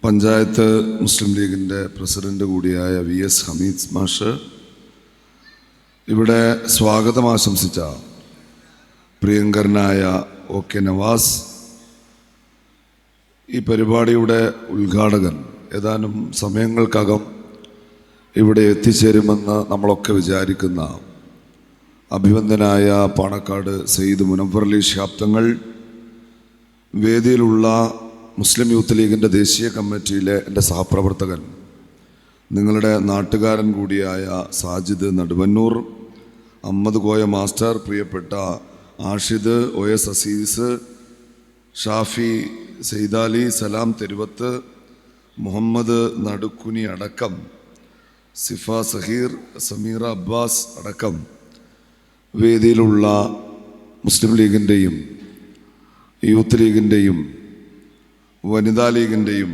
പഞ്ചായത്ത് മുസ്ലിം ലീഗിൻ്റെ പ്രസിഡന്റ് കൂടിയായ VS ഹമീദ് മാഷ്, ഇവിടെ സ്വാഗതം ആശംസിച്ച പ്രിയങ്കരനായ OK നവാസ്, ഈ പരിപാടിയുടെ ഉദ്ഘാടകൻ ഏതാനും സമയങ്ങൾക്കകം ഇവിടെ എത്തിച്ചേരുമെന്ന് നമ്മളൊക്കെ വിചാരിക്കുന്ന അഭിവന്ദനായ പാണക്കാട് സയ്യിദ് മുനവ്വർ അലി ശിഹാബ് തങ്ങൾ, വേദിയിലുള്ള മുസ്ലിം യൂത്ത് ലീഗിൻ്റെ ദേശീയ കമ്മിറ്റിയിലെ എൻ്റെ സഹപ്രവർത്തകൻ, നിങ്ങളുടെ നാട്ടുകാരൻ കൂടിയായ സാജിദ് നടുവന്നൂർ, അഹമ്മദ് കോയ മാസ്റ്റർ, പ്രിയപ്പെട്ട ആഷിദ്, OS അസീസ്, ഷാഫി സെയ്താലി, സലാം തെരുവത്ത്, മുഹമ്മദ് നടുക്കുനി അടക്കം, സിഫ സഹീർ, സമീറ അബ്ബാസ് അടക്കം വേദിയിലുള്ള മുസ്ലിം ലീഗിൻ്റെയും യൂത്ത് ലീഗിൻ്റെയും വനിതാ ലീഗിൻ്റെയും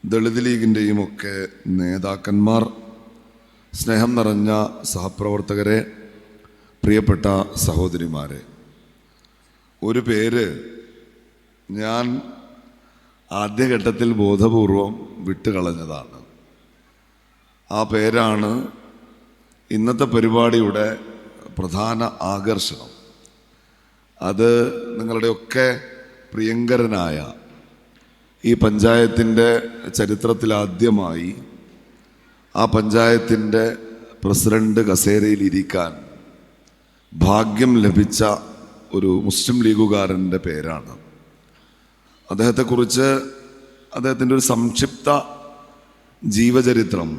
ദളിത് ലീഗിൻ്റെയും ഒക്കെ നേതാക്കന്മാർ, സ്നേഹം നിറഞ്ഞ സഹപ്രവർത്തകരെ, പ്രിയപ്പെട്ട സഹോദരിമാരെ, ഒരു പേര് ഞാൻ ആദ്യഘട്ടത്തിൽ ബോധപൂർവം വിട്ടുകളഞ്ഞതാണ്. ആ പേരാണ് ഇന്നത്തെ പരിപാടിയുടെ പ്രധാന ആകർഷണം. അത് നിങ്ങളുടെയൊക്കെ പ്രിയങ്കരനായ ഈ പഞ്ചായത്തിൻ്റെ ചരിത്രത്തിലാദ്യമായി ആ പഞ്ചായത്തിൻ്റെ പ്രസിഡന്റ് കസേരയിൽ ഇരിക്കാൻ ഭാഗ്യം ലഭിച്ച ഒരു മുസ്ലിം ലീഗുകാരൻ്റെ പേരാണ്. അദ്ദേഹത്തെക്കുറിച്ച് അദ്ദേഹത്തിൻ്റെ ഒരു സംക്ഷിപ്ത ജീവചരിത്രം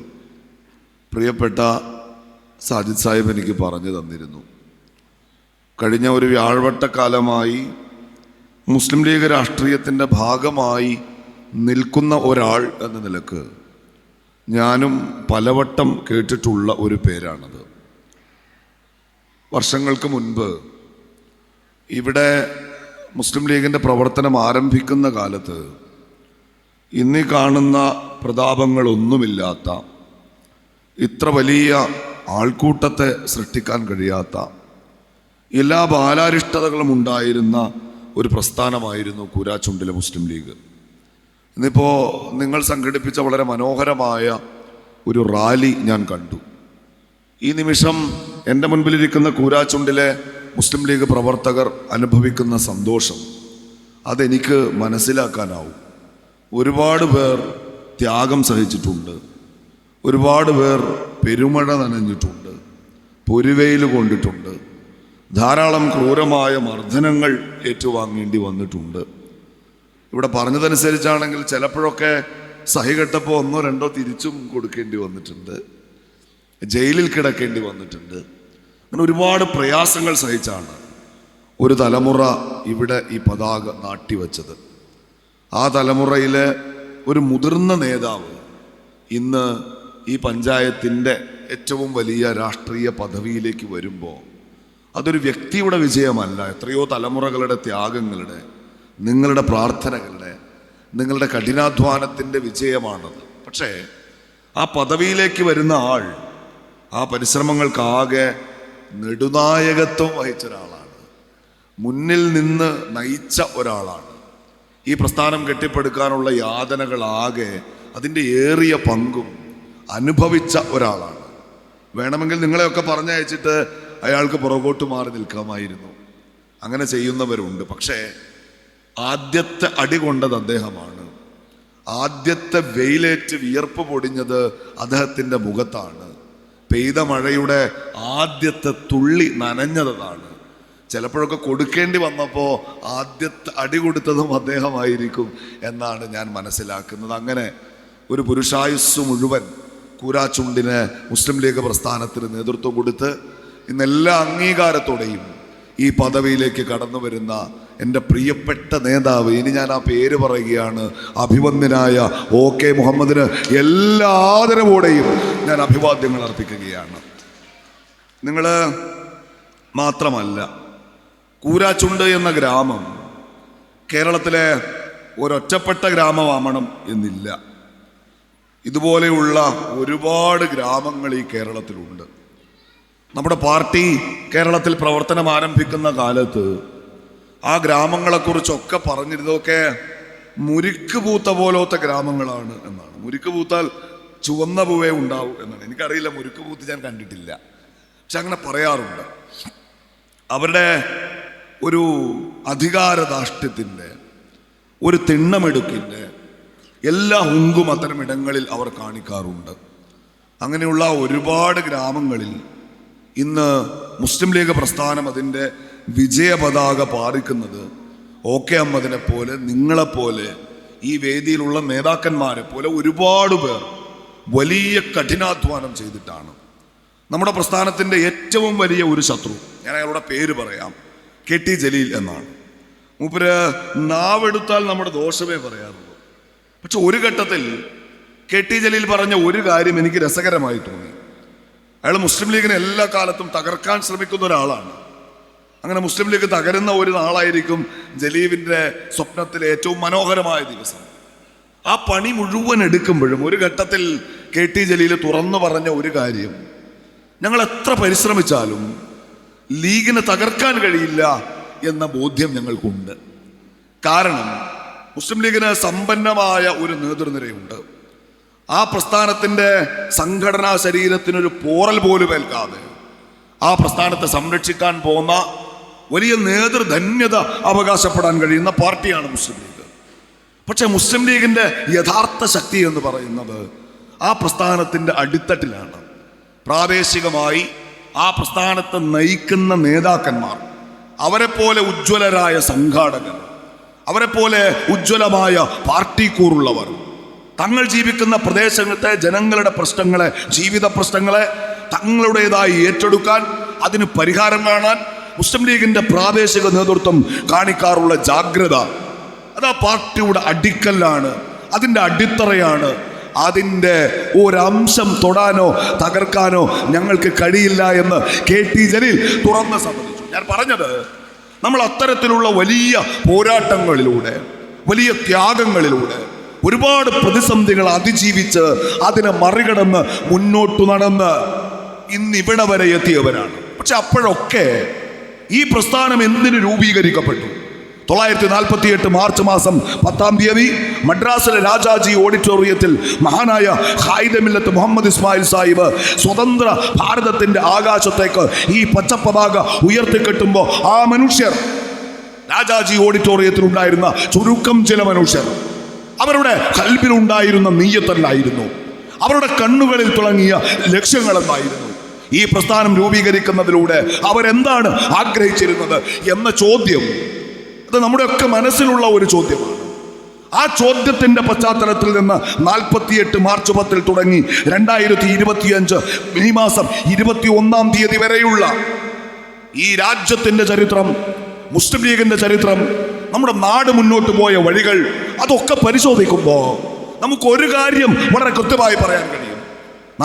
പ്രിയപ്പെട്ട സാജിദ് സാഹിബ് എനിക്ക് പറഞ്ഞു തന്നിരുന്നു. കഴിഞ്ഞ ഒരു വ്യാഴ്വട്ടക്കാലമായി മുസ്ലിം ലീഗ് രാഷ്ട്രീയത്തിൻ്റെ ഭാഗമായി നിൽക്കുന്ന ഒരാൾ എന്ന നിലക്ക് ഞാനും പലവട്ടം കേട്ടിട്ടുള്ള ഒരു പേരാണത്. വർഷങ്ങൾക്ക് മുൻപ് ഇവിടെ മുസ്ലിം ലീഗിൻ്റെ പ്രവർത്തനം ആരംഭിക്കുന്ന കാലത്ത് ഇന്നീ കാണുന്ന പ്രതാപങ്ങളൊന്നുമില്ലാത്ത, ഇത്ര വലിയ ആൾക്കൂട്ടത്തെ സൃഷ്ടിക്കാൻ കഴിയാത്ത, എല്ലാ ബാലാരിഷ്ടതകളും ഉണ്ടായിരുന്ന ഒരു പ്രസ്ഥാനമായിരുന്നു കൂരാച്ചുണ്ടിലെ മുസ്ലിം ലീഗ്. ഇന്നിപ്പോൾ നിങ്ങൾ സംഘടിപ്പിച്ച വളരെ മനോഹരമായ ഒരു റാലി ഞാൻ കണ്ടു. ഈ നിമിഷം എൻ്റെ മുൻപിലിരിക്കുന്ന കൂരാച്ചുണ്ടിലെ മുസ്ലിം ലീഗ് പ്രവർത്തകർ അനുഭവിക്കുന്ന സന്തോഷം അതെനിക്ക് മനസ്സിലാക്കാനാവും. ഒരുപാട് പേർ ത്യാഗം സഹിച്ചിട്ടുണ്ട്, ഒരുപാട് പേർ പെരുമഴ നനഞ്ഞിട്ടുണ്ട്, പൊരുവെയിൽ കൊണ്ടിട്ടുണ്ട്, ധാരാളം ക്രൂരമായ മർദ്ദനങ്ങൾ ഏറ്റുവാങ്ങേണ്ടി വന്നിട്ടുണ്ട്. ഇവിടെ പറഞ്ഞതനുസരിച്ചാണെങ്കിൽ ചിലപ്പോഴൊക്കെ സഹികെട്ടപ്പോൾ 1 2 തിരിച്ചും കൊടുക്കേണ്ടി വന്നിട്ടുണ്ട്, ജയിലിൽ കിടക്കേണ്ടി വന്നിട്ടുണ്ട്. അങ്ങനെ ഒരുപാട് പ്രയാസങ്ങൾ സഹിച്ചാണ് ഒരു തലമുറ ഇവിടെ ഈ പതാക നാട്ടിവെച്ചത്. ആ തലമുറയിലെ ഒരു മുതിർന്ന നേതാവ് ഇന്ന് ഈ പഞ്ചായത്തിൻ്റെ ഏറ്റവും വലിയ രാഷ്ട്രീയ പദവിയിലേക്ക് വരുമ്പോൾ അതൊരു വ്യക്തിയുടെ വിജയമല്ല, എത്രയോ തലമുറകളുടെ ത്യാഗങ്ങളുടെ, നിങ്ങളുടെ പ്രാർത്ഥനകളുടെ, നിങ്ങളുടെ കഠിനാധ്വാനത്തിൻ്റെ വിജയമാണത്. പക്ഷേ ആ പദവിയിലേക്ക് വരുന്ന ആൾ ആ പരിശ്രമങ്ങൾക്കാകെ നെടുനായകത്വം വഹിച്ച ഒരാളാണ്, മുന്നിൽ നിന്ന് നയിച്ച ഒരാളാണ്. ഈ പ്രസ്ഥാനം കെട്ടിപ്പടുക്കാനുള്ള യാതനകളാകെ അതിൻ്റെ ഏറിയ പങ്കും അനുഭവിച്ച ഒരാളാണ്. വേണമെങ്കിൽ നിങ്ങളെയൊക്കെ പറഞ്ഞയച്ചിട്ട് അയാൾക്ക് പുറകോട്ട് മാറി നിൽക്കാമായിരുന്നു, അങ്ങനെ ചെയ്യുന്നവരുണ്ട്. പക്ഷേ ആദ്യത്തെ അടി കൊണ്ടത് അദ്ദേഹമാണ്. ആദ്യത്തെ വെയിലേറ്റ് വിയർപ്പ് പൊടിഞ്ഞത് അദ്ദേഹത്തിൻ്റെ മുഖത്താണ്. പെയ്ത മഴയുടെ ആദ്യത്തെ തുള്ളി നനഞ്ഞതാണ്. ചിലപ്പോഴൊക്കെ കൊടുക്കേണ്ടി വന്നപ്പോൾ ആദ്യത്തെ അടി കൊടുത്തതും അദ്ദേഹമായിരിക്കും എന്നാണ് ഞാൻ മനസ്സിലാക്കുന്നത്. അങ്ങനെ ഒരു പുരുഷായുസ് മുഴുവൻ കൂരാച്ചുണ്ടിന് മുസ്ലിം ലീഗ് പ്രസ്ഥാനത്തിന് നേതൃത്വം കൊടുത്ത് ഇന്നെല്ലാ അംഗീകാരത്തോടെയും ഈ പദവിയിലേക്ക് കടന്നു വരുന്ന എൻ്റെ പ്രിയപ്പെട്ട നേതാവ്, ഇനി ഞാൻ ആ പേര് പറയുകയാണ്, അഭിവന്ദനായ OK മുഹമ്മദിന് എല്ലാ ആദരവോടെയും ഞാൻ അഭിവാദ്യങ്ങൾ അർപ്പിക്കുകയാണ്. നിങ്ങൾ മാത്രമല്ല, കൂരാച്ചുണ്ട് എന്ന ഗ്രാമം കേരളത്തിലെ ഒരൊറ്റപ്പെട്ട ഗ്രാമമാവണം എന്നില്ല. ഇതുപോലെയുള്ള ഒരുപാട് ഗ്രാമങ്ങൾ ഈ കേരളത്തിലുണ്ട്. നമ്മുടെ പാർട്ടി കേരളത്തിൽ പ്രവർത്തനം ആരംഭിക്കുന്ന കാലത്ത് ആ ഗ്രാമങ്ങളെക്കുറിച്ചൊക്കെ പറഞ്ഞിരുന്നതൊക്കെ മുരിക്ക് പൂത്ത പോലത്തെ ഗ്രാമങ്ങളാണ് എന്നാണ്. മുരിക്ക് പൂത്താൽ ചുവന്ന പൂവേ ഉണ്ടാവും എന്നാണ്. എനിക്കറിയില്ല, മുരിക്ക് പൂത്ത് ഞാൻ കണ്ടിട്ടില്ല, പക്ഷെ അങ്ങനെ പറയാറുണ്ട്. അവരുടെ ഒരു അധികാരധാഷ്ട്യത്തിൻ്റെ, ഒരു തിണ്ണമെടുക്കിൻ്റെ എല്ലാ ഹുങ്കും അത്തരം ഇടങ്ങളിൽ അവർ കാണിക്കാറുണ്ട്. അങ്ങനെയുള്ള ഒരുപാട് ഗ്രാമങ്ങളിൽ ഇന്ന് മുസ്ലിം ലീഗ് പ്രസ്ഥാനം അതിൻ്റെ വിജയ പതാക പാറിക്കുന്നത് OK അഹമ്മദിനെ പോലെ, നിങ്ങളെപ്പോലെ, ഈ വേദിയിലുള്ള നേതാക്കന്മാരെ പോലെ ഒരുപാട് പേർ വലിയ കഠിനാധ്വാനം ചെയ്തിട്ടാണ്. നമ്മുടെ പ്രസ്ഥാനത്തിൻ്റെ ഏറ്റവും വലിയ ഒരു ശത്രു, ഞാൻ അയാളുടെ പേര് പറയാം, KT ജലീൽ എന്നാണ്. മൂപ്പര് നാവെടുത്താൽ നമ്മുടെ ദോഷമേ പറയാറുള്ളൂ. പക്ഷെ ഒരു ഘട്ടത്തിൽ KT ജലീൽ പറഞ്ഞ ഒരു കാര്യം എനിക്ക് രസകരമായി തോന്നി. അയാൾ മുസ്ലിം ലീഗിനെ എല്ലാ കാലത്തും തകർക്കാൻ ശ്രമിക്കുന്ന ഒരാളാണ്. അങ്ങനെ മുസ്ലിം ലീഗ് തകരുന്ന ഒരു നാളായിരിക്കും ജലീലിൻ്റെ സ്വപ്നത്തിലെ ഏറ്റവും മനോഹരമായ ദിവസം. ആ പണി മുഴുവൻ എടുക്കുമ്പോഴും ഒരു ഘട്ടത്തിൽ KT ജലീൽ തുറന്നു പറഞ്ഞ ഒരു കാര്യം, ഞങ്ങൾ എത്ര പരിശ്രമിച്ചാലും ലീഗിനെ തകർക്കാൻ കഴിയില്ല എന്ന ബോധ്യം ഞങ്ങൾക്കുണ്ട്. കാരണം മുസ്ലിം ലീഗിന് സമ്പന്നമായ ഒരു നേതൃനിരയുണ്ട്. ആ പ്രസ്ഥാനത്തിൻ്റെ സംഘടനാ ശരീരത്തിനൊരു പോറൽ പോലും ഏൽക്കാതെ ആ പ്രസ്ഥാനത്തെ സംരക്ഷിക്കാൻ പോകുന്ന വലിയ നേതൃധന്യത അവകാശപ്പെടാൻ കഴിയുന്ന പാർട്ടിയാണ് മുസ്ലിം ലീഗ്. പക്ഷെ മുസ്ലിം ലീഗിൻ്റെ യഥാർത്ഥ ശക്തി എന്ന് പറയുന്നത് ആ പ്രസ്ഥാനത്തിൻ്റെ അടിത്തട്ടിലാണ്. പ്രാദേശികമായി ആ പ്രസ്ഥാനത്തെ നയിക്കുന്ന നേതാക്കന്മാർ, അവരെപ്പോലെ ഉജ്ജ്വലരായ സംഘാടകർ, അവരെപ്പോലെ ഉജ്ജ്വലമായ പാർട്ടി കൂറുള്ളവർ, തങ്ങൾ ജീവിക്കുന്ന പ്രദേശത്തെ ജനങ്ങളുടെ പ്രശ്നങ്ങളെ, ജീവിത പ്രശ്നങ്ങളെ തങ്ങളുടേതായി ഏറ്റെടുക്കാൻ, അതിന് പരിഹാരം കാണാൻ മുസ്ലിം ലീഗിൻ്റെ പ്രാദേശിക നേതൃത്വം കാണിക്കാറുള്ള ജാഗ്രത, അത് ആ പാർട്ടിയുടെ അടിക്കല്ലാണ്, അതിൻ്റെ അടിത്തറയാണ്. അതിൻ്റെ ഒരംശം തൊടാനോ തകർക്കാനോ ഞങ്ങൾക്ക് കഴിയില്ല എന്ന് KT ജലീൽ തുറന്ന് സമ്മതിച്ചു. ഞാൻ പറഞ്ഞത്, നമ്മൾ അത്തരത്തിലുള്ള വലിയ പോരാട്ടങ്ങളിലൂടെ, വലിയ ത്യാഗങ്ങളിലൂടെ, ഒരുപാട് പ്രതിസന്ധികൾ അതിജീവിച്ച് അതിനെ മറികടന്ന് മുന്നോട്ടു നടന്ന് ഇന്നിവിടെ വരെ എത്തിയവരാണ്. പക്ഷെ അപ്പോഴൊക്കെ ഈ പ്രസ്ഥാനം എന്തിനു രൂപീകരിക്കപ്പെട്ടു? 1948 മാർച്ച് മാസം 10-ാം തീയതി മദ്രാസിലെ രാജാജി ഓഡിറ്റോറിയത്തിൽ മഹാനായ ഖായിദെ മില്ലത്ത് മുഹമ്മദ് ഇസ്മായിൽ സാഹിബ് സ്വതന്ത്ര ഭാരതത്തിൻ്റെ ആകാശത്തേക്ക് ഈ പച്ചപ്പതാക ഉയർത്തിക്കെട്ടുമ്പോൾ ആ മനുഷ്യർ, രാജാജി ഓഡിറ്റോറിയത്തിൽ ഉണ്ടായിരുന്ന ചുരുക്കം ചില മനുഷ്യർ, അവരുടെ കൽബിലുണ്ടായിരുന്ന നീയത്തല്ലായിരുന്നു, അവരുടെ കണ്ണുകളിൽ തുടങ്ങിയ ലക്ഷ്യങ്ങളെന്നായിരുന്നു. ഈ പ്രസ്ഥാനം രൂപീകരിക്കുന്നതിലൂടെ അവരെന്താണ് ആഗ്രഹിച്ചിരുന്നത് എന്ന ചോദ്യം, അത് നമ്മുടെയൊക്കെ മനസ്സിലുള്ള ഒരു ചോദ്യമാണ്. ആ ചോദ്യത്തിൻ്റെ പശ്ചാത്തലത്തിൽ നിന്ന് 48 മാർച്ച് 10 തുടങ്ങി 2025 മെയ് മാസം 21-ാം തീയതി വരെയുള്ള ഈ രാജ്യത്തിൻ്റെ ചരിത്രം, മുസ്ലിം ലീഗിൻ്റെ ചരിത്രം, നമ്മുടെ നാട് മുന്നോട്ട് പോയ വഴികൾ, അതൊക്കെ പരിശോധിക്കുമ്പോൾ നമുക്കൊരു കാര്യം വളരെ കൃത്യമായി പറയാൻ കഴിയും.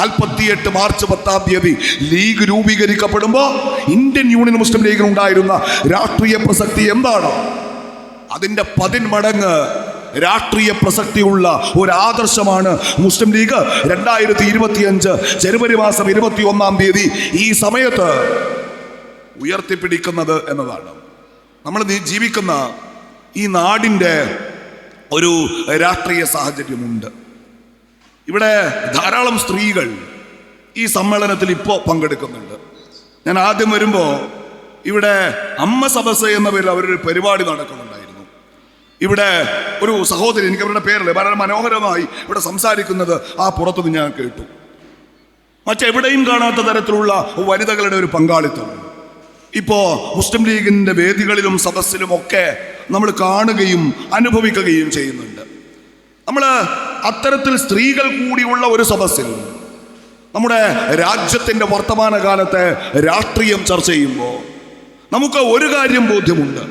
48 മാർച്ച് 10-ാം തീയതി ലീഗ് രൂപീകരിക്കപ്പെടുമ്പോൾ ഇന്ത്യൻ യൂണിയൻ മുസ്ലിം ലീഗിനുണ്ടായിരുന്ന രാഷ്ട്രീയ പ്രസക്തി എന്താണ്? അതിൻ്റെ 10 മടങ്ങ് രാഷ്ട്രീയ പ്രസക്തിയുള്ള ഒരു ആദർശമാണ് മുസ്ലിം ലീഗ് 2025 ജനുവരി മാസം 21-ാം തീയതി ഈ സമയത്ത് ഉയർത്തിപ്പിടിക്കുന്നത് എന്നതാണ്. നമ്മൾ ജീവിക്കുന്ന ഈ നാടിൻ്റെ ഒരു രാഷ്ട്രീയ സാഹചര്യമുണ്ട്. ഇവിടെ ധാരാളം സ്ത്രീകൾ ഈ സമ്മേളനത്തിൽ ഇപ്പോൾ പങ്കെടുക്കുന്നുണ്ട്. ഞാൻ ആദ്യം വരുമ്പോൾ ഇവിടെ അമ്മ സദസ്സ് എന്ന പേരിൽ അവരൊരു പരിപാടി നടക്കുന്നുണ്ടായിരുന്നു. ഇവിടെ ഒരു സഹോദരി, എനിക്ക് അവരുടെ പേരല്ലേ, വളരെ മനോഹരമായി ഇവിടെ സംസാരിക്കുന്നത് ആ പുറത്തുനിന്ന് ഞാൻ കേട്ടു. മറ്റെവിടെയും കാണാത്ത തരത്തിലുള്ള വനിതകളുടെ ഒരു പങ്കാളിത്തം ഇപ്പോൾ മുസ്ലിം ലീഗിൻ്റെ വേദികളിലും സദസ്സിലുമൊക്കെ നമ്മൾ കാണുകയും അനുഭവിക്കുകയും ചെയ്യുന്നുണ്ട്. നമ്മൾ അത്തരത്തിൽ സ്ത്രീകൾ കൂടിയുള്ള ഒരു സദസ്സിൽ നമ്മുടെ രാജ്യത്തിൻ്റെ വർത്തമാനകാലത്തെ രാഷ്ട്രീയം ചർച്ച ചെയ്യുമ്പോൾ നമുക്ക് ഒരു കാര്യം ബോധ്യമുണ്ട്.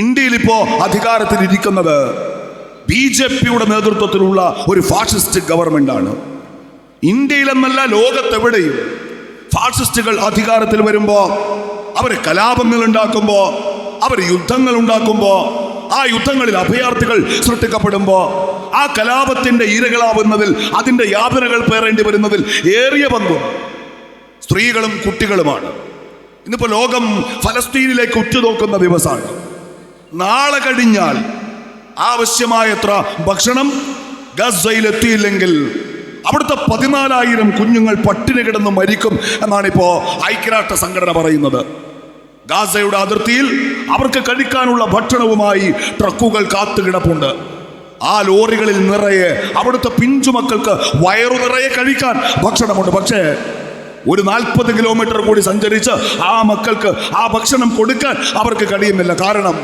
ഇന്ത്യയിൽ ഇപ്പോൾ അധികാരത്തിലിരിക്കുന്നത് BJPയുടെ നേതൃത്വത്തിലുള്ള ഒരു ഫാഷിസ്റ്റ് ഗവൺമെൻറ്റാണ്. ഇന്ത്യയിലെന്നല്ല, ലോകത്തെവിടെയും ഫാഷിസ്റ്റുകൾ അധികാരത്തിൽ വരുമ്പോൾ അവർ കലാപങ്ങൾ ഉണ്ടാക്കുമ്പോൾ, അവർ യുദ്ധങ്ങൾ ഉണ്ടാക്കുമ്പോൾ, ആ യുദ്ധങ്ങളിൽ അഭയാർത്ഥികൾ സൃഷ്ടിക്കപ്പെടുമ്പോൾ, ആ കലാപത്തിൻ്റെ ഇരകളാവുന്നതിൽ, അതിൻ്റെ യാതനകൾ പേറേണ്ടി വരുന്നതിൽ ഏറിയ പങ്കും സ്ത്രീകളും കുട്ടികളുമാണ്. ഇന്നിപ്പോൾ ലോകം ഫലസ്തീനിലേക്ക് ഉറ്റുനോക്കുന്ന ദിവസമാണ്. നാളെ കഴിഞ്ഞാൽ ആവശ്യമായത്ര ഭക്ഷണം ഗസയിൽ എത്തിയില്ലെങ്കിൽ അവിടുത്തെ 14,000 കുഞ്ഞുങ്ങൾ പട്ടിണി കിടന്ന് മരിക്കും എന്നാണ് ഇപ്പോ ഐക്യരാഷ്ട്ര സംഘടന പറയുന്നത്. ഗാസയുടെ അതിർത്തിയിൽ അവർക്ക് കഴിക്കാനുള്ള ഭക്ഷണവുമായി ട്രക്കുകൾ കാത്തുകിടപ്പുണ്ട്. ആ ലോറികളിൽ നിറയെ അവിടുത്തെ പിഞ്ചുമക്കൾക്ക് വയറു നിറയെ കഴിക്കാൻ ഭക്ഷണമുണ്ട്. പക്ഷേ ഒരു 40 കിലോമീറ്റർ കൂടി സഞ്ചരിച്ച് ആ മക്കൾക്ക് ആ ഭക്ഷണം കൊടുക്കാൻ അവർക്ക് കഴിയുന്നില്ല. കാരണം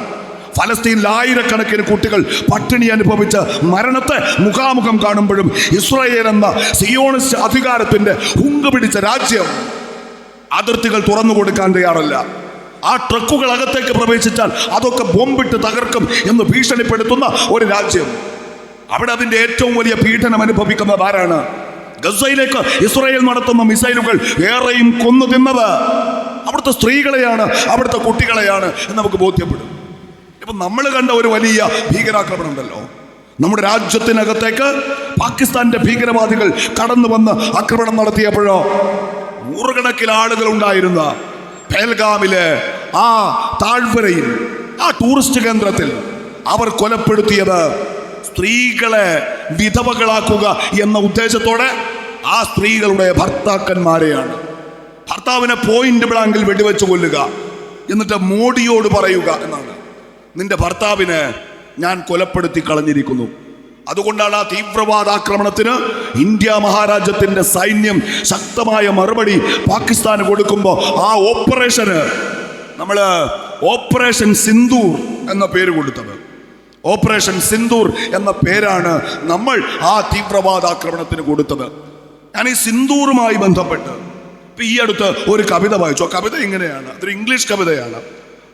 ഫലസ്തീനിൽ ആയിരക്കണക്കിന് കുട്ടികൾ പട്ടിണി അനുഭവിച്ച് മരണത്തെ മുഖാമുഖം കാണുമ്പോഴും ഇസ്രായേൽ എന്ന സിയോണിസ്റ്റ് അധികാരത്തിന്റെ ഹുങ്ക് പിടിച്ച രാജ്യം അതിർത്തികൾ തുറന്നു കൊടുക്കാൻ തയ്യാറല്ല. ആ ട്രക്കുകൾ അകത്തേക്ക് പ്രവേശിച്ചാൽ അതൊക്കെ ബോംബിട്ട് തകർക്കും എന്ന് ഭീഷണിപ്പെടുത്തുന്ന ഒരു രാജ്യം. അവിടെ അതിന്റെ ഏറ്റവും വലിയ പീഡനം അനുഭവിക്കുന്നത് ആരാണ്? ഗസയിലേക്ക് ഇസ്രായേൽ നടത്തുന്ന മിസൈലുകൾ ഏറെയും കൊന്നു തിന്നത് അവിടുത്തെ സ്ത്രീകളെയാണ്, അവിടുത്തെ കുട്ടികളെയാണ് എന്ന് നമുക്ക് ബോധ്യപ്പെടും. ഇപ്പൊ നമ്മൾ കണ്ട ഒരു വലിയ ഭീകരാക്രമണം ഉണ്ടല്ലോ, നമ്മുടെ രാജ്യത്തിനകത്തേക്ക് പാകിസ്ഥാന്റെ ഭീകരവാദികൾ കടന്നു വന്ന് ആക്രമണം നടത്തിയപ്പോഴോ നൂറുകണക്കിന് ആളുകൾ ഉണ്ടായിരുന്ന പേൽഗാമിലെ ആ താഴ്വരയിൽ, ആ ടൂറിസ്റ്റ് കേന്ദ്രത്തിൽ അവർ കൊലപ്പെടുത്തിയത് സ്ത്രീകളെ വിധവകളാക്കുക എന്ന ഉദ്ദേശത്തോടെ ആ സ്ത്രീകളുടെ ഭർത്താക്കന്മാരെയാണ്. ഭർത്താവിനെ പോയിന്റ് ബ്ലാങ്കിൽ വെടിവെച്ച് കൊല്ലുക, എന്നിട്ട് മോഡിയോട് പറയുക എന്നാണ്, നിന്റെ ഭർത്താവിനെ ഞാൻ കൊലപ്പെടുത്തി കളഞ്ഞിരിക്കുന്നു. അതുകൊണ്ടാണ് ആ തീവ്രവാദാക്രമണത്തിന് ഇന്ത്യ മഹാരാജ്യത്തിന്റെ സൈന്യം ശക്തമായ മറുപടി പാകിസ്ഥാന് കൊടുക്കുമ്പോൾ ആ ഓപ്പറേഷന് നമ്മൾ ഓപ്പറേഷൻ സിന്ദൂർ എന്ന പേര് കൊടുത്തത്. ഓപ്പറേഷൻ സിന്ദൂർ എന്ന പേരാണ് നമ്മൾ ആ തീവ്രവാദാക്രമണത്തിന് കൊടുത്തത്. ഞാൻ ഈ സിന്ദൂറുമായി ബന്ധപ്പെട്ട് ഈ അടുത്ത് ഒരു കവിത വായിച്ചു. ആ കവിത ഇങ്ങനെയാണ്, അതൊരു ഇംഗ്ലീഷ് കവിതയാണ്.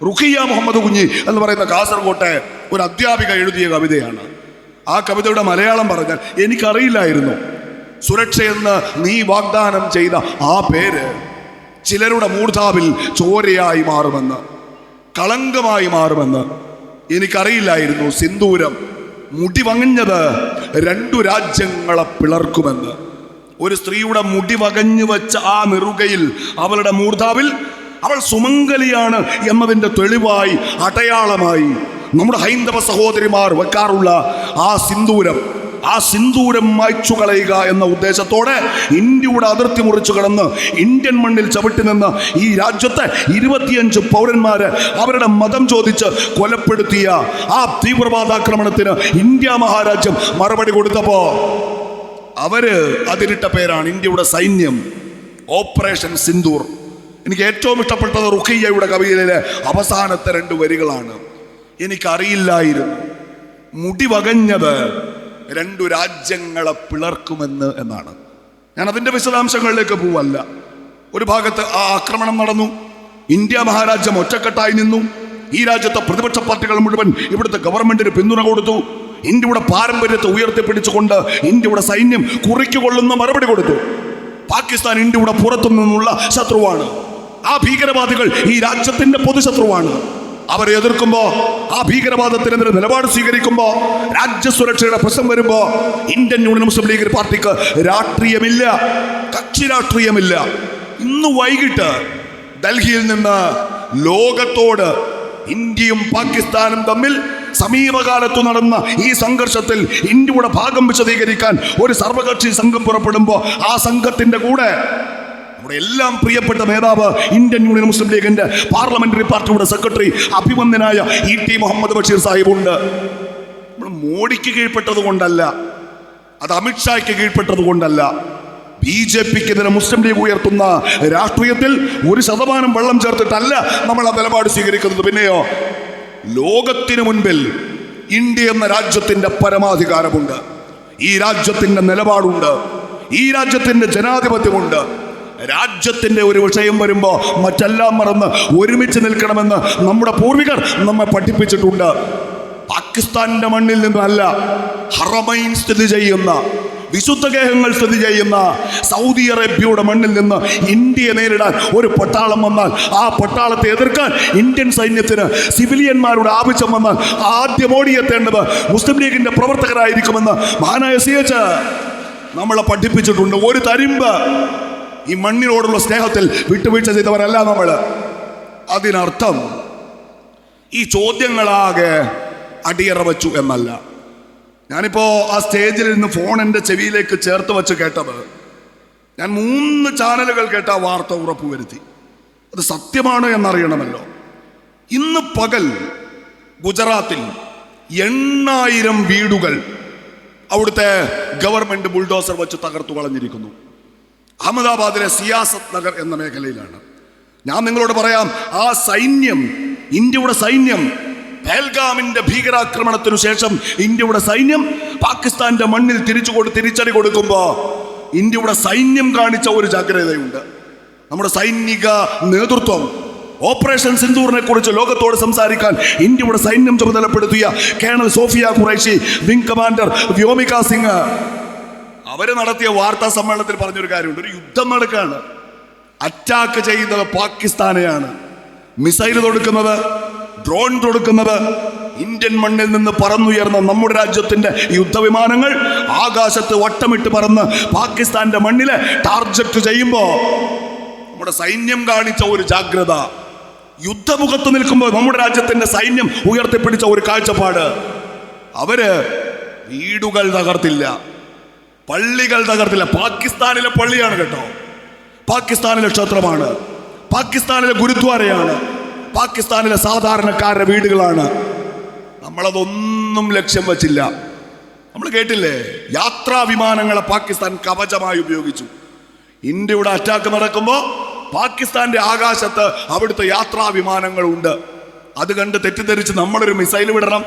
റുഖിയ മുഹമ്മദ് കുഞ്ഞി എന്ന് പറയുന്ന കാസർകോട്ടെ ഒരു അധ്യാപിക എഴുതിയ കവിതയാണ്. ആ കവിതയുടെ മലയാളം പറഞ്ഞാൽ എനിക്കറിയില്ലായിരുന്നു സുരക്ഷയെന്ന് നീ വാഗ്ദാനം ചെയ്ത ആ പേര് ചിലരുടെ മൂർധാവിൽ ചോരയായി മാറുമെന്ന്, കളങ്കമായി മാറുമെന്ന് എനിക്കറിയില്ലായിരുന്നു. സിന്ദൂരം മുടി വകഞ്ഞത് 2 രാജ്യങ്ങളെ പിളർക്കുമെന്ന്. ഒരു സ്ത്രീയുടെ മുടി വകഞ്ഞു വെച്ച ആ നെറുകയിൽ, അവളുടെ മൂർധാവിൽ അവൾ സുമംഗലിയാണ് എന്നതിൻ്റെ തെളിവായി, അടയാളമായി നമ്മുടെ ഹൈന്ദവ സഹോദരിമാർ വെക്കാറുള്ള ആ സിന്ദൂരം മായ്ച്ചു കളയുക എന്ന ഉദ്ദേശത്തോടെ ഇന്ത്യയുടെ അതിർത്തി മുറിച്ചു കടന്ന് ഇന്ത്യൻ മണ്ണിൽ ചവിട്ടി നിന്ന് ഈ രാജ്യത്തെ 25 പൗരന്മാരെ അവരുടെ മതം ചോദിച്ച് കൊലപ്പെടുത്തിയ ആ തീവ്രവാദാക്രമണത്തിന് ഇന്ത്യ മഹാരാജ്യം മറുപടി കൊടുത്തപ്പോ അവര് അതിനിട്ട പേരാണ് ഇന്ത്യയുടെ സൈന്യം ഓപ്പറേഷൻ സിന്ദൂർ. എനിക്ക് ഏറ്റവും ഇഷ്ടപ്പെട്ടത് റുഖിയ്യയുടെ കവിതയിലെ അവസാനത്തെ 2 വരികളാണ്. എനിക്കറിയില്ലായിരുന്നു മുടി വകഞ്ഞത് 2 രാജ്യങ്ങളെ പിളർക്കുമെന്ന് എന്നാണ്. ഞാൻ അതിൻ്റെ വിശദാംശങ്ങളിലേക്ക് പോവല്ല. ഒരു ഭാഗത്ത് ആ ആക്രമണം നടന്നു, ഇന്ത്യ മഹാരാജ്യം ഒറ്റക്കെട്ടായി നിന്നു. ഈ രാജ്യത്തെ പ്രതിപക്ഷ പാർട്ടികൾ മുഴുവൻ ഇവിടുത്തെ ഗവൺമെന്റിന് പിന്തുണ കൊടുത്തു. ഇന്ത്യയുടെ പാരമ്പര്യത്തെ ഉയർത്തിപ്പിടിച്ചുകൊണ്ട് ഇന്ത്യയുടെ സൈന്യം കുറിക്കുകൊള്ളുന്ന മറുപടി കൊടുത്തു. പാകിസ്ഥാൻ ഇന്ത്യയുടെ പുറത്തു നിന്നുള്ള ശത്രുവാണ്. ആ ഭീകരവാദികൾ ഈ രാജ്യത്തിന്റെ പൊതുശത്രുവാണ്. അവരെ എതിർക്കുമ്പോ, ആ ഭീകരവാദത്തിനെതിരെ നിലപാട് സ്വീകരിക്കുമ്പോ, രാജ്യസുരക്ഷയുടെ പ്രശ്നം വരുമ്പോ ഇന്ത്യൻ യൂണിയൻ മുസ്ലിം ലീഗ് പാർട്ടിക്ക് രാഷ്ട്രീയമില്ല, കക്ഷി രാഷ്ട്രീയമില്ല. ഇന്ന് വൈകിട്ട് ഡൽഹിയിൽ നിന്ന് ലോകത്തോട് ഇന്ത്യയും പാകിസ്ഥാനും തമ്മിൽ സമീപകാലത്തു നടന്ന ഈ സംഘർഷത്തിൽ ഇന്ത്യയുടെ ഭാഗം വിശദീകരിക്കാൻ ഒരു സർവകക്ഷി സംഘം പുറപ്പെടുമ്പോൾ ആ സംഘത്തിന്റെ കൂടെ നമ്മുടെ എല്ലാം പ്രിയപ്പെട്ട നേതാവ് ഇന്ത്യൻ യൂണിയൻ മുസ്ലിം ലീഗിന്റെ പാർലമെന്ററി പാർട്ടിയുടെ സെക്രട്ടറി അഭിമന്യനായ ET മുഹമ്മദ് ബഷീർ സാഹിബുണ്ട്. നമ്മൾ മോഡിക്ക് കീഴ്പ്പെട്ടത് കൊണ്ടല്ല, അത് അമിത്ഷായ്ക്ക് കീഴ്പ്പെട്ടത് കൊണ്ടല്ല. BJPക്കെതിരെ മുസ്ലിം ലീഗ് ഉയർത്തുന്ന രാഷ്ട്രീയത്തിൽ 1% വെള്ളം ചേർത്തിട്ടല്ല നമ്മൾ ആ നിലപാട് സ്വീകരിക്കുന്നത്. പിന്നെയോ, ലോകത്തിനു മുൻപിൽ ഇന്ത്യ എന്ന രാജ്യത്തിന്റെ പരമാധികാരമുണ്ട്, ഈ രാജ്യത്തിന്റെ നിലപാടുണ്ട്, ഈ രാജ്യത്തിന്റെ ജനാധിപത്യമുണ്ട്. രാജ്യത്തിന്റെ ഒരു വിഷയം വരുമ്പോ മറ്റെല്ലാം മറന്ന് ഒരുമിച്ച് നിൽക്കണമെന്ന് നമ്മുടെ പൂർവികർ നമ്മെ പഠിപ്പിച്ചിട്ടുണ്ട്. പാകിസ്ഥാന്റെ മണ്ണിൽ നിന്നല്ല, ഹറമൈൻ സ്ഥിതി ചെയ്യുന്ന, വിശുദ്ധ ഗേഹങ്ങൾ സ്ഥിതി ചെയ്യുന്ന സൗദി അറേബ്യയുടെ മണ്ണിൽ നിന്ന് ഇന്ത്യയെ നേരിടാൻ ഒരു പട്ടാളം വന്നാൽ, ആ പട്ടാളത്തെ എതിർക്കാൻ ഇന്ത്യൻ സൈന്യത്തിന് സിവിലിയന്മാരുടെ ആവശ്യം വന്നാൽ ആദ്യം ഓടിയെത്തേണ്ടത് മുസ്ലിം ലീഗിന്റെ പ്രവർത്തകരായിരിക്കുമെന്ന് മഹാനായ CH നമ്മളെ പഠിപ്പിച്ചിട്ടുണ്ട്. ഒരു തരിമ്പ് ഈ മണ്ണിനോടുള്ള സ്നേഹത്തിൽ വിട്ടുവീഴ്ച ചെയ്തവരല്ല നമ്മൾ. അതിനർത്ഥം ഈ ചോദ്യങ്ങളാകെ അടിയറ വച്ചു എന്നല്ല. ഞാനിപ്പോൾ ആ സ്റ്റേജിൽ നിന്ന് ഫോൺ എൻ്റെ ചെവിയിലേക്ക് ചേർത്ത് വെച്ച് കേട്ടത്, ഞാൻ 3 ചാനലുകൾ കേട്ട ആ വാർത്ത ഉറപ്പുവരുത്തി. അത് സത്യമാണ് എന്നറിയണമല്ലോ. ഇന്ന് പകൽ ഗുജറാത്തിൽ 8,000 വീടുകൾ അവിടുത്തെ ഗവൺമെന്റ് ബുൾഡോസർ വെച്ച് തകർത്തു കളഞ്ഞിരിക്കുന്നു. അഹമ്മദാബാദിലെ സിയാസത്ത് നഗർ എന്ന മേഖലയിലാണ്. ഞാൻ നിങ്ങളോട് പറയാം, ആ സൈന്യം, ഇന്ത്യയുടെ സൈന്യം, പഹൽഗാമിന്റെ ഭീകരാക്രമണത്തിനു ശേഷം ഇന്ത്യയുടെ സൈന്യം പാകിസ്ഥാന്റെ മണ്ണിൽ തിരിച്ചടി കൊടുക്കുമ്പോ ഇന്ത്യയുടെ സൈന്യം കാണിച്ച ഒരു ജാഗ്രതയുണ്ട്. നമ്മുടെ സൈനിക നേതൃത്വം ഓപ്പറേഷൻ സിന്ദൂറിനെ കുറിച്ച് ലോകത്തോട് സംസാരിക്കാൻ ഇന്ത്യയുടെ സൈന്യം ചുമതലപ്പെടുത്തിയ colonel Sofiya Qureshi, wing commander Vyomika Singh, അവര് നടത്തിയ വാർത്താ സമ്മേളനത്തിൽ പറഞ്ഞൊരു കാര്യമുണ്ട്. ഒരു യുദ്ധം നടക്കുകയാണ്. അറ്റാക്ക് ചെയ്യുന്നത് പാകിസ്ഥാനെയാണ്. മിസൈൽ തൊടുക്കുന്നത്, ഡ്രോൺ തൊടുക്കുന്നത് ഇന്ത്യൻ മണ്ണിൽ നിന്ന് പറന്നുയർന്ന നമ്മുടെ രാജ്യത്തിന്റെ യുദ്ധവിമാനങ്ങൾ ആകാശത്ത് വട്ടമിട്ട് പറന്ന് പാകിസ്ഥാന്റെ മണ്ണിലെ ടാർഗറ്റ് ചെയ്യുമ്പോൾ നമ്മുടെ സൈന്യം കാണിച്ച ഒരു ജാഗ്രത, യുദ്ധമുഖത്ത് നിൽക്കുമ്പോൾ നമ്മുടെ രാജ്യത്തിന്റെ സൈന്യം ഉയർത്തിപ്പിടിച്ച ഒരു കാഴ്ചപ്പാട്, അവര് വീടുകൾ തകർത്തില്ല, പള്ളികൾ തകർത്തില്ല. പാകിസ്ഥാനിലെ പള്ളിയാണ് കേട്ടോ, പാകിസ്ഥാനിലെ ക്ഷേത്രമാണ്, പാകിസ്ഥാനിലെ ഗുരുദ്വാരയാണ്, പാകിസ്ഥാനിലെ സാധാരണക്കാരുടെ വീടുകളാണ്. നമ്മളതൊന്നും ലക്ഷ്യം വച്ചില്ല. നമ്മൾ കേട്ടില്ലേ, യാത്രാ വിമാനങ്ങളെ പാകിസ്ഥാൻ കവചമായി ഉപയോഗിച്ചു. ഇന്ത്യയുടെ അറ്റാക്ക് നടക്കുമ്പോൾ പാകിസ്ഥാന്റെ ആകാശത്ത് അവിടുത്തെ യാത്രാ വിമാനങ്ങളുണ്ട്. അത് കണ്ട് തെറ്റിദ്ധരിച്ച് നമ്മളൊരു മിസൈൽ വിടണം,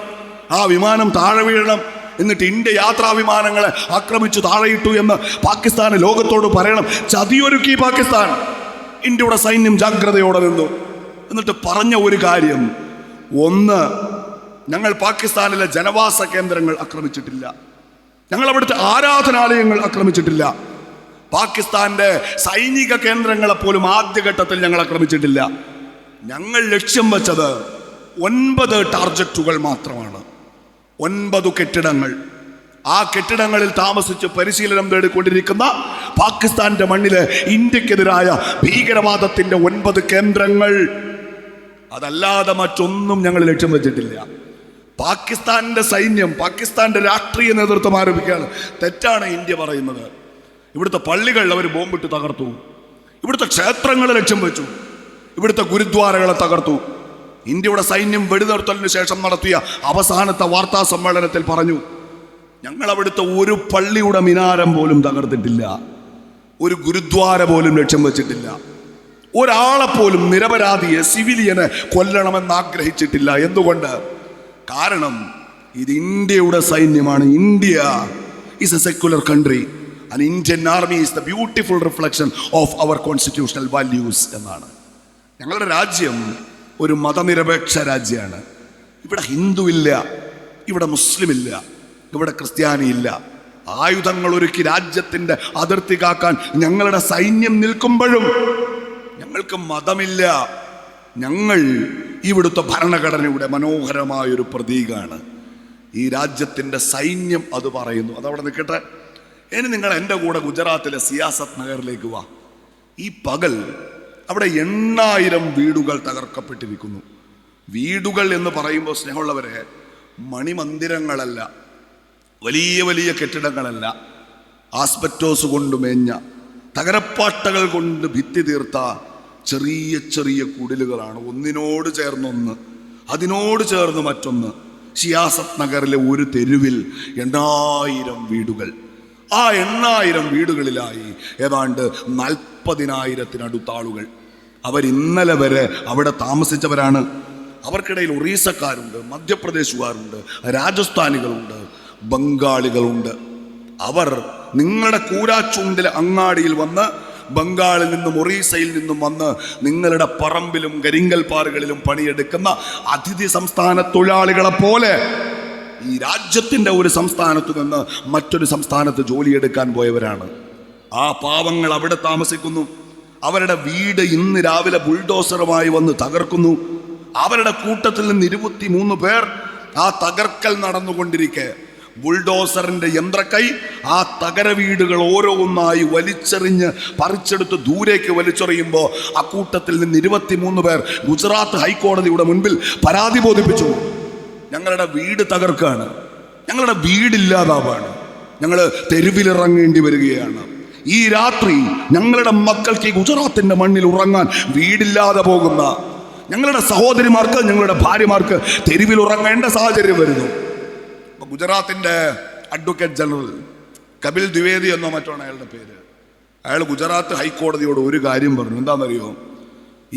ആ വിമാനം താഴെ വീഴണം, എന്നിട്ട് ഇന്ത്യ യാത്രാ വിമാനങ്ങളെ ആക്രമിച്ചു താഴെയിട്ടു എന്ന് പാകിസ്ഥാൻ ലോകത്തോട് പറയണം. ചതിയൊരുക്കി പാകിസ്ഥാൻ. ഇന്ത്യയുടെ സൈന്യം ജാഗ്രതയോടെ നിന്നു. എന്നിട്ട് പറഞ്ഞ ഒരു കാര്യം, ഒന്ന്, ഞങ്ങൾ പാകിസ്ഥാനിലെ ജനവാസ കേന്ദ്രങ്ങൾ ആക്രമിച്ചിട്ടില്ല, ഞങ്ങൾ അവിടുത്തെ ആരാധനാലയങ്ങൾ ആക്രമിച്ചിട്ടില്ല, പാകിസ്ഥാന്റെ സൈനിക കേന്ദ്രങ്ങളെ പോലും ആദ്യഘട്ടത്തിൽ ഞങ്ങൾ ആക്രമിച്ചിട്ടില്ല. ഞങ്ങൾ ലക്ഷ്യം വെച്ചത് 9 ടാർജറ്റുകൾ മാത്രമാണ്, 9 കെട്ടിടങ്ങൾ. ആ കെട്ടിടങ്ങളിൽ താമസിച്ച് പരിശീലനം നേടിക്കൊണ്ടിരിക്കുന്ന പാകിസ്ഥാന്റെ മണ്ണിലെ ഇന്ത്യക്കെതിരായ ഭീകരവാദത്തിന്റെ 9 കേന്ദ്രങ്ങൾ. അതല്ലാതെ മറ്റൊന്നും ഞങ്ങൾ ലക്ഷ്യം വെച്ചിട്ടില്ല. പാകിസ്ഥാന്റെ സൈന്യം, പാകിസ്ഥാന്റെ രാഷ്ട്രീയ നേതൃത്വം ആരോപിക്കുകയാണ്, തെറ്റാണ് ഇന്ത്യ പറയുന്നത്. ഇവിടുത്തെ പള്ളികൾ അവർ ബോംബിട്ട് തകർത്തു, ഇവിടുത്തെ ക്ഷേത്രങ്ങളെ ലക്ഷ്യം വെച്ചു, ഇവിടുത്തെ ഗുരുദ്വാരകളെ തകർത്തു. ഇന്ത്യയുടെ സൈന്യം വെടിനിർത്തലിന് ശേഷം നടത്തിയ അവസാനത്തെ വാർത്താ സമ്മേളനത്തിൽ പറഞ്ഞു, ഞങ്ങൾ അവിടുത്തെ ഒരു പള്ളിയുടെ മിനാരം പോലും തകർത്തിട്ടില്ല, ഒരു ഗുരുദ്വാര പോലും ലക്ഷ്യം വെച്ചിട്ടില്ല, ഒരാളെപ്പോലും നിരപരാധിയെ, സിവിലിയനെ കൊല്ലണമെന്ന് ആഗ്രഹിച്ചിട്ടില്ല. എന്തുകൊണ്ട്? കാരണം ഇത് ഇന്ത്യയുടെ സൈന്യമാണ്. India is a secular country and Indian army is the beautiful reflection of our constitutional values എന്നാണ്. ഞങ്ങളുടെ രാജ്യം ഒരു മതനിരപേക്ഷ രാജ്യമാണ്. ഇവിടെ ഹിന്ദു ഇല്ല, ഇവിടെ മുസ്ലിം ഇല്ല, ഇവിടെ ക്രിസ്ത്യാനി ഇല്ല. ആയുധങ്ങൾ ഒരുക്കി രാജ്യത്തിന്റെ അതിർത്തി കാക്കാൻ ഞങ്ങളുടെ സൈന്യം നിൽക്കുമ്പോഴും ഞങ്ങൾക്ക് മതമില്ല. ഞങ്ങൾ ഇവിടുത്തെ ഭരണഘടനയുടെ മനോഹരമായൊരു പ്രതീകമാണ്. ഈ രാജ്യത്തിന്റെ സൈന്യം അത് പറയുന്നു. അതവിടെ നിൽക്കട്ടെ. ഇനി നിങ്ങൾ എൻ്റെ കൂടെ ഗുജറാത്തിലെ സിയാസത്ത് നഗറിലേക്ക് വാ. ഈ പകൽ അവിടെ 8,000 വീടുകൾ തകർക്കപ്പെട്ടിരിക്കുന്നു. വീടുകൾ എന്ന് പറയുമ്പോൾ സ്നേഹമുള്ളവരെ, മണിമന്ദിരങ്ങളല്ല, വലിയ വലിയ കെട്ടിടങ്ങളല്ല, ആസ്പെറ്റോസ് കൊണ്ട് മേഞ്ഞ, തകരപ്പാട്ടകൾ കൊണ്ട് ഭിത്തി തീർത്ത ചെറിയ ചെറിയ കുടിലുകളാണ്. ഒന്നിനോട് ചേർന്നൊന്ന്, അതിനോട് ചേർന്ന് മറ്റൊന്ന്. സിയാസത്ത് നഗറിലെ ഒരു തെരുവിൽ 8,000 വീടുകൾ. ആ 8,000 വീടുകളിലായി ഏതാണ്ട് 40,000-ത്തിനടുത്ത ആളുകൾ. അവരിന്നലെ വരെ അവിടെ താമസിച്ചവരാണ്. അവർക്കിടയിൽ ഒറീസക്കാരുണ്ട്, മധ്യപ്രദേശുകാരുണ്ട്, രാജസ്ഥാനികളുണ്ട്, ബംഗാളികളുണ്ട്. അവർ നിങ്ങളുടെ കൂരാച്ചുണ്ടിലെ അങ്ങാടിയിൽ വന്ന്, ബംഗാളിൽ നിന്നും ഒറീസയിൽ നിന്നും വന്ന് നിങ്ങളുടെ പറമ്പിലും കരിങ്കൽ പാറകളിലും പണിയെടുക്കുന്ന അതിഥി സംസ്ഥാന തൊഴിലാളികളെ പോലെ ഈ രാജ്യത്തിൻ്റെ ഒരു സംസ്ഥാനത്ത് നിന്ന് മറ്റൊരു സംസ്ഥാനത്ത് ജോലിയെടുക്കാൻ പോയവരാണ്. ആ പാവങ്ങൾ അവിടെ താമസിക്കുന്നു. അവരുടെ വീട് ഇന്ന് രാവിലെ ബുൾഡോസറുമായി വന്ന് തകർക്കുന്നു. അവരുടെ കൂട്ടത്തിൽ നിന്ന് 23 പേർ ആ തകർക്കൽ നടന്നുകൊണ്ടിരിക്കെ ബുൾഡോസറിന്റെ യന്ത്രക്കൈ ആ തകര വീടുകൾ ഓരോന്നായി വലിച്ചെറിഞ്ഞ് പറിച്ചെടുത്ത് ദൂരേക്ക് വലിച്ചെറിയുമ്പോൾ ആ കൂട്ടത്തിൽ നിന്ന് 23 പേർ ഗുജറാത്ത് ഹൈക്കോടതിയുടെ മുൻപിൽ പരാതി ബോധിപ്പിച്ചു. ഞങ്ങളുടെ വീട് തകർക്കാണ്, ഞങ്ങളുടെ വീടില്ലാതാവാണ്, ഞങ്ങൾ തെരുവിലിറങ്ങേണ്ടി വരികയാണ്. ഈ രാത്രി ഞങ്ങളുടെ മക്കൾക്ക് ഈ ഗുജറാത്തിന്റെ മണ്ണിൽ ഉറങ്ങാൻ വീടില്ലാതെ പോകുന്ന ഞങ്ങളുടെ സഹോദരിമാർക്ക്, ഞങ്ങളുടെ ഭാര്യമാർക്ക് തെരുവിൽ ഉറങ്ങേണ്ട സാഹചര്യം വരുന്നു. ഗുജറാത്തിന്റെ അഡ്വക്കേറ്റ് ജനറൽ കപിൽ ദ്വിവേദി എന്നോ മറ്റാണ് അയാളുടെ പേര്. അയാൾ ഗുജറാത്ത് ഹൈക്കോടതിയോട് ഒരു കാര്യം പറഞ്ഞു. എന്താണെന്നറിയോ?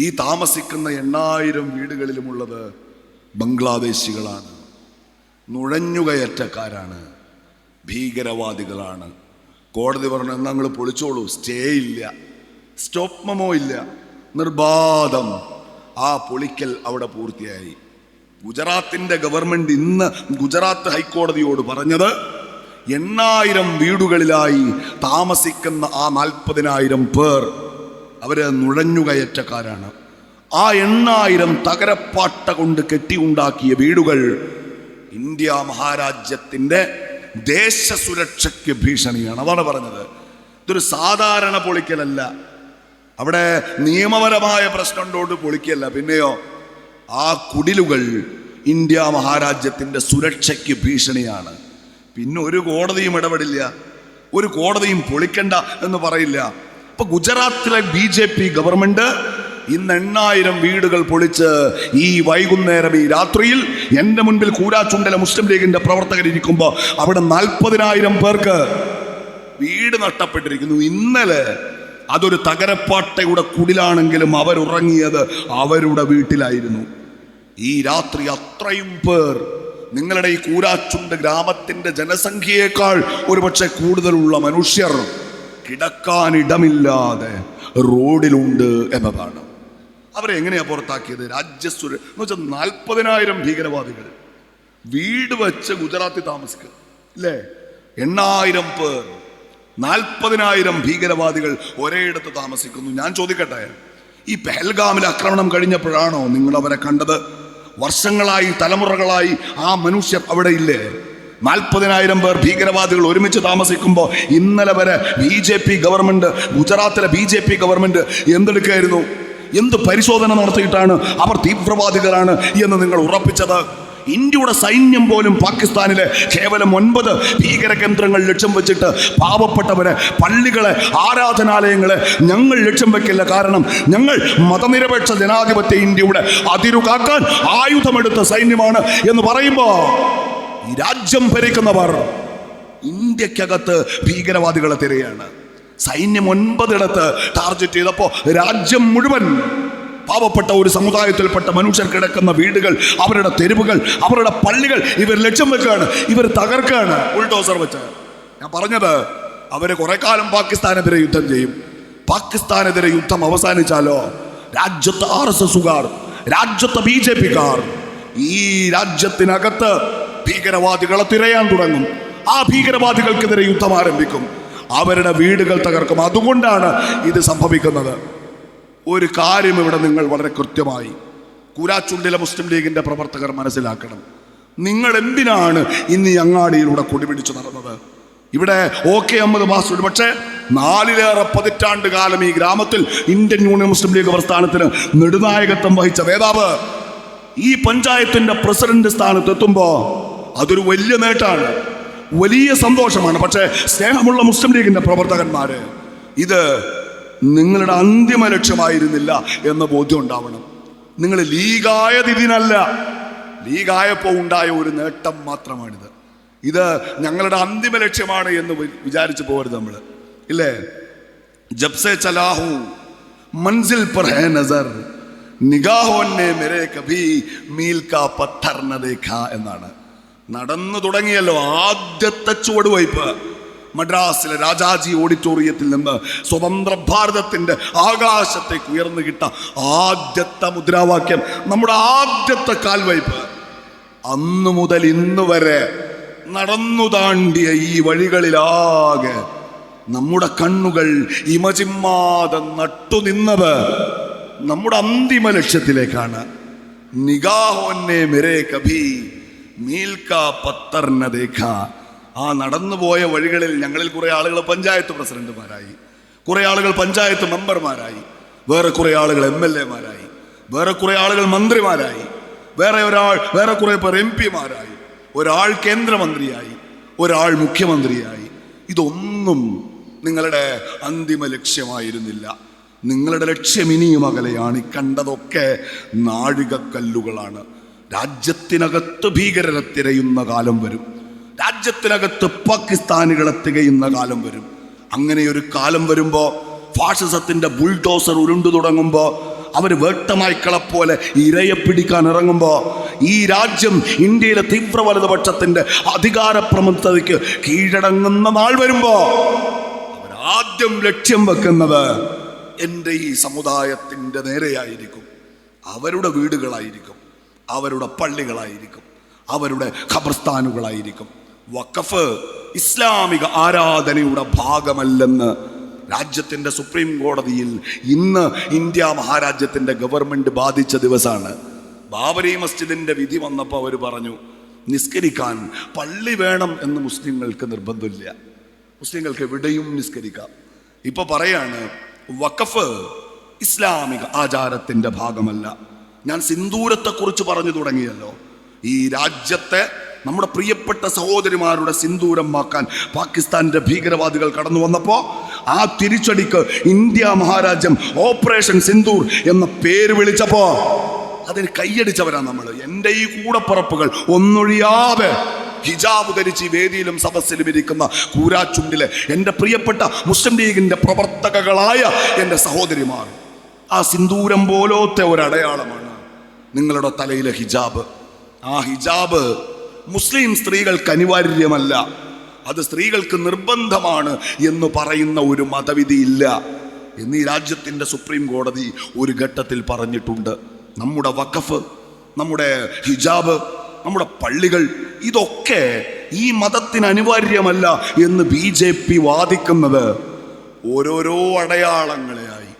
ഈ താമസിക്കുന്ന 8000 വീടുകളിലുമുള്ളത് ബംഗ്ലാദേശികളാണ്, നുഴഞ്ഞുകയറ്റക്കാരാണ്, ഭീകരവാദികളാണ്. കോടതി പറഞ്ഞു, എന്നാ നിങ്ങൾ പൊളിച്ചോളൂ, സ്റ്റേ ഇല്ല, സ്റ്റോപ്പ് മെമ്മോ ഇല്ല, നിർബാധം. ആ പൊളിക്കൽ അവിടെ പൂർത്തിയായി. ഗുജറാത്തിന്റെ ഗവൺമെന്റ് ഇന്ന് ഗുജറാത്ത് ഹൈക്കോടതിയോട് പറഞ്ഞത് 8000 വീടുകളിലായി താമസിക്കുന്ന ആ 40,000 പേർ അവര് നുഴഞ്ഞുകയറ്റക്കാരാണ്. ആ 8000 തകരപ്പാട്ട കൊണ്ട് കെട്ടിയുണ്ടാക്കിയ വീടുകൾ ഇന്ത്യ മഹാരാജ്യത്തിന്റെ ദേശസുരക്ഷയ്ക്ക് ഭീഷണിയാണ്. അതാണ് പറഞ്ഞത്. ഇതൊരു സാധാരണ പൊളിക്കലല്ല. അവിടെ നിയമപരമായ പ്രശ്നമുണ്ടോണ്ട് പൊളിക്കല്ല. പിന്നെയോ ആ കുടിലുകൾ ഇന്ത്യ മഹാരാജ്യത്തിന്റെ സുരക്ഷയ്ക്ക് ഭീഷണിയാണ്. പിന്നെ ഒരു കോടതിയും ഇടപെടില്ല, ഒരു കോടതിയും പൊളിക്കണ്ട എന്ന് പറയില്ല. ഇപ്പൊ ഗുജറാത്തിലെ BJP ഗവൺമെന്റ് ഇന്ന് 8000 വീടുകൾ പൊളിച്ച് ഈ വൈകുന്നേരം, ഈ രാത്രിയിൽ എൻ്റെ മുൻപിൽ കൂരാച്ചുണ്ടല മുസ്ലിം ലീഗിന്റെ പ്രവർത്തകരിരിക്കുമ്പോൾ അവിടെ 40,000 പേർക്ക് വീട് നഷ്ടപ്പെട്ടിരിക്കുന്നു. ഇന്നലെ അതൊരു തകരപ്പാട്ടയുടെ കുടിലാണെങ്കിലും അവരുറങ്ങിയത് അവരുടെ വീട്ടിലായിരുന്നു. ഈ രാത്രി അത്രയും പേർ നിങ്ങളുടെ ഈ കൂരാച്ചുണ്ട് ഗ്രാമത്തിന്റെ ജനസംഖ്യയേക്കാൾ ഒരുപക്ഷെ കൂടുതലുള്ള മനുഷ്യർ കിടക്കാനിടമില്ലാതെ റോഡിലുണ്ട് എന്നതാണ്. അവരെ എങ്ങനെയാ പുറത്താക്കിയത്? രാജ്യസുര എന്ന് വെച്ചാൽ 40,000 ഭീകരവാദികൾ വീട് വെച്ച് ഗുജറാത്തിൽ താമസിക്കുക അല്ലേ? 8000 പേർ, 40,000 ഭീകരവാദികൾ ഒരേയിടത്ത് താമസിക്കുന്നു. ഞാൻ ചോദിക്കട്ടെ, ഈ പെഹൽഗാമിലെ ആക്രമണം കഴിഞ്ഞപ്പോഴാണോ നിങ്ങൾ അവരെ കണ്ടത്? വർഷങ്ങളായി, തലമുറകളായി ആ മനുഷ്യർ അവിടെ ഇല്ലേ? 40,000 പേർ ഭീകരവാദികൾ ഒരുമിച്ച് താമസിക്കുമ്പോൾ ഇന്നലെ വരെ BJP ഗവൺമെന്റ്, ഗുജറാത്തിലെ BJP ഗവൺമെന്റ് എന്തെടുക്കായിരുന്നു? എന്ത് പരിശോധന നടത്തിയിട്ടാണ് അവർ തീവ്രവാദികളാണ് എന്ന് നിങ്ങൾ ഉറപ്പിച്ചത്? ഇന്ത്യയുടെ സൈന്യം പോലും പാകിസ്ഥാനിലെ കേവലം 9 ഭീകര കേന്ദ്രങ്ങൾ ലക്ഷ്യം വെച്ചിട്ട് പാവപ്പെട്ടവരെ, പള്ളികളെ, ആരാധനാലയങ്ങളെ ഞങ്ങൾ ലക്ഷ്യം വെക്കില്ല. കാരണം ഞങ്ങൾ മതനിരപേക്ഷ ജനാധിപത്യ ഇന്ത്യയുടെ അതിരുകാക്കാൻ ആയുധമെടുത്ത സൈന്യമാണ് എന്ന് പറയുമ്പോൾ ഈ രാജ്യം ഭരിക്കുന്നവർ ഇന്ത്യക്കകത്ത് ഭീകരവാദികളെ തിരയാണ്. സൈന്യം 9 ഇടത്ത് ടാർഗറ്റ് ചെയ്തപ്പോൾ രാജ്യം മുഴുവൻ പാവപ്പെട്ട ഒരു സമുദായത്തിൽപ്പെട്ട മനുഷ്യർ കിടക്കുന്ന വീടുകൾ, അവരുടെ തെരുവുകൾ, അവരുടെ പള്ളികൾ ഇവർ ലക്ഷ്യം വെക്കുകയാണ്, ഇവർ തകർക്കുകയാണ് ബുൾഡോസർ വെച്ച്. ഞാൻ പറഞ്ഞത്, അവര് കുറെ കാലം പാകിസ്ഥാനെതിരെ യുദ്ധം ചെയ്യും. പാകിസ്ഥാനെതിരെ യുദ്ധം അവസാനിച്ചാലോ രാജ്യത്ത് RSSകാർ, രാജ്യത്ത് BJPക്കാർ ഈ രാജ്യത്തിനകത്ത് ഭീകരവാദികളെ തിരയാൻ തുടങ്ങും. ആ ഭീകരവാദികൾക്കെതിരെ യുദ്ധം ആരംഭിക്കും, അവരുടെ വീടുകൾ തകർക്കും. അതുകൊണ്ടാണ് ഇത് സംഭവിക്കുന്നത്. ഒരു കാര്യം ഇവിടെ നിങ്ങൾ വളരെ കൃത്യമായി കൂരാച്ചുണ്ടിലെ മുസ്ലിം ലീഗിന്റെ പ്രവർത്തകർ മനസ്സിലാക്കണം. നിങ്ങൾ എന്തിനാണ് ഇന്ന് ഈ അങ്ങാടിയിലൂടെ കൊടിപിടിച്ചു നടന്നത്? ഇവിടെ OK അഹമ്മദ് മാസ്റ്റർ പക്ഷേ 4 പതിറ്റാണ്ട് കാലം ഈ ഗ്രാമത്തിൽ ഇന്ത്യൻ യൂണിയൻ മുസ്ലിം ലീഗ് പ്രസ്ഥാനത്തിന് നെടുനായകത്വം വഹിച്ച നേതാവ് ഈ പഞ്ചായത്തിന്റെ പ്രസിഡന്റ് സ്ഥാനത്തെത്തുമ്പോ അതൊരു വലിയ നേട്ടമാണ്, വലിയ സന്തോഷമാണ്. പക്ഷേ സ്നേഹമുള്ള മുസ്ലിം ലീഗിന്റെ പ്രവർത്തകന്മാര്, ഇത് നിങ്ങളുടെ അന്തിമ ലക്ഷ്യമായിരുന്നില്ല എന്ന ബോധ്യം ഉണ്ടാവണം. നിങ്ങൾ ലീഗായത് ഇതിനല്ല, ലീഗായപ്പോൾ ഉണ്ടായ ഒരു നേട്ടം മാത്രമാണിത്. ഇത് ഞങ്ങളുടെ അന്തിമ ലക്ഷ്യമാണ് എന്ന് വിചാരിച്ചു പോകരുത് നമ്മൾ, ഇല്ലേ? ജബ്സെ ചലാഹു മൻസിൽ പർ ഹൈ നസർ, നിഗാഹോന്നെ മേരെ കഭി മീൽ കാ പത്ഥർ ന ദേഖാ എന്നാണ്. നടന്നു തുടങ്ങിയല്ലോ ആദ്യത്തെ ചുവടുവയ്പ്. മദ്രാസിലെ രാജാജി ഓഡിറ്റോറിയത്തിൽ നിന്ന് സ്വതന്ത്ര ഭാരതത്തിന്റെ ആകാശത്തേക്ക് ഉയർന്നു കിട്ട ആദ്യത്തെ മുദ്രാവാക്യം, നമ്മുടെ ആദ്യത്തെ കാൽവയ്പ്. അന്നു മുതൽ ഇന്ന് വരെ നടന്നു താണ്ടിയ ഈ വഴികളിലാകെ നമ്മുടെ കണ്ണുകൾ ഇമചിമ്മാതെ നട്ടുനിന്നത് നമ്മുടെ അന്തിമ ലക്ഷ്യത്തിലേക്കാണ്. നിഗാഹോന്നെ മെരേ കഭി മീൽ കാ പത്തർ ന ദേഖാ. ആ നടന്നുപോയ വഴികളിൽ ഞങ്ങളിൽ കുറെ ആളുകൾ പഞ്ചായത്ത് പ്രസിഡന്റുമാരായി, കുറെ ആളുകൾ പഞ്ചായത്ത് മെമ്പർമാരായി, വേറെ കുറെ ആളുകൾ MLA മാരായി, വേറെ കുറെ ആളുകൾ മന്ത്രിമാരായി, വേറെ കുറെ പേർ MP-മാരായി, ഒരാൾ കേന്ദ്രമന്ത്രിയായി, ഒരാൾ മുഖ്യമന്ത്രിയായി. ഇതൊന്നും നിങ്ങളുടെ അന്തിമ ലക്ഷ്യമായിരുന്നില്ല. നിങ്ങളുടെ ലക്ഷ്യം ഇനിയും അകലെയാണ്. ഈ കണ്ടതൊക്കെ നാഴികക്കല്ലുകളാണ്. രാജ്യത്തിനകത്ത് ഭീകരരെ തിരയുന്ന കാലം വരും. രാജ്യത്തിനകത്ത് പാകിസ്ഥാനികളെ തികയുന്ന കാലം വരും. അങ്ങനെ ഒരു കാലം വരുമ്പോൾ, ഫാഷിസത്തിന്റെ ബുൾഡോസർ ഉരുണ്ടു തുടങ്ങുമ്പോൾ, അവർ വേട്ടനായ്ക്കളെപ്പോലെ ഇരയെ പിടിക്കാൻ ഇറങ്ങുമ്പോൾ, ഈ രാജ്യം ഇന്ത്യയിലെ തീവ്ര വലതുപക്ഷത്തിന്റെ അധികാരപ്രമുഖതയ്ക്ക് കീഴടങ്ങുന്ന നാൾ വരുമ്പോൾ, അവരാദ്യം ലക്ഷ്യം വെക്കുന്നത് എൻ്റെ ഈ സമുദായത്തിൻ്റെ നേരെയായിരിക്കും. അവരുടെ വീടുകളായിരിക്കും, അവരുടെ പള്ളികളായിരിക്കും, അവരുടെ ഖബർസ്ഥാനുകളായിരിക്കും. വഖഫ് ഇസ്ലാമിക ആരാധനയുടെ ഭാഗമല്ലെന്ന് രാജ്യത്തിൻ്റെ സുപ്രീം കോടതിയിൽ ഇന്ന് ഇന്ത്യ മഹാരാജ്യത്തിൻ്റെ ഗവൺമെൻറ് ബാധിച്ച ദിവസമാണ്. ബാബരി മസ്ജിദിൻ്റെ വിധി വന്നപ്പോൾ അവർ പറഞ്ഞു, നിസ്കരിക്കാൻ പള്ളി വേണം എന്ന് മുസ്ലിങ്ങൾക്ക് നിർബന്ധമില്ല, മുസ്ലിങ്ങൾക്ക് എവിടെയും നിസ്കരിക്കാം. ഇപ്പോൾ പറയാണ് വഖഫ് ഇസ്ലാമിക ആചാരത്തിൻ്റെ ഭാഗമല്ല. ഞാൻ സിന്ദൂരത്തെക്കുറിച്ച് പറഞ്ഞു തുടങ്ങിയല്ലോ. ഈ രാജ്യത്തെ നമ്മുടെ പ്രിയപ്പെട്ട സഹോദരിമാരുടെ സിന്ദൂരം മാക്കാൻ പാകിസ്ഥാന്റെ ഭീകരവാദികൾ കടന്നു വന്നപ്പോൾ, ആ തിരിച്ചടിക്ക് ഇന്ത്യ മഹാരാജ്യം ഓപ്പറേഷൻ സിന്ദൂർ എന്ന പേര് വിളിച്ചപ്പോൾ അതിന് കൈയടിച്ചവരാ നമ്മൾ. എൻ്റെ ഈ കൂടപ്പുറപ്പുകൾ ഒന്നൊഴിയാതെ ഹിജാബ് ധരിച്ച് വേദിയിലും സദസ്സിലും ഇരിക്കുന്ന കൂരാച്ചുണ്ടിലെ എൻ്റെ പ്രിയപ്പെട്ട മുസ്ലിം ലീഗിൻ്റെ പ്രവർത്തകകളായ എൻ്റെ സഹോദരിമാർ, ആ സിന്ദൂരം പോലത്തെ ഒരടയാളമാണ് നിങ്ങളുടെ തലയിലെ ഹിജാബ്. ആ ഹിജാബ് മുസ്ലിം സ്ത്രീകൾക്ക് അനിവാര്യമല്ല, അത് സ്ത്രീകൾക്ക് നിർബന്ധമാണ് എന്ന് പറയുന്ന ഒരു മതവിധിയില്ല എന്ന് ഈ രാജ്യത്തിൻ്റെ സുപ്രീം കോടതി ഒരു ഘട്ടത്തിൽ പറഞ്ഞിട്ടുണ്ട്. നമ്മുടെ വഖഫ്, നമ്മുടെ ഹിജാബ്, നമ്മുടെ പള്ളികൾ, ഇതൊക്കെ ഈ മതത്തിന് അനിവാര്യമല്ല എന്ന് BJP വാദിക്കുന്നത് ഓരോരോ അടയാളങ്ങളെയായി,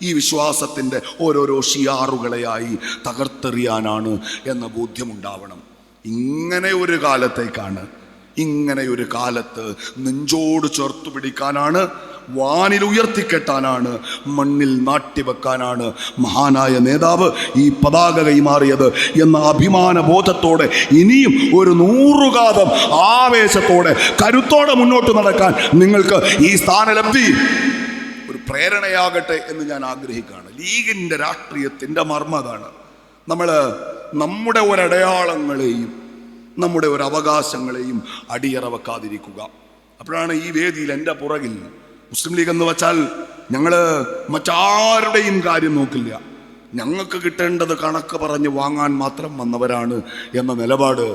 ഈ വിശ്വാസത്തിൻ്റെ ഓരോരോ ഷിയാറുകളെയായി തകർത്തെറിയാനാണ് എന്ന ബോധ്യമുണ്ടാവണം. ഇങ്ങനെ ഒരു കാലത്തേക്കാണ്, ഇങ്ങനെ ഒരു കാലത്ത് നെഞ്ചോട് ചേർത്തു പിടിക്കാനാണ്, വാനിൽ ഉയർത്തിക്കെട്ടാനാണ്, മണ്ണിൽ നാട്ടിവെക്കാനാണ് മഹാനായ നേതാവ് ഈ പതാക കൈമാറിയത് എന്ന അഭിമാന ബോധത്തോടെ ഇനിയും ഒരു 100 കാതം ആവേശത്തോടെ കരുത്തോടെ മുന്നോട്ട് നടക്കാൻ നിങ്ങൾക്ക് ഈ സ്ഥാനലബ്ധി ഒരു പ്രേരണയാകട്ടെ എന്ന് ഞാൻ ആഗ്രഹിക്കുകയാണ്. ലീഗിൻ്റെ രാഷ്ട്രീയത്തിൻ്റെ മർമ്മതാണ് നമ്മൾ നമ്മുടെ ഒരടയാളങ്ങളെയും നമ്മുടെ ഒരു അവകാശങ്ങളെയും അടിയറ വെക്കാതിരിക്കുക. അപ്പോഴാണ് ഈ വേദിയിൽ എൻ്റെ പുറകിൽ മുസ്ലിം ലീഗ് എന്ന് വെച്ചാൽ ഞങ്ങൾ മറ്റാരുടെയും കാര്യം നോക്കില്ല, ഞങ്ങൾക്ക് കിട്ടേണ്ടത് കണക്ക് പറഞ്ഞ് വാങ്ങാൻ മാത്രം വന്നവരാണ് എന്ന നിലപാട്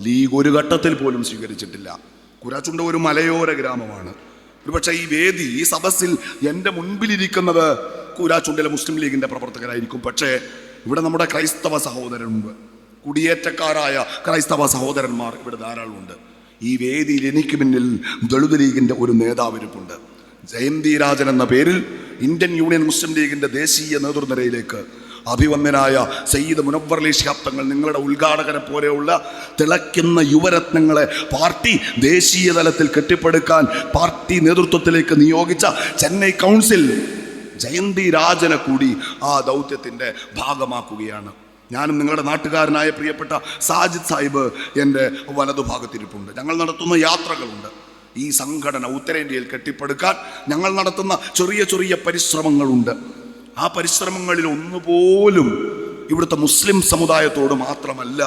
ലീഗ് ഒരു ഘട്ടത്തിൽ പോലും സ്വീകരിച്ചിട്ടില്ല. കുരാച്ചുണ്ട് ഒരു മലയോര ഗ്രാമമാണ്. ഒരുപക്ഷെ ഈ വേദി, ഈ സദസ്സിൽ എൻ്റെ മുൻപിലിരിക്കുന്നത് കുരാച്ചുണ്ടിലെ മുസ്ലിം ലീഗിൻ്റെ പ്രവർത്തകരായിരിക്കും. പക്ഷേ ഇവിടെ നമ്മുടെ ക്രൈസ്തവ സഹോദരനുണ്ട്, കുടിയേറ്റക്കാരായ ക്രൈസ്തവ സഹോദരന്മാർ ഇവിടെ ധാരാളമുണ്ട്. ഈ വേദിയിൽ എനിക്ക് മുന്നിൽ ദളിത് ലീഗിൻ്റെ ഒരു നേതാവിരിപ്പുണ്ട്. ജയന്തി രാജൻ എന്ന പേരിൽ ഇന്ത്യൻ യൂണിയൻ മുസ്ലിം ലീഗിൻ്റെ ദേശീയ നേതൃനിരയിലേക്ക് അഭിവന്ദനായ സയ്യിദ് മുനവ്വർ അലി ശിഹാബ് തങ്ങൾ, നിങ്ങളുടെ ഉദ്ഘാടകരെ പോലെയുള്ള തിളയ്ക്കുന്ന യുവരത്നങ്ങളെ പാർട്ടി ദേശീയ തലത്തിൽ കെട്ടിപ്പടുക്കാൻ പാർട്ടി നേതൃത്വത്തിലേക്ക് നിയോഗിച്ച ചെന്നൈ കൗൺസിൽ ജയന്തി രാജനെ കൂടി ആ ദൗത്യത്തിൻ്റെ ഭാഗമാക്കുകയാണ്. ഞാനും നിങ്ങളുടെ നാട്ടുകാരനായ പ്രിയപ്പെട്ട സാജിദ് സാഹിബ് എൻ്റെ വലതുഭാഗത്തിരിപ്പുണ്ട്. ഞങ്ങൾ നടത്തുന്ന യാത്രകളുണ്ട്. ഈ സംഘടന ഉത്തരേന്ത്യയിൽ കെട്ടിപ്പടുക്കാൻ ഞങ്ങൾ നടത്തുന്ന ചെറിയ ചെറിയ പരിശ്രമങ്ങളുണ്ട്. ആ പരിശ്രമങ്ങളിൽ ഒന്നുപോലും ഇവിടുത്തെ മുസ്ലിം സമുദായത്തോട് മാത്രമല്ല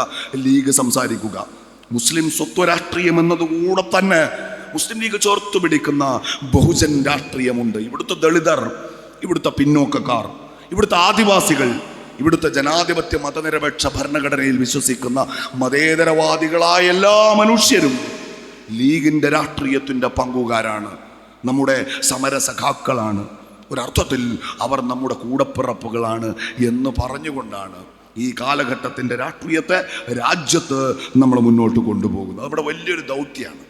ലീഗ് സംസാരിക്കുക. മുസ്ലിം സ്വത്വരാഷ്ട്രീയം എന്നതുകൂടെ തന്നെ മുസ്ലിം ലീഗ് ചേർത്ത് പിടിക്കുന്ന ബഹുജൻ രാഷ്ട്രീയമുണ്ട്. ഇവിടുത്തെ ദളിതർ, ഇവിടുത്തെ പിന്നോക്കക്കാർ, ഇവിടുത്തെ ആദിവാസികൾ, ഇവിടുത്തെ ജനാധിപത്യ മതനിരപേക്ഷ ഭരണഘടനയിൽ വിശ്വസിക്കുന്ന മതേതരവാദികളായ എല്ലാ മനുഷ്യരും ലീഗിൻ്റെ രാഷ്ട്രീയത്തിൻ്റെ പങ്കുകാരാണ്, നമ്മുടെ സമരസഖാക്കളാണ്. ഒരർത്ഥത്തിൽ അവർ നമ്മുടെ കൂടപ്പിറപ്പുകളാണ് എന്ന് പറഞ്ഞുകൊണ്ടാണ് ഈ കാലഘട്ടത്തിൻ്റെ രാഷ്ട്രീയത്തെ രാജ്യത്ത് നമ്മൾ മുന്നോട്ട് കൊണ്ടുപോകുന്നത്. അവിടെ വലിയൊരു ദൗത്യമാണ്.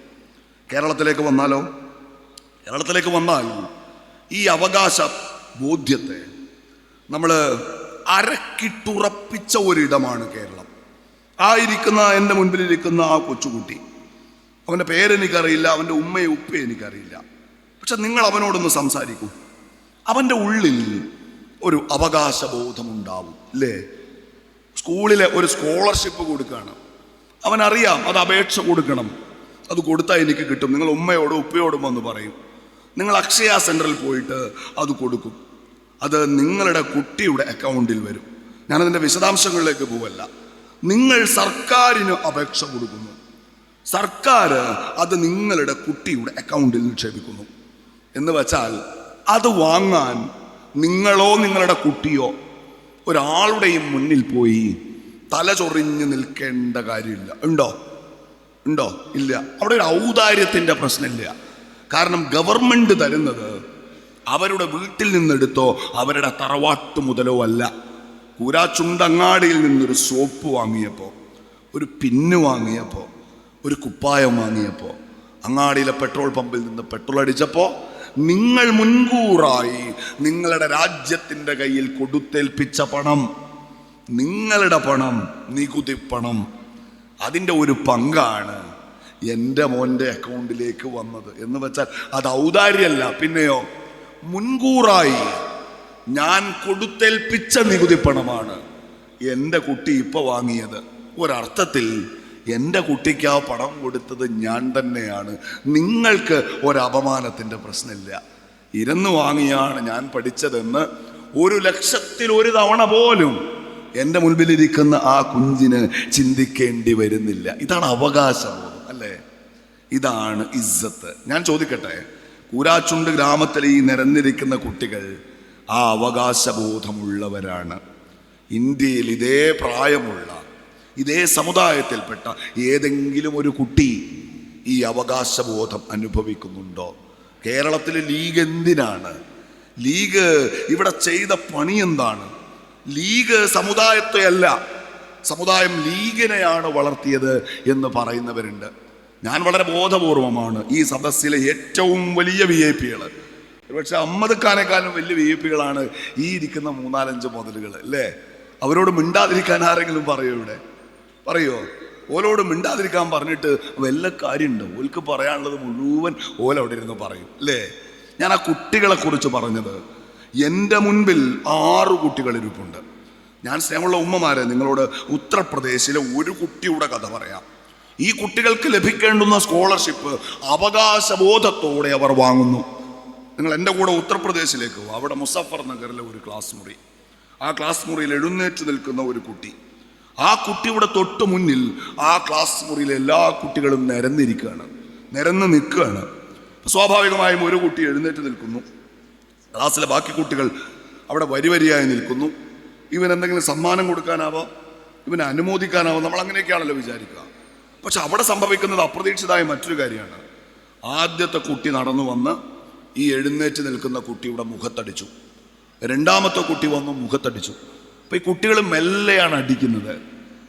കേരളത്തിലേക്ക് വന്നാലോ, കേരളത്തിലേക്ക് വന്നാൽ ഈ അവകാശ ബോധ്യത്തെ നമ്മൾ അരക്കിട്ടുറപ്പിച്ച ഒരിടമാണ് കേരളം. ഇരിക്കുന്ന എൻ്റെ മുൻപിലിരിക്കുന്ന ആ കൊച്ചുകുട്ടി, അവൻ്റെ പേരെനിക്കറിയില്ല, അവൻ്റെ ഉമ്മയും ഉപ്പയും എനിക്കറിയില്ല. പക്ഷെ നിങ്ങൾ അവനോടൊന്ന് സംസാരിക്കൂ, അവൻ്റെ ഉള്ളിൽ ഒരു അവകാശബോധമുണ്ടാവും, അല്ലേ? സ്കൂളിലെ ഒരു സ്കോളർഷിപ്പ് കൊടുക്കുകയാണ്. അവനറിയാം അത് അപേക്ഷ കൊടുക്കണം, അത് കൊടുത്താൽ എനിക്ക് കിട്ടും. നിങ്ങൾ ഉമ്മയോടും ഉപ്പയോടും വന്ന് പറയും. നിങ്ങൾ അക്ഷയ സെൻറ്ററിൽ പോയിട്ട് അത് കൊടുക്കും. അത് നിങ്ങളുടെ കുട്ടിയുടെ അക്കൗണ്ടിൽ വരും. ഞാനതിൻ്റെ വിശദാംശങ്ങളിലേക്ക് പോവല്ല. നിങ്ങൾ സർക്കാരിന് അപേക്ഷ കൊടുക്കുന്നു, സർക്കാർ അത് നിങ്ങളുടെ കുട്ടിയുടെ അക്കൗണ്ടിൽ നിക്ഷേപിക്കുന്നു. എന്ന് വെച്ചാൽ അത് വാങ്ങാൻ നിങ്ങളോ നിങ്ങളുടെ കുട്ടിയോ ഒരാളുടെയും മുന്നിൽ പോയി തല ചൊറിഞ്ഞ് നിൽക്കേണ്ട കാര്യമില്ല. ഉണ്ടോ? ഇല്ല. അവിടെ ഒരു ഔദാര്യത്തിൻ്റെ പ്രശ്നമില്ല. കാരണം ഗവൺമെൻറ് തരുന്നത് അവരുടെ വീട്ടിൽ നിന്നെടുത്തോ അവരുടെ തറവാട്ട് മുതലോ അല്ല. കൂരാച്ചുണ്ടങ്ങാടിയിൽ നിന്നൊരു സോപ്പ് വാങ്ങിയപ്പോൾ, ഒരു പിന്ന് വാങ്ങിയപ്പോൾ, ഒരു കുപ്പായം വാങ്ങിയപ്പോൾ, അങ്ങാടിയിലെ പെട്രോൾ പമ്പിൽ നിന്ന് പെട്രോൾ അടിച്ചപ്പോൾ നിങ്ങൾ മുൻകൂറായി നിങ്ങളുടെ രാജ്യത്തിൻ്റെ കയ്യിൽ കൊടുത്തേൽപ്പിച്ച പണം, നിങ്ങളുടെ പണം, നികുതി പണം, അതിൻ്റെ ഒരു പങ്കാണ് എൻ്റെ മോൻ്റെ അക്കൗണ്ടിലേക്ക് വന്നത്. എന്ന് വെച്ചാൽ അത് ഔദാര്യമല്ല, പിന്നെയോ മുൻകൂറായി ഞാൻ കൊടുത്തേൽപ്പിച്ച നികുതി പണമാണ് എൻ്റെ കുട്ടി ഇപ്പോൾ വാങ്ങിയത്. ഒരർത്ഥത്തിൽ എൻ്റെ കുട്ടിക്ക് ആ പണം കൊടുത്തത് ഞാൻ തന്നെയാണ്. നിങ്ങൾക്ക് ഒരപമാനത്തിൻ്റെ പ്രശ്നമില്ല. ഇരുന്ന് വാങ്ങിയാണ് ഞാൻ പഠിച്ചതെന്ന് 1,00,000 തവണ പോലും എൻ്റെ മുൻപിലിരിക്കുന്ന ആ കുഞ്ഞിന് ചിന്തിക്കേണ്ടി വരുന്നില്ല. ഇതാണ് അവകാശബോധം, അല്ലേ? ഇതാണ് ഇസ്സത്ത്. ഞാൻ ചോദിക്കട്ടെ, കൂരാച്ചുണ്ട് ഗ്രാമത്തിൽ ഈ നിരന്നിരിക്കുന്ന കുട്ടികൾ ആ അവകാശബോധമുള്ളവരാണ്. ഇന്ത്യയിൽ ഇതേ പ്രായമുള്ള ഇതേ സമുദായത്തിൽപ്പെട്ട ഏതെങ്കിലും ഒരു കുട്ടി ഈ അവകാശബോധം അനുഭവിക്കുന്നുണ്ടോ? കേരളത്തിൽ ലീഗ് എന്തിനാണ്? ലീഗ് ഇവിടെ ചെയ്ത പണി എന്താണ്? ലീഗ് സമുദായത്തെയല്ല, സമുദായം ലീഗിനെയാണ് വളർത്തിയത് എന്ന് പറയുന്നവരുണ്ട്. ഞാൻ വളരെ ബോധപൂർവമാണ് ഈ സദസ്സിലെ ഏറ്റവും വലിയ VIP-കൾ, പക്ഷെ അഹമ്മദ് ഖാനേക്കാളും വലിയ VIP-കളാണ് ഈ ഇരിക്കുന്ന 3-4 മുതലുകൾ, അല്ലേ? അവരോട് മിണ്ടാതിരിക്കാൻ ആരെങ്കിലും പറയോ? ഇവിടെ പറയോ? ഓലോട് മിണ്ടാതിരിക്കാൻ പറഞ്ഞിട്ട് വല്ല കാര്യമുണ്ടോ? ഓൽക്ക് പറയാനുള്ളത് മുഴുവൻ ഓല അവിടെ ഇരുന്ന് പറയും, അല്ലേ? ഞാൻ ആ കുട്ടികളെ കുറിച്ച് പറഞ്ഞത്, എൻ്റെ മുൻപിൽ 6 കുട്ടികൾ ഇരിപ്പുണ്ട്. ഞാൻ സ്നേഹമുള്ള ഉമ്മമാരെ നിങ്ങളോട് ഉത്തർപ്രദേശിലെ ഒരു കുട്ടിയുടെ കഥ പറയാം. ഈ കുട്ടികൾക്ക് ലഭിക്കേണ്ടുന്ന സ്കോളർഷിപ്പ് അവകാശബോധത്തോടെ അവർ വാങ്ങുന്നു. നിങ്ങൾ എൻ്റെ കൂടെ ഉത്തർപ്രദേശിലേക്ക് പോകും. അവിടെ മുസഫർ നഗറിലെ ഒരു ക്ലാസ് മുറി, ആ ക്ലാസ് മുറിയിൽ എഴുന്നേറ്റ് നിൽക്കുന്ന ഒരു കുട്ടി, ആ കുട്ടിയുടെ തൊട്ട് മുന്നിൽ ആ ക്ലാസ് മുറിയിലെ എല്ലാ കുട്ടികളും നിരന്ന് നിൽക്കുകയാണ്. സ്വാഭാവികമായും ഒരു കുട്ടി എഴുന്നേറ്റ് നിൽക്കുന്നു, ക്ലാസ്സിലെ ബാക്കി കുട്ടികൾ അവിടെ വരിയായി നിൽക്കുന്നു. ഇവൻ എന്തെങ്കിലും സമ്മാനം കൊടുക്കാനാവാം, ഇവനെ അനുമോദിക്കാനാവാം, നമ്മൾ അങ്ങനെയൊക്കെയാണല്ലോ വിചാരിക്കുക. പക്ഷെ അവിടെ സംഭവിക്കുന്നത് അപ്രതീക്ഷിതമായ മറ്റൊരു കാര്യമാണ്. ആദ്യത്തെ കുട്ടി നടന്നു വന്ന് ഈ എഴുന്നേറ്റ് നിൽക്കുന്ന കുട്ടിയുടെ മുഖത്തടിച്ചു. രണ്ടാമത്തെ കുട്ടി വന്ന് മുഖത്തടിച്ചു. അപ്പോൾ ഈ കുട്ടികൾ മെല്ലെയാണ് അടിക്കുന്നത്.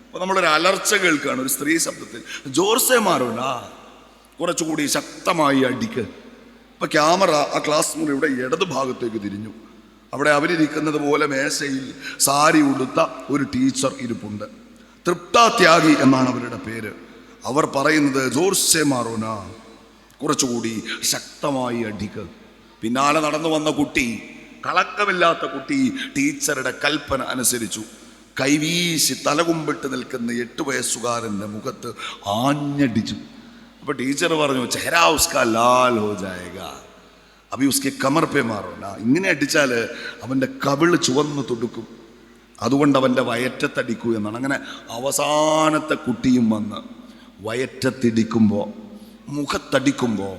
അപ്പോൾ നമ്മളൊരു അലർച്ച കേൾക്കുകയാണ്, ഒരു സ്ത്രീ ശബ്ദത്തിൽ, ജോർസെ മാറോനാ, കുറച്ചുകൂടി ശക്തമായി അടിക്ക്. അപ്പോൾ ക്യാമറ ആ ക്ലാസ് മുറിയുടെ ഇടത് ഭാഗത്തേക്ക് തിരിഞ്ഞു. അവിടെ അവരിരിക്കുന്നത് പോലെ മേശയിൽ സാരി ഉടുത്ത ഒരു ടീച്ചർ ഇരിപ്പുണ്ട്. തൃപ്ത ത്യാഗി എന്നാണ് അവരുടെ പേര്. അവർ പറയുന്നത്, ജോർസെ മാറോനാ, കുറച്ചുകൂടി ശക്തമായി അടിക്ക്. പിന്നാലെ നടന്നു വന്ന കുട്ടി, കളങ്കമില്ലാത്ത കുട്ടി, ടീച്ചറുടെ കൽപ്പന അനുസരിച്ചു. കൈവീശി തലകുമ്പിട്ട് നിൽക്കുന്ന 8 വയസ്സുകാരൻ്റെ മുഖത്ത് ആഞ്ഞടിച്ചു. അപ്പോൾ ടീച്ചർ പറഞ്ഞു, ചെഹരാ ഉസ്കാ ലാൽ ഹോ ജായേഗാ, അഭി ഉസ്കെ കമർ പേ മാറോനാ. ഇങ്ങനെ അടിച്ചാൽ അവൻ്റെ കവിള് ചുവന്ന് തുടുക്കും, അതുകൊണ്ട് അവൻ്റെ വയറ്റത്തടിക്കൂ എന്നാണ്. അങ്ങനെ അവസാനത്തെ കുട്ടിയും വന്ന് വയറ്റത്തിടിക്കുമ്പോൾ, മുഖത്തടിക്കുമ്പോൾ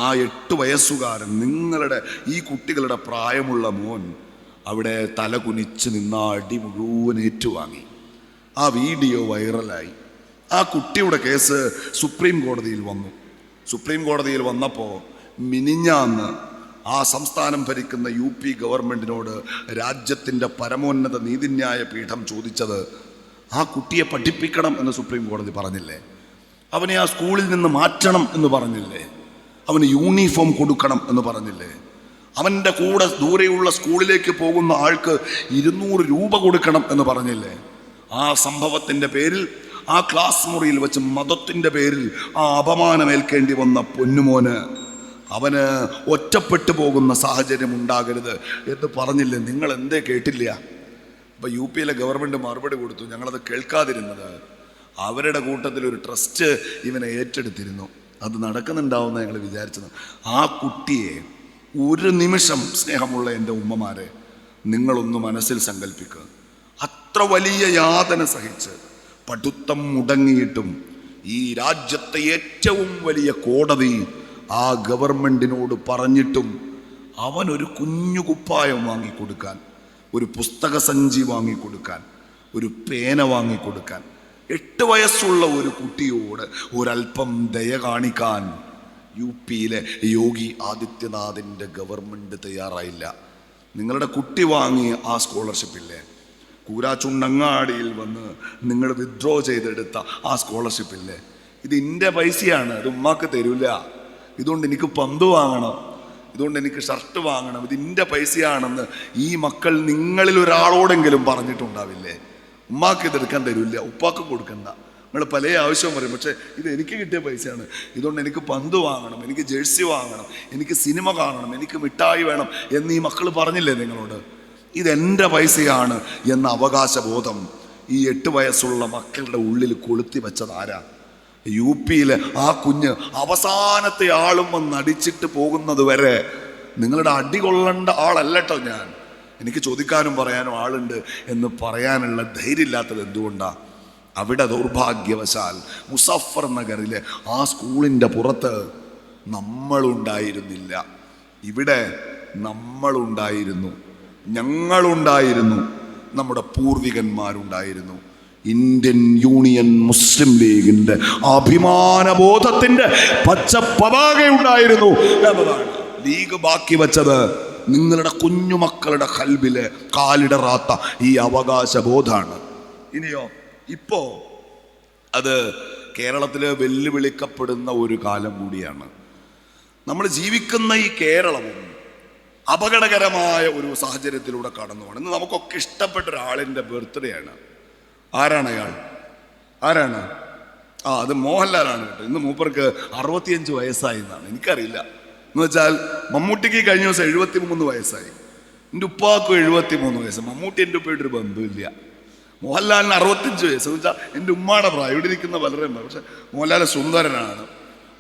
ആ 8 വയസ്സുകാരൻ, നിങ്ങളുടെ ഈ കുട്ടികളുടെ പ്രായമുള്ള മോൻ, അവിടെ തല കുനിച്ച് നിന്ന അടി മുഴുവൻ ഏറ്റുവാങ്ങി. ആ വീഡിയോ വൈറലായി. ആ കുട്ടിയുടെ കേസ് സുപ്രീം കോടതിയിൽ വന്നു. സുപ്രീം കോടതിയിൽ വന്നപ്പോൾ മിനിഞ്ഞാന്ന് ആ സംസ്ഥാനം ഭരിക്കുന്ന UP ഗവൺമെൻറ്റിനോട് രാജ്യത്തിൻ്റെ പരമോന്നത നീതിന്യായ പീഠം ചോദിച്ചത്, ആ കുട്ടിയെ പഠിപ്പിക്കണം എന്ന് സുപ്രീം കോടതി പറഞ്ഞില്ലേ? അവനെ ആ സ്കൂളിൽ നിന്ന് മാറ്റണം എന്ന് പറഞ്ഞില്ലേ? അവന് യൂണിഫോം കൊടുക്കണം എന്ന് പറഞ്ഞില്ലേ? അവൻ്റെ കൂടെ ദൂരെയുള്ള സ്കൂളിലേക്ക് പോകുന്ന ആൾക്ക് 200 രൂപ കൊടുക്കണം എന്ന് പറഞ്ഞില്ലേ? ആ സംഭവത്തിൻ്റെ പേരിൽ ആ ക്ലാസ് മുറിയിൽ വെച്ച് മതത്തിൻ്റെ പേരിൽ ആ അപമാനമേൽക്കേണ്ടി വന്ന പൊന്നുമോന്, അവന് ഒറ്റപ്പെട്ടു പോകുന്ന സാഹചര്യം ഉണ്ടാകരുത് എന്ന് പറഞ്ഞില്ലേ? നിങ്ങൾ എന്തേ കേട്ടില്ല? അപ്പോൾ യു പിയിലെ ഗവൺമെൻറ് മറുപടി കൊടുത്തു, ഞങ്ങളത് കേൾക്കാതിരുന്നത് അവരുടെ കൂട്ടത്തിൽ ഒരു ട്രസ്റ്റ് ഇവനെ ഏറ്റെടുത്തിരുന്നു, അത് നടക്കുന്നുണ്ടാവുമെന്ന് ഞങ്ങൾ വിചാരിച്ചത്. ആ കുട്ടിയെ ഒരു നിമിഷം, സ്നേഹമുള്ള എൻ്റെ ഉമ്മമാരെ, നിങ്ങളൊന്ന് മനസ്സിൽ സങ്കല്പിക്കുക. അത്ര വലിയ യാതന സഹിച്ച് പഠിത്തം മുടങ്ങിയിട്ടും ഈ രാജ്യത്തെ ഏറ്റവും വലിയ കോടതി ആ ഗവൺമെൻറ്റിനോട് പറഞ്ഞിട്ടും അവനൊരു കുഞ്ഞു കുപ്പായം വാങ്ങിക്കൊടുക്കാൻ, ഒരു പുസ്തക സഞ്ചി വാങ്ങിക്കൊടുക്കാൻ, ഒരു പേന വാങ്ങിക്കൊടുക്കാൻ 8 വയസ്സുള്ള ഒരു കുട്ടിയോട് ഒരല്പം ദയ കാണിക്കാൻ യു പിയിലെ യോഗി ആദിത്യനാഥിൻ്റെ ഗവൺമെൻറ് തയ്യാറായില്ല. നിങ്ങളുടെ കുട്ടി വാങ്ങിയ ആ സ്കോളർഷിപ്പില്ലേ, കൂരാച്ചുണ്ടങ്ങാടിയിൽ വന്ന് നിങ്ങൾ വിത്ഡ്രോ ചെയ്തെടുത്ത ആ സ്കോളർഷിപ്പില്ലേ, ഇത് എൻ്റെ പൈസയാണ്, അത് ഉമ്മാക്ക് തരില്ല. ഇതുകൊണ്ട് എനിക്ക് പന്ത് വാങ്ങണം, ഇതുകൊണ്ട് എനിക്ക് ഷർട്ട് വാങ്ങണം, ഇത് എൻ്റെ പൈസയാണെന്ന് ഈ മക്കൾ നിങ്ങളിൽ ഒരാളോടെങ്കിലും പറഞ്ഞിട്ടുണ്ടാവില്ലേ? ഉമ്മാക്ക് ഇതെടുക്കാൻ തരില്ല, ഉപ്പാക്ക് കൊടുക്കണ്ട, നിങ്ങൾ പല ആവശ്യവും പറയും, പക്ഷേ ഇത് എനിക്ക് കിട്ടിയ പൈസയാണ്, ഇതുകൊണ്ട് എനിക്ക് പന്ത് വാങ്ങണം, എനിക്ക് ജേഴ്സി വാങ്ങണം, എനിക്ക് സിനിമ കാണണം, എനിക്ക് മിഠായി വേണം എന്ന് ഈ മക്കൾ പറഞ്ഞില്ലേ നിങ്ങളോട്? ഇതെൻ്റെ പൈസയാണ് എന്ന അവകാശബോധം ഈ 8 വയസ്സുള്ള മക്കളുടെ ഉള്ളിൽ കൊളുത്തി വെച്ചത് ആരാ? യു പിയിലെ ആ കുഞ്ഞ് അവസാനത്തെ ആളും വന്ന് അടിച്ചിട്ട് പോകുന്നത് വരെ നിങ്ങളുടെ അടി കൊള്ളേണ്ട ആളല്ലട്ടോ ഞാൻ. എനിക്ക് ചോദിക്കാനും പറയാനും ആളുണ്ട് എന്ന് പറയാനുള്ള ധൈര്യമില്ലാത്തത് എന്തുകൊണ്ടാണ്? അവിടെ ദൗർഭാഗ്യവശാൽ മുസഫർ നഗറിലെ ആ സ്കൂളിൻ്റെ പുറത്ത് നമ്മളുണ്ടായിരുന്നില്ല. ഇവിടെ നമ്മളുണ്ടായിരുന്നു, ഞങ്ങളുണ്ടായിരുന്നു, നമ്മുടെ പൂർവികന്മാരുണ്ടായിരുന്നു. ഇന്ത്യൻ യൂണിയൻ മുസ്ലിം ലീഗിൻ്റെ അഭിമാനബോധത്തിൻ്റെ പച്ച പതാകയുണ്ടായിരുന്നു എന്നതാണ്. ലീഗ് ബാക്കി വച്ചത് നിങ്ങളുടെ കുഞ്ഞുമക്കളുടെ കൽബിലെ കാലിടറാത്ത ഈ അവകാശബോധമാണ്. ഇനിയോ ഇപ്പോ അത് കേരളത്തിൽ വെല്ലുവിളിക്കപ്പെടുന്ന ഒരു കാലം കൂടിയാണ്. നമ്മൾ ജീവിക്കുന്ന ഈ കേരളവും അപകടകരമായ ഒരു സാഹചര്യത്തിലൂടെ കടന്നു പോകണം. ഇന്ന് നമുക്കൊക്കെ ഇഷ്ടപ്പെട്ട ഒരാളിൻ്റെ ബർത്ത്ഡേ ആണ്. ആരാണ് അയാൾ? ആരാണ്? അത് മോഹൻലാലാണ് കേട്ടോ. ഇന്ന് മൂപ്പർക്ക് 65 വയസ്സായി എന്നാണ്. എനിക്കറിയില്ല, എന്ന് വെച്ചാൽ മമ്മൂട്ടിക്ക് കഴിഞ്ഞ ദിവസം 73 വയസ്സായി. എൻ്റെ ഉപ്പാക്കും 73 വയസ്സ്. മമ്മൂട്ടി എൻ്റെ ഉപ്പയായിട്ടൊരു ബന്ധമില്ല. മോഹൻലാലിന് 65 വയസ്സ് എന്ന് വെച്ചാൽ എൻ്റെ ഉമ്മയുടെ പ്രായം. ഇവിടെ ഇരിക്കുന്ന പലരും, പക്ഷെ മോഹൻലാൽ സുന്ദരനാണ്,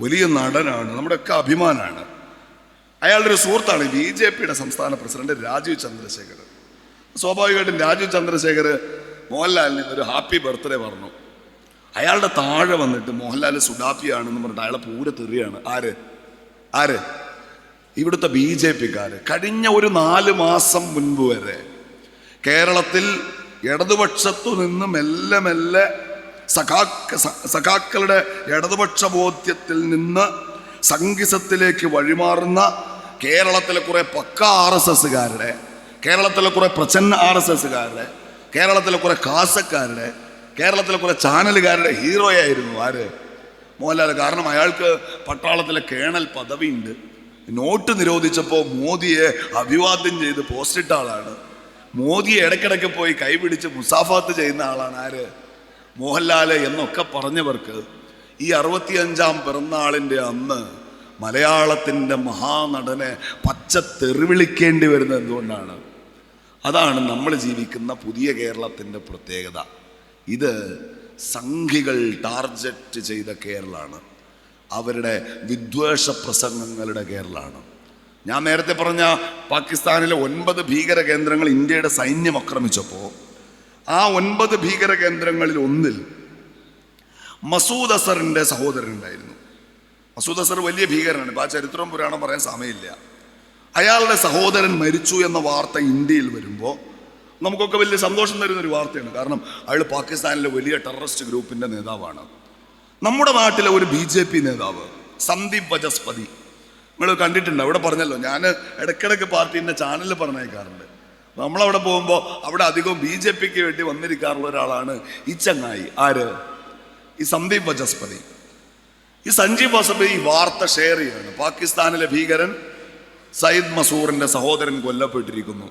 വലിയ നടനാണ്, നമ്മുടെയൊക്കെ അഭിമാനമാണ്. അയാളുടെ ഒരു സുഹൃത്താണ് BJPയുടെ സംസ്ഥാന പ്രസിഡന്റ് രാജീവ് ചന്ദ്രശേഖർ. സ്വാഭാവികമായിട്ടും രാജീവ് ചന്ദ്രശേഖർ മോഹൻലാലിന് ഒരു ഹാപ്പി ബർത്ത്ഡേ പറഞ്ഞു. അയാളുടെ താഴെ വന്നിട്ട് മോഹൻലാൽ സുഡാപ്പിയാണെന്ന് പറഞ്ഞിട്ട് അയാളെ പൂരെ തെറിയാണ്. ആര്? ഇവിടുത്തെ BJPക്കാര്. കഴിഞ്ഞ ഒരു 4 മാസം മുൻപ് വരെ കേരളത്തിൽ ഇടതുപക്ഷത്തു നിന്ന് മെല്ലെ മെല്ലെ സഖാക്കളുടെ ഇടതുപക്ഷ ബോധ്യത്തിൽ നിന്ന് സംഘിസത്തിലേക്ക് വഴിമാറുന്ന കേരളത്തിലെ കുറെ പക്ക RSSകാരുടെ, കേരളത്തിലെ കുറെ പ്രച്ഛന്ന RSSകാരുടെ, കേരളത്തിലെ കുറെ കാസക്കാരുടെ, കേരളത്തിലെ കുറെ ചാനലുകാരുടെ ഹീറോയായിരുന്നു ആര്? മോഹൻലാൽ. കാരണം അയാൾക്ക് പട്ടാളത്തിലെ കേണൽ പദവിയുണ്ട്. നോട്ട് നിരോധിച്ചപ്പോൾ മോദിയെ അഭിവാദ്യം ചെയ്ത് പോസ്റ്റിട്ട ആളാണ്. മോദിയെ ഇടയ്ക്കിടയ്ക്ക് പോയി കൈപിടിച്ച് മുസാഫാത്ത് ചെയ്യുന്ന ആളാണ് ആര്? മോഹൻലാൽ എന്നൊക്കെ പറഞ്ഞവർക്ക് ഈ 65ാം പിറന്നാളിൻ്റെ അന്ന് മലയാളത്തിൻ്റെ മഹാനടനെ പച്ച തെറിവിളിക്കേണ്ടി വരുന്നത് എന്തുകൊണ്ടാണ്? അതാണ് നമ്മൾ ജീവിക്കുന്ന പുതിയ കേരളത്തിൻ്റെ പ്രത്യേകത. ഇത് സംഘികൾ ടാർഗറ്റ് ചെയ്ത കേരളമാണ്, അവരുടെ വിദ്വേഷ പ്രസംഗങ്ങളുടെ കേരളമാണ്. ഞാൻ നേരത്തെ പറഞ്ഞ പാകിസ്ഥാനിലെ 9 ഭീകര കേന്ദ്രങ്ങൾ ഇന്ത്യയുടെ സൈന്യം ആക്രമിച്ചപ്പോൾ ആ 9 ഭീകര കേന്ദ്രങ്ങളിൽ ഒന്നിൽ മസൂദ് അസറിൻ്റെ സഹോദരൻ ഉണ്ടായിരുന്നു. മസൂദ് അസർ വലിയ ഭീകരനാണ്. ഇപ്പോൾ ആ ചരിത്രം പുരാണം പറയാൻ സമയമില്ല. അയാളുടെ സഹോദരൻ മരിച്ചു എന്ന വാർത്ത ഇന്ത്യയിൽ വരുമ്പോൾ നമുക്കൊക്കെ വലിയ സന്തോഷം തരുന്നൊരു വാർത്തയാണ്. കാരണം അയാൾ പാകിസ്ഥാനിലെ വലിയ ടെററിസ്റ്റ് ഗ്രൂപ്പിൻ്റെ നേതാവാണ്. നമ്മുടെ നാട്ടിലെ ഒരു BJP നേതാവ് സന്ദീപ് വചസ്പതി, നിങ്ങൾ കണ്ടിട്ടുണ്ട്. അവിടെ പറഞ്ഞല്ലോ, ഞാൻ ഇടയ്ക്കിടയ്ക്ക് പാർട്ടീൻ്റെ ചാനലിൽ പറഞ്ഞേക്കാറുണ്ട്. നമ്മളവിടെ പോകുമ്പോൾ അവിടെ അധികവും BJPക്ക് വേണ്ടി വന്നിരിക്കാറുള്ള ഒരാളാണ് ഈ ചങ്ങായി. ആര്? ഈ സന്ദീപ് വചസ്പതി. ഈ സഞ്ജീവ് വസപതി ഈ വാർത്ത ഷെയർ ചെയ്യാണ്. പാകിസ്ഥാനിലെ ഭീകരൻ സയ്യിദ് മസൂറിൻ്റെ സഹോദരൻ കൊല്ലപ്പെട്ടിരിക്കുന്നു,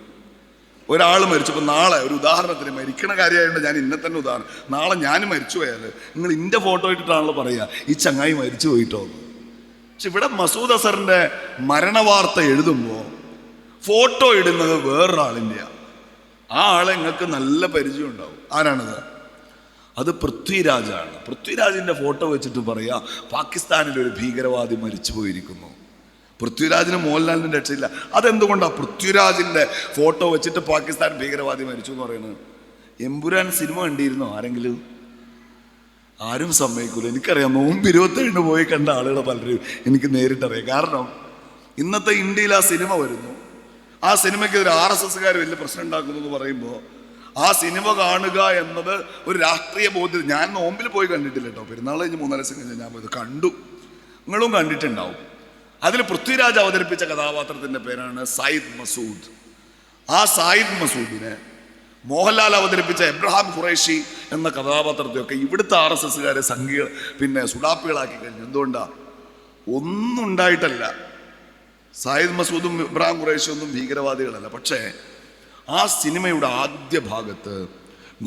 ഒരാൾ മരിച്ചപ്പോൾ നാളെ ഒരു ഉദാഹരണത്തിന് മരിക്കണ കാര്യമായതുകൊണ്ട് ഞാൻ ഇന്നെ തന്നെ ഉദാഹരണം, നാളെ ഞാൻ മരിച്ചു പോയാൽ നിങ്ങൾ ഇൻ്റെ ഫോട്ടോ ഇട്ടിട്ടാണല്ലോ പറയുക ഈ ചങ്ങായി മരിച്ചു പോയിട്ടോ. പക്ഷെ ഇവിടെ മസൂദ് അസറിൻ്റെ മരണവാർത്ത എഴുതുമ്പോൾ ഫോട്ടോ ഇടുന്നത് വേറൊരാളിൻ്റെയാണ്. ആ ആളെ നിങ്ങൾക്ക് നല്ല പരിചയം ഉണ്ടാവും. ആരാണത്? അത് പൃഥ്വിരാജാണ്. പൃഥ്വിരാജിൻ്റെ ഫോട്ടോ വെച്ചിട്ട് പറയാ പാകിസ്ഥാനിൽ ഒരു ഭീകരവാദി മരിച്ചു പോയിരിക്കുന്നു. പൃഥ്വിരാജിന് മോഹൻലാലിൻ്റെ രക്ഷയില്ല. അതെന്തുകൊണ്ടാണ് പൃഥ്വിരാജിൻ്റെ ഫോട്ടോ വെച്ചിട്ട് പാകിസ്ഥാൻ ഭീകരവാദി മരിച്ചു എന്ന് പറയുന്നത്? എമ്പുരാൻ സിനിമ കണ്ടിരുന്നോ ആരെങ്കിലും? ആരും സമ്മതിക്കൂല. എനിക്കറിയാം, നോമ്പ് 27 പോയി കണ്ട ആളുകൾ പലരും എനിക്ക് നേരിട്ടറിയാം. കാരണം ഇന്നത്തെ ഇന്ത്യയിൽ ആ സിനിമ വരുന്നു, ആ സിനിമയ്ക്ക് ഒരു RSSകാർ വലിയ പ്രശ്നം ഉണ്ടാക്കുന്നു എന്ന് പറയുമ്പോൾ ആ സിനിമ കാണുക എന്നത് ഒരു രാഷ്ട്രീയ ബോധ്യം. ഞാൻ നോമ്പിൽ പോയി കണ്ടിട്ടില്ല കേട്ടോ, പെരുന്നാൾ കഴിഞ്ഞ് 3-4 ദിവസം കഴിഞ്ഞ് ഞാൻ പോയത് കണ്ടു. നിങ്ങളും കണ്ടിട്ടുണ്ടാവും. അതിൽ പൃഥ്വിരാജ് അവതരിപ്പിച്ച കഥാപാത്രത്തിൻ്റെ പേരാണ് സായിദ് മസൂദ്. ആ സായിദ് മസൂദിനെ മോഹൻലാൽ അവതരിപ്പിച്ച എബ്രഹാം ഖുറൈഷി എന്ന കഥാപാത്രത്തെയൊക്കെ ഇവിടുത്തെ RSSകാരെ സുഡാപ്പികളാക്കി കഴിഞ്ഞു. എന്തുകൊണ്ടാണ്? ഒന്നും ഉണ്ടായിട്ടല്ല. സായിദ് മസൂദും ഇബ്രാഹിം ഖുറൈഷിയും ഒന്നും ഭീകരവാദികളല്ല. പക്ഷേ ആ സിനിമയുടെ ആദ്യ ഭാഗത്ത്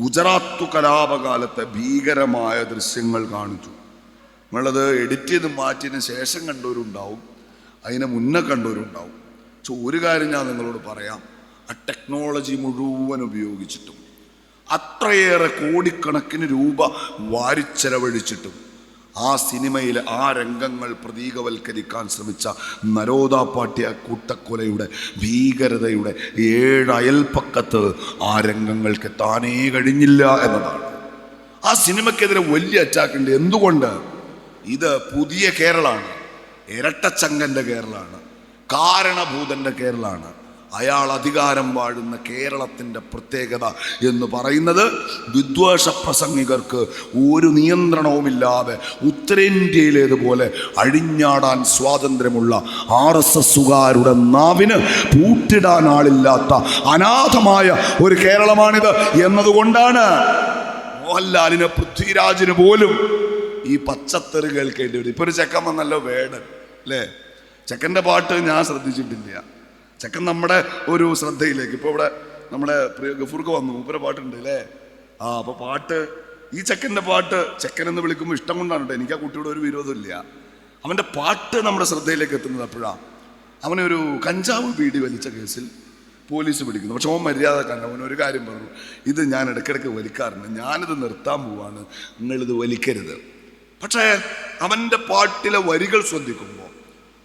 ഗുജറാത്ത് കലാപകാലത്തെ ഭീകരമായ ദൃശ്യങ്ങൾ കാണിച്ചു. നിങ്ങളത് എഡിറ്റ് ചെയ്ത് മാറ്റിയതിന് ശേഷം കണ്ടവരുണ്ടാവും, അതിനെ മുന്നേ കണ്ടവരുണ്ടാവും. പക്ഷെ ഒരു കാര്യം ഞാൻ നിങ്ങളോട് പറയാം, ആ ടെക്നോളജി മുഴുവൻ ഉപയോഗിച്ചിട്ടും അത്രയേറെ കോടിക്കണക്കിന് രൂപ വാരിച്ചെലവഴിച്ചിട്ടും ആ സിനിമയിലെ ആ രംഗങ്ങൾ പ്രതീകവൽക്കരിക്കാൻ ശ്രമിച്ച നരോദ പാട്യ കൂട്ടക്കൊലയുടെ ഭീകരതയുടെ 7 അയൽപ്പക്കത്ത് ആ രംഗങ്ങൾക്ക് താനേ കഴിഞ്ഞില്ല എന്നതാണ്. ആ സിനിമയ്ക്കെതിരെ വലിയ അറ്റാക്ക് ഉണ്ട്. എന്തുകൊണ്ട്? ഇത് പുതിയ കേരളമാണ്, ഇരട്ടച്ചങ്കൻ്റെ കേരളമാണ്, കാരണഭൂതൻ്റെ കേരളമാണ്. അയാൾ അധികാരം വാഴുന്ന കേരളത്തിൻ്റെ പ്രത്യേകത എന്ന് പറയുന്നത് വിദ്വേഷ പ്രസംഗികർക്ക് ഒരു നിയന്ത്രണവുമില്ലാതെ ഉത്തരേന്ത്യയിലേതുപോലെ അഴിഞ്ഞാടാൻ സ്വാതന്ത്ര്യമുള്ള RSSകാരുടെ നാവിന് പൂട്ടിടാൻ ആളില്ലാത്ത അനാഥമായ ഒരു കേരളമാണിത് എന്നതുകൊണ്ടാണ് മോഹൻലാലിന് പൃഥ്വിരാജിന് പോലും ഈ പച്ചത്തെറി കേൾക്കേണ്ടി വരും. ഇപ്പോൾ ഒരു ചെക്കൻ വന്നല്ലോ, വേടൻ അല്ലേ? ചെക്കൻ്റെ പാട്ട് ഞാൻ ശ്രദ്ധിച്ചിട്ടില്ല. ചെക്കൻ നമ്മുടെ ഒരു ശ്രദ്ധയിലേക്ക് ഇപ്പോൾ ഇവിടെ നമ്മുടെ പ്രിയ ഗഫൂർക്ക് വന്നു, മൂപ്പര പാട്ടുണ്ട് അല്ലേ? അപ്പോൾ പാട്ട്, ഈ ചെക്കൻ്റെ പാട്ട് ചെക്കൻ എന്ന് വിളിക്കുമ്പോൾ ഇഷ്ടം കൊണ്ടാണ് കേട്ടോ. എനിക്ക് ആ കുട്ടിയോട് ഒരു വിരോധമില്ല. അവൻ്റെ പാട്ട് നമ്മുടെ ശ്രദ്ധയിലേക്ക് എത്തുന്നത് അപ്പോഴാണ്. അവനൊരു കഞ്ചാവ് ബീഡി വലിച്ച കേസിൽ പോലീസ് പിടിക്കുന്നു. പക്ഷെ അവൻ മര്യാദ കണ്ട അവനൊരു കാര്യം പറഞ്ഞു, ഇത് ഞാൻ ഇടയ്ക്കിടയ്ക്ക് വലിക്കാറുണ്ട്, ഞാനിത് നിർത്താൻ പോവാണ്, നിങ്ങളിത് വലിക്കരുത്. പക്ഷേ അവൻ്റെ പാട്ടിലെ വരികൾ ശ്രദ്ധിക്കുമ്പോൾ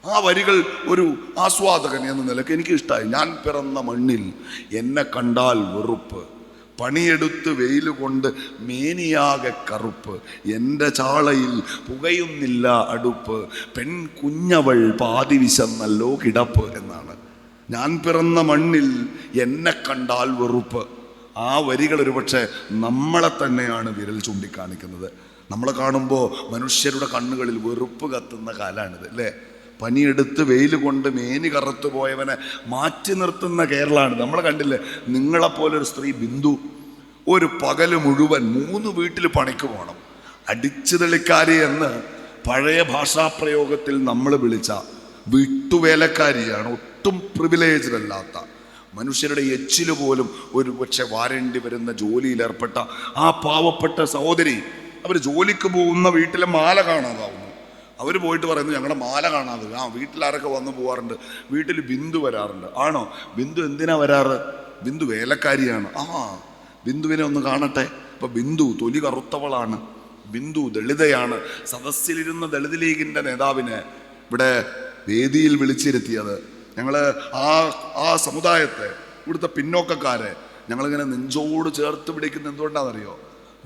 ആ വരികൾ ഒരു ആസ്വാദകൻ എന്ന നിലയ്ക്ക് എനിക്ക് ഇഷ്ടമായി. ഞാൻ പിറന്ന മണ്ണിൽ എന്നെ കണ്ടാൽ വെറുപ്പ്, പണിയെടുത്ത് വെയിൽ കൊണ്ട് മേനിയാകെ കറുപ്പ്, എൻ്റെ ചാളയിൽ പുകയുന്നില്ല അടുപ്പ്, പെൺകുഞ്ഞവൾ പാതി വിശന്നല്ലോ കിടപ്പ് എന്നാണ്. ഞാൻ പിറന്ന മണ്ണിൽ എന്നെ കണ്ടാൽ വെറുപ്പ്. ആ വരികൾ ഒരുപക്ഷെ നമ്മളെ തന്നെയാണ് വിരൽ ചൂണ്ടിക്കാണിക്കുന്നത്. നമ്മളെ കാണുമ്പോൾ മനുഷ്യരുടെ കണ്ണുകളിൽ വെറുപ്പ് കത്തുന്ന കാലമാണിത് അല്ലേ? പനിയെടുത്ത് വെയിൽ കൊണ്ട് മേനി കറുത്തു പോയവനെ മാറ്റി നിർത്തുന്ന കേരളമാണ്. നമ്മൾ കണ്ടില്ലേ, നിങ്ങളെപ്പോലൊരു സ്ത്രീ ബിന്ദു ഒരു പകല് മുഴുവൻ 3 വീട്ടിൽ പണിക്ക് പോകണം. അടിച്ചു തെളിക്കാരി എന്ന് പഴയ ഭാഷാപ്രയോഗത്തിൽ നമ്മൾ വിളിച്ച വിട്ടുവേലക്കാരിയാണ്. ഒട്ടും പ്രിവിലേജ്ഡ് അല്ലാത്ത മനുഷ്യരുടെ എച്ചില് പോലും ഒരു പക്ഷെ വാരേണ്ടി വരുന്ന ജോലിയിലേർപ്പെട്ട ആ പാവപ്പെട്ട സഹോദരി, അവർ ജോലിക്ക് പോകുന്ന വീട്ടിലെ മാല കാണാതാവുന്നു. അവർ പോയിട്ട് പറയുന്നു ഞങ്ങളുടെ മാല കാണാതെ. വീട്ടിലാരൊക്കെ വന്നു പോകാറുണ്ട്, വീട്ടിൽ ബിന്ദു വരാറുണ്ട്. ആണോ? ബിന്ദു എന്തിനാ വരാറ്? ബിന്ദു വേലക്കാരിയാണ്. ബിന്ദുവിനെ ഒന്ന് കാണട്ടെ. ഇപ്പം ബിന്ദു തൊലി കറുത്തവളാണ്, ബിന്ദു ദളിതയാണ്. സദസ്സിലിരുന്ന ദളിത് ലീഗിൻ്റെ നേതാവിനെ ഇവിടെ വേദിയിൽ വിളിച്ചിരുത്തിയത് ഞങ്ങൾ ആ സമുദായത്തെ, ഇവിടുത്തെ പിന്നോക്കക്കാരെ ഞങ്ങളിങ്ങനെ നെഞ്ചോട് ചേർത്ത് പിടിക്കുന്ന എന്തുകൊണ്ടാണെന്നറിയോ?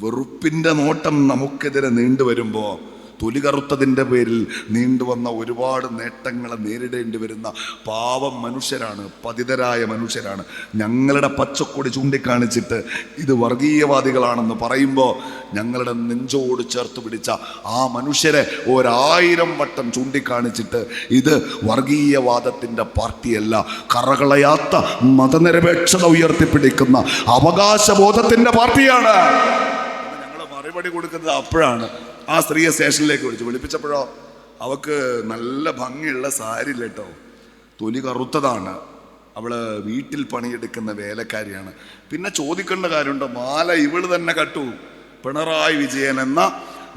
വെറുപ്പിൻ്റെ നോട്ടം നമുക്കെതിരെ നീണ്ടുവരുമ്പോൾ തൊലി കറുത്തതിൻ്റെ പേരിൽ നീണ്ടുവന്ന ഒരുപാട് നേട്ടങ്ങളെ നേരിടേണ്ടി വരുന്ന പാവം മനുഷ്യരാണ്, പതിതരായ മനുഷ്യരാണ്. ഞങ്ങളുടെ പച്ചക്കൊടി ചൂണ്ടിക്കാണിച്ചിട്ട് ഇത് വർഗീയവാദികളാണെന്ന് പറയുമ്പോൾ ഞങ്ങളുടെ നെഞ്ചോട് ചേർത്ത് പിടിച്ച ആ മനുഷ്യരെ 1000 വട്ടം ചൂണ്ടിക്കാണിച്ചിട്ട് ഇത് വർഗീയവാദത്തിൻ്റെ പാർട്ടിയല്ല, കറകളയാത്ത മതനിരപേക്ഷത ഉയർത്തിപ്പിടിക്കുന്ന അവകാശബോധത്തിൻ്റെ പാർട്ടിയാണ്. ഞങ്ങൾ മറുപടി കൊടുക്കുന്നത് അപ്പോഴാണ്. ആ സ്ത്രീയെ സ്റ്റേഷനിലേക്ക് വിളിപ്പിച്ചപ്പോഴോ അവൾക്ക് നല്ല ഭംഗിയുള്ള സാരി ഇല്ല കേട്ടോ, തൊലി കറുത്തതാണ്. അവള് വീട്ടിൽ പണിയെടുക്കുന്ന വേലക്കാരിയാണ്. പിന്നെ ചോദിക്കേണ്ട കാര്യമുണ്ടോ? മാല ഇവള് തന്നെ കട്ടു. പിണറായി വിജയൻ എന്ന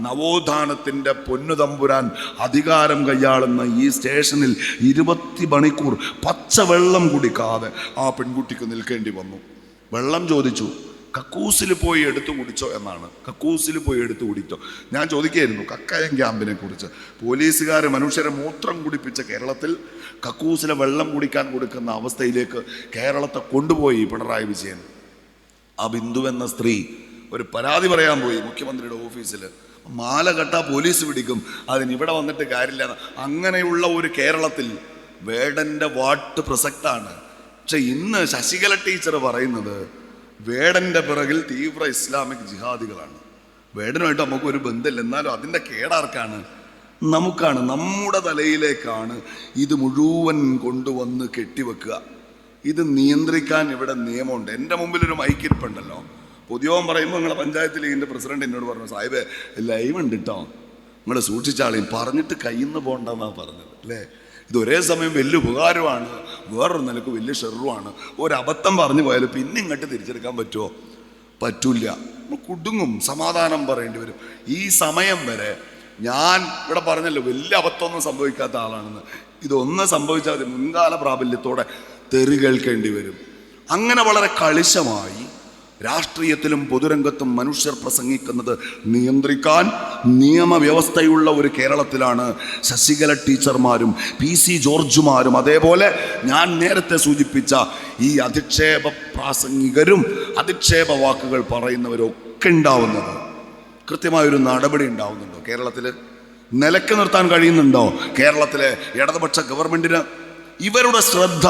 നവോത്ഥാനത്തിൻ്റെ പൊന്നുതമ്പുരാൻ അധികാരം കൈയാളുന്ന ഈ സ്റ്റേഷനിൽ 20 മണിക്കൂർ പച്ചവെള്ളം കുടിക്കാതെ ആ പെൺകുട്ടിക്ക് നിൽക്കേണ്ടി വന്നു. വെള്ളം ചോദിച്ചു. കക്കൂസിൽ പോയി എടുത്തു കുടിച്ചോ എന്നാണ്. കക്കൂസിൽ പോയി എടുത്തു കുടിച്ചോ. ഞാൻ ചോദിക്കുകയായിരുന്നു കക്കയം ക്യാമ്പിനെ കുറിച്ച്. പോലീസുകാർ മനുഷ്യരെ മൂത്രം കുടിപ്പിച്ച കേരളത്തിൽ കക്കൂസിലെ വെള്ളം കുടിക്കാൻ കൊടുക്കുന്ന അവസ്ഥയിലേക്ക് കേരളത്തെ കൊണ്ടുപോയി പിണറായി വിജയൻ. ആ ബിന്ദു എന്ന സ്ത്രീ ഒരു പരാതി പറയാൻ പോയി മുഖ്യമന്ത്രിയുടെ ഓഫീസിൽ. മാല കെട്ടാ പോലീസ് പിടിക്കും, അതിനിവിടെ വന്നിട്ട് കാര്യമില്ല. അങ്ങനെയുള്ള ഒരു കേരളത്തിൽ വേടൻ്റെ വാട്ട് പ്രസക്താണ്. പക്ഷെ ഇന്ന് ശശികല ടീച്ചർ പറയുന്നത് വേടൻ്റെ പിറകിൽ തീവ്ര ഇസ്ലാമിക് ജിഹാദികളാണ്. വേടനുമായിട്ട് നമുക്കൊരു ബന്ധമില്ല, എന്നാലും അതിൻ്റെ കേടാർക്കാണ്? നമുക്കാണ്. നമ്മുടെ തലയിലേക്കാണ് ഇത് മുഴുവൻ കൊണ്ടുവന്ന് കെട്ടിവെക്കുക. ഇത് നിയന്ത്രിക്കാൻ ഇവിടെ നിയമമുണ്ട്. എൻ്റെ മുമ്പിലൊരു മൈക്കിരിപ്പുണ്ടല്ലോ, പൊതുയോഗം പറയുമ്പോൾ നിങ്ങളെ പഞ്ചായത്ത് ലീഗിൻ്റെ പ്രസിഡന്റ് എന്നോട് പറഞ്ഞു, സാഹിബേ ലൈവ് ഉണ്ട് കേട്ടോ, നിങ്ങൾ സൂക്ഷിച്ചാളെയും പറഞ്ഞിട്ട് കയ്യിൽ നിന്ന് പോകണ്ടെന്നാണ് പറഞ്ഞത് അല്ലേ. ഇത് ഒരേ സമയം വലിയ ഉപകാരമാണ്, വേറൊരു നിലക്ക് വലിയ ഷെറുമാണ്. ഒരബദ്ധം പറഞ്ഞു പോയാലും പിന്നെ ഇങ്ങോട്ട് തിരിച്ചെടുക്കാൻ പറ്റുമോ? പറ്റൂല. കുടുങ്ങും, സമാധാനം പറയേണ്ടി വരും. ഈ സമയം വരെ ഞാൻ ഇവിടെ പറഞ്ഞല്ലോ വലിയ അബദ്ധമൊന്നും സംഭവിക്കാത്ത ആളാണെന്ന്. ഇതൊന്നും സംഭവിച്ചാൽ മതി, മുൻകാല പ്രാബല്യത്തോടെ തെറി കേൾക്കേണ്ടി വരും. അങ്ങനെ വളരെ കളിശമായി രാഷ്ട്രീയത്തിലും പൊതുരംഗത്തും മനുഷ്യർ പ്രസംഗിക്കുന്നത് നിയന്ത്രിക്കാൻ നിയമവ്യവസ്ഥയുള്ള ഒരു കേരളത്തിലാണ് ശശികല ടീച്ചർമാരും PC ജോർജുമാരും അതേപോലെ ഞാൻ നേരത്തെ സൂചിപ്പിച്ച ഈ അധിക്ഷേപ പ്രാസംഗികരും അധിക്ഷേപ വാക്കുകൾ പറയുന്നവരും ഒക്കെ ഉണ്ടാവുന്നത്. കൃത്യമായൊരു നടപടി ഉണ്ടാവുന്നുണ്ടോ കേരളത്തിൽ? നിലക്ക് നിർത്താൻ കഴിയുന്നുണ്ടോ കേരളത്തിലെ ഇടതുപക്ഷ ഗവൺമെന്റിന്? ഇവരുടെ ശ്രദ്ധ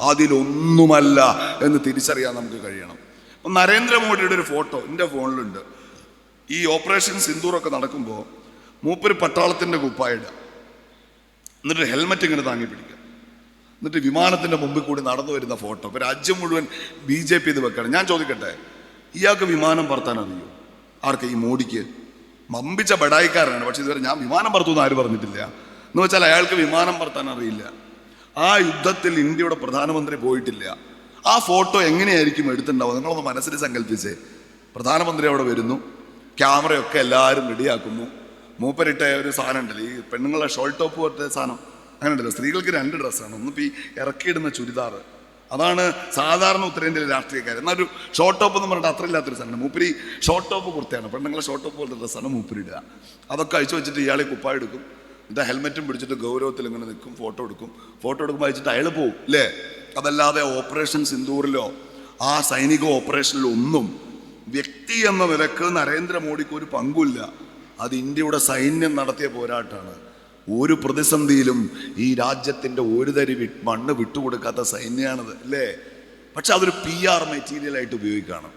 അതിലൊന്നുമല്ല എന്ന് തിരിച്ചറിയാൻ നമുക്ക് കഴിയണം. നരേന്ദ്രമോദിയുടെ ഒരു ഫോട്ടോ എൻ്റെ ഫോണിലുണ്ട്. ഈ ഓപ്പറേഷൻ സിന്ദൂറൊക്കെ നടക്കുമ്പോൾ മൂപ്പര് പട്ടാളത്തിൻ്റെ കുപ്പായിടുക, എന്നിട്ട് ഹെൽമറ്റ് ഇങ്ങനെ താങ്ങി പിടിക്കുക, എന്നിട്ട് വിമാനത്തിൻ്റെ മുമ്പിൽ കൂടി നടന്നു വരുന്ന ഫോട്ടോ. ഇപ്പോൾ രാജ്യം മുഴുവൻ BJP ഇത് വെക്കണം. ഞാൻ ചോദിക്കട്ടെ, ഇയാൾക്ക് വിമാനം പറത്താൻ അറിയോ? ആർക്ക്? ഈ മോഡിക്ക്. മമ്പിച്ച ബഡായിക്കാരനാണ്, പക്ഷെ ഇതുവരെ ഞാൻ വിമാനം പറത്തുമെന്ന് ആരും പറഞ്ഞിട്ടില്ല. എന്ന് വെച്ചാൽ അയാൾക്ക് വിമാനം പറത്താൻ അറിയില്ല. ആ യുദ്ധത്തിൽ ഇന്ത്യയുടെ പ്രധാനമന്ത്രി പോയിട്ടില്ല. ആ ഫോട്ടോ എങ്ങനെയായിരിക്കും എടുത്തിട്ടുണ്ടാവും? നിങ്ങളൊന്ന് മനസ്സിൽ സങ്കല്പിച്ചേ. പ്രധാനമന്ത്രി അവിടെ വരുന്നു, ക്യാമറയൊക്കെ എല്ലാവരും റെഡിയാക്കുന്നു. മൂപ്പരിട്ട ഒരു സാധനം ഉണ്ടല്ലോ, ഈ പെണ്ണുങ്ങളെ ഷോൾ ടോപ്പ് പോലത്തെ സാധനം, അങ്ങനെ ഉണ്ടല്ലോ. സ്ത്രീകൾക്ക് 2 ഡ്രസ്സാണ്. ഒന്നിപ്പോൾ ഈ ഇറക്കിയിടുന്ന ചുരിദാർ, അതാണ് സാധാരണ ഉത്തരേന്ത്യയിലെ രാഷ്ട്രീയക്കാർ. എന്നാൽ ഒരു ഷോർട്ട് ടോപ്പ് എന്ന് പറഞ്ഞിട്ട് അത്ര ഇല്ലാത്തൊരു സാധനം. മൂപ്പരി ഷോർട്ട് ടോപ്പ് കുർത്തയാണ്, പെണ്ണുങ്ങളെ ഷോർട്ട് ടോപ്പ് പോലത്തെ ഡ്രസ്സാണ് മൂപ്പരിടുക. അതൊക്കെ അഴിച്ചു വെച്ചിട്ട് ഇയാളെ കുപ്പായ എടുക്കും, ഇതാ ഹെൽമെറ്റും പിടിച്ചിട്ട് ഗൗരവത്തിൽ ഇങ്ങനെ നിൽക്കും, ഫോട്ടോ എടുക്കും. ഫോട്ടോ എടുക്കുമ്പോൾ അയച്ചിട്ട് അയാൾ പോവും അല്ലേ. അതല്ലാതെ ഓപ്പറേഷൻ സിന്ദൂറിലോ ആ സൈനിക ഓപ്പറേഷനിലോ ഒന്നും വ്യക്തി എന്ന നിലക്ക് നരേന്ദ്രമോദിക്ക് ഒരു പങ്കുമില്ല. അത് ഇന്ത്യയുടെ സൈന്യം നടത്തിയ പോരാട്ടമാണ്. ഒരു പ്രതിസന്ധിയിലും ഈ രാജ്യത്തിൻ്റെ ഒരു തരി മണ്ണ് വിട്ടുകൊടുക്കാത്ത സൈന്യമാണത് അല്ലേ. പക്ഷെ അതൊരു PR മെറ്റീരിയലായിട്ട് ഉപയോഗിക്കണം.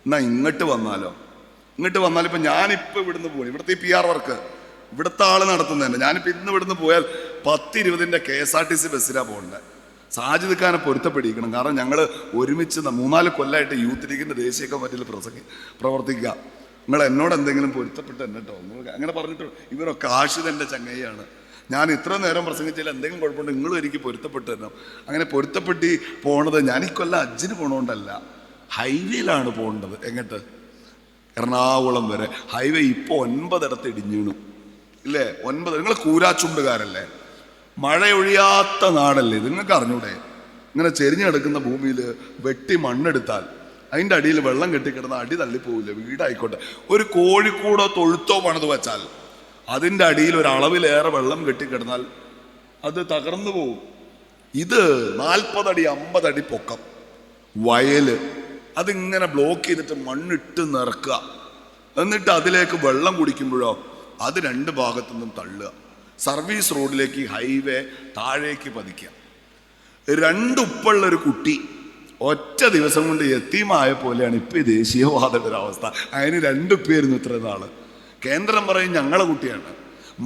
എന്നാൽ ഇങ്ങോട്ട് വന്നാലും ഇപ്പം ഞാനിപ്പോൾ ഇവിടുന്ന് പോകും, ഇവിടുത്തെ ഈ PR വർക്ക് ഇവിടുത്തെ ആൾ നടത്തുന്നതന്നെ. ഞാനിപ്പോൾ ഇന്ന് ഇവിടുന്ന് പോയാൽ 10:20 KSRTC ബസ്സിലാണ് പോകേണ്ടത്. സാജിദ് ഖാനെ പൊരുത്തപ്പെടിക്കണം. കാരണം ഞങ്ങൾ ഒരുമിച്ച് 3-4 കൊല്ലമായിട്ട് യൂത്ത് ലീഗിൻ്റെ ദേശീയ കമ്മിറ്റിയിൽ പ്രവർത്തിക്കുക. നിങ്ങൾ എന്നോട് എന്തെങ്കിലും പൊരുത്തപ്പെട്ട് തന്നെ കേട്ടോ, നിങ്ങൾ അങ്ങനെ പറഞ്ഞിട്ട് ഇവരൊക്കെ ആഷിതെൻ്റെ ചങ്ങയാണ്. ഞാൻ ഇത്ര നേരം പ്രസംഗിച്ചാൽ എന്തെങ്കിലും കുഴപ്പമുണ്ട്, നിങ്ങളും എനിക്ക് പൊരുത്തപ്പെട്ട് തരണം. അങ്ങനെ പൊരുത്തപ്പെട്ടി പോണത് ഞാൻ ഈ കൊല്ലം ഹജ്ജിന് പോകണോണ്ടല്ല, ഹൈവേയിലാണ് പോകേണ്ടത്. എങ്ങോട്ട്? എറണാകുളം വരെ ഹൈവേ ഇപ്പോൾ 9 ഇടത്ത് ഇടിഞ്ഞീണു ഇല്ലേ. 9. നിങ്ങൾ കൂരാച്ചുണ്ടുകാരല്ലേ, മഴയൊഴിയാത്ത നാടല്ലേ, നിങ്ങൾക്ക് അറിഞ്ഞൂടെ? ഇങ്ങനെ ചെരിഞ്ഞു കിടക്കുന്ന ഭൂമിയിൽ വെട്ടി മണ്ണെടുത്താൽ അതിൻ്റെ അടിയിൽ വെള്ളം കെട്ടിക്കിടന്ന അടി തള്ളിപ്പോവില്ല. വീടായിക്കോട്ടെ, ഒരു കോഴിക്കൂടോ തൊഴുത്തോ പണിത് വെച്ചാൽ അതിൻ്റെ അടിയിൽ ഒരളവിലേറെ വെള്ളം കെട്ടിക്കിടന്നാൽ അത് തകർന്നു പോവും. ഇത് 40 അടി 50 അടി പൊക്കം വയല്, അതിങ്ങനെ ബ്ലോക്ക് ചെയ്തിട്ട് മണ്ണിട്ട് നിറക്കുക. എന്നിട്ട് അതിലേക്ക് വെള്ളം കുടിക്കുമ്പോഴോ അത് 2 ഭാഗത്തു നിന്നും തള്ളുക. സർവീസ് റോഡിലേക്ക് ഹൈവേ താഴേക്ക് പതിക്കുക. 2 ഉപ്പുള്ളൊരു കുട്ടി ഒറ്റ ദിവസം കൊണ്ട് യത്തീമായ പോലെയാണ് ഇപ്പം ഈ ദേശീയവാദയുടെ ഒരു അവസ്ഥ. അതിന് 2 ഉപ്പയായിരുന്നു ഇത്ര നാള്. കേന്ദ്രം പറയും ഞങ്ങളെ കുട്ടിയാണ്.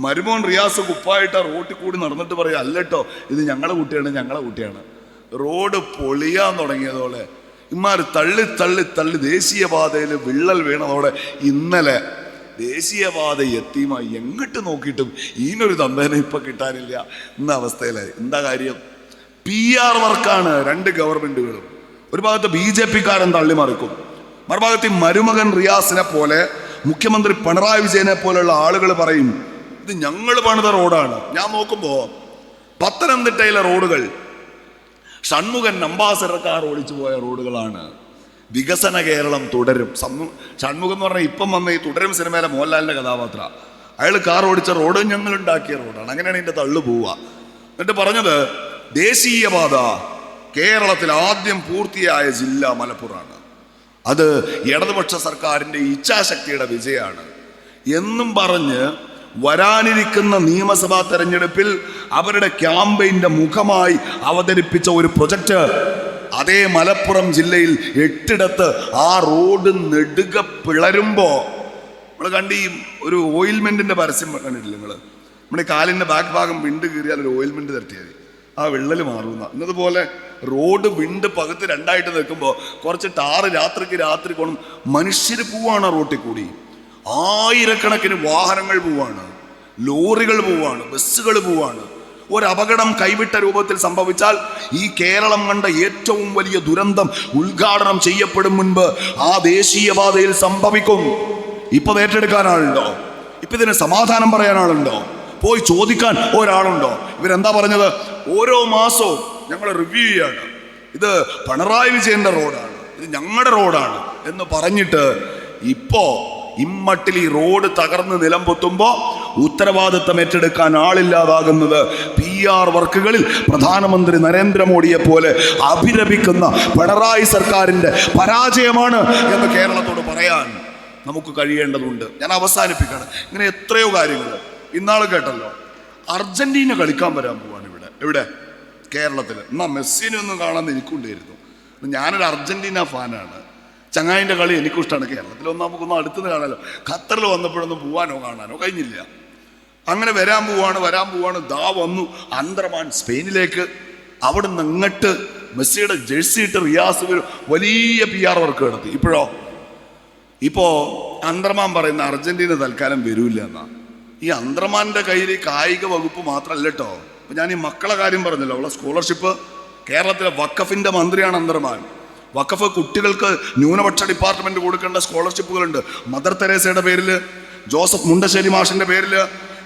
മരുമോൻ റിയാസ് കുപ്പായിട്ട് റോട്ടിൽ കൂടി നടന്നിട്ട് പറയും അല്ലട്ടോ ഇത് ഞങ്ങളെ കുട്ടിയാണ്. റോഡ് പൊളിയാൻ തുടങ്ങിയതോടെ ഇമാർ തള്ളി ദേശീയപാതയിൽ വിള്ളൽ വീണതോടെ ഇന്നലെ ദേശീയപാത യത്തീമായി എങ്ങോട്ട് നോക്കിയിട്ടും ഈനൊരു തന്തേനെ ഇപ്പം കിട്ടാനില്ല എന്ന അവസ്ഥയിലായി. എന്താ കാര്യം? PR വർക്കാണ് 2 ഗവൺമെന്റുകളും. ഒരു ഭാഗത്ത് BJP-കാരൻ തള്ളിമറിക്കും, മറുഭാഗത്ത് മരുമകൻ റിയാസിനെ പോലെ മുഖ്യമന്ത്രി പിണറായി വിജയനെ പോലെയുള്ള ആളുകൾ പറയും ഇത് ഞങ്ങൾ പണിത റോഡാണ്. ഞാൻ നോക്കുമ്പോൾ പത്തനംതിട്ടയിലെ റോഡുകൾ ഷൺമുഖൻ അംബാസഡർക്കാർ ഓടിച്ചു പോയ റോഡുകളാണ്. വികസന കേരളം തുടരും. ഷൺമുഖം എന്ന് പറഞ്ഞാൽ ഇപ്പം വന്ന ഈ തുടരും സിനിമയിലെ മോഹൻലാലിന്റെ കഥാപാത്ര. അയാൾ കാർ ഓടിച്ച റോഡ് ഞങ്ങൾ ഉണ്ടാക്കിയ റോഡാണ്. അങ്ങനെയാണ് ഇതിന്റെ തള്ളു പോവുക. എന്നിട്ട് പറഞ്ഞത് ദേശീയപാത കേരളത്തിൽ ആദ്യം പൂർത്തിയായ ജില്ല മലപ്പുറമാണ്. അത് ഇടതുപക്ഷ സർക്കാരിന്റെ ഇച്ഛാശക്തിയുടെ വിജയമാണ് എന്നും പറഞ്ഞ് വരാനിരിക്കുന്ന നിയമസഭാ തെരഞ്ഞെടുപ്പിൽ അവരുടെ ക്യാമ്പയിന്റെ മുഖമായി അവതരിപ്പിച്ച ഒരു പ്രൊജക്ട് അതേ മലപ്പുറം ജില്ലയിൽ 8 ആ റോഡ് നെടുക പിളരുമ്പോ നമ്മൾ ഈ ഒരു ഓയിൽമെന്റിന്റെ പരസ്യം കണ്ടിട്ടില്ല നിങ്ങൾ? നമ്മുടെ കാലിന്റെ ബാക്ക് ഭാഗം വിണ്ട് കീറിയാൽ ഒരു ഓയിൽമെന്റ് തട്ടിയാൽ ആ വിള്ളൽ മാറുന്ന എന്നതുപോലെ റോഡ് വിണ്ട് പകുത്ത് 2ആയിട്ട് നിൽക്കുമ്പോൾ കുറച്ച് ടാറ് രാത്രി കൊണ്ടും മനുഷ്യർ പോവാണ് റോട്ടിൽ കൂടി. ആയിരക്കണക്കിന് വാഹനങ്ങൾ പോവാണ്, ലോറികൾ പോവാണ്, ബസ്സുകൾ പോവാണ്. ഒരപകടം കൈവിട്ട രൂപത്തിൽ സംഭവിച്ചാൽ ഈ കേരളം കണ്ട ഏറ്റവും വലിയ ദുരന്തം ഉദ്ഘാടനം ചെയ്യപ്പെടും മുൻപ് ആ ദേശീയപാതയിൽ സംഭവിക്കും. ഇപ്പൊ ഏറ്റെടുക്കാൻ ആളുണ്ടോ? ഇപ്പൊ ഇതിന് സമാധാനം പറയാൻ ആളുണ്ടോ? പോയി ചോദിക്കാൻ ഒരാളുണ്ടോ? ഇവരെന്താ പറഞ്ഞത്? ഓരോ മാസവും ഞങ്ങൾ റിവ്യൂ ചെയ്യാണ്, ഇത് പിണറായി വിജയന്റെ റോഡാണ്, ഇത് ഞങ്ങളുടെ റോഡാണ് എന്ന് പറഞ്ഞിട്ട് ഇപ്പോ ഇമ്മട്ടിൽ ഈ റോഡ് തകർന്ന് നിലം പൊത്തുമ്പോൾ ഉത്തരവാദിത്തം ഏറ്റെടുക്കാൻ ആളില്ലാതാകുന്നത് PR വർക്കുകളിൽ പ്രധാനമന്ത്രി നരേന്ദ്രമോദിയെ പോലെ അഭിരമിക്കുന്ന പിണറായി സർക്കാരിന്റെ പരാജയമാണ് എന്ന് കേരളത്തോട് പറയാൻ നമുക്ക് കഴിയേണ്ടതുണ്ട്. ഞാൻ അവസാനിപ്പിക്കുകയാണ്. ഇങ്ങനെ എത്രയോ കാര്യങ്ങൾ. ഇന്നാൾ കേട്ടല്ലോ, അർജന്റീന കളിക്കാൻ വരാൻ പോവാണ് ഇവിടെ കേരളത്തിൽ. എന്നാ മെസ്സിനെ ഒന്നും കാണാൻ എനിക്കുണ്ടായിരുന്നു. ഞാനൊരു അർജന്റീന ഫാനാണ്. ചങ്ങായിൻ്റെ കളി എനിക്കും ഇഷ്ടമാണ്. കേരളത്തിലൊന്നും നമുക്കൊന്നും അടുത്തുനിന്ന് കാണാമല്ലോ. ഖത്തറിൽ വന്നപ്പോഴൊന്നും പോവാനോ കാണാനോ കഴിഞ്ഞില്ല. അങ്ങനെ വരാൻ പോവാണ്. ദാ വന്നു അന്തർമാൻ സ്പെയിനിലേക്ക്. അവിടെ നിന്ന് ഇങ്ങോട്ട് മെസ്സിയുടെ ജേഴ്സി ഇട്ട് റിയാസ് വലിയ PR വർക്ക് നടത്തി. ഇപ്പോ അന്തർമാൻ പറയുന്ന അർജന്റീന തൽക്കാലം വരൂല്ല എന്നാ. ഈ അന്തർമാന്റെ കയ്യിൽ കായിക വകുപ്പ് മാത്രമല്ല കേട്ടോ. അപ്പൊ ഞാൻ ഈ മക്കളെ കാര്യം പറഞ്ഞല്ലോ, അവളെ സ്കോളർഷിപ്പ്. കേരളത്തിലെ വഖഫിന്റെ മന്ത്രിയാണ് അന്തർമാൻ. വഖഫ് കുട്ടികൾക്ക് ന്യൂനപക്ഷ ഡിപ്പാർട്ട്മെന്റ് കൊടുക്കേണ്ട സ്കോളർഷിപ്പുകളുണ്ട്. മദർ തെരേസയുടെ പേരിൽ, ജോസഫ് മുണ്ടശ്ശേരി മാഷിന്റെ പേരിൽ,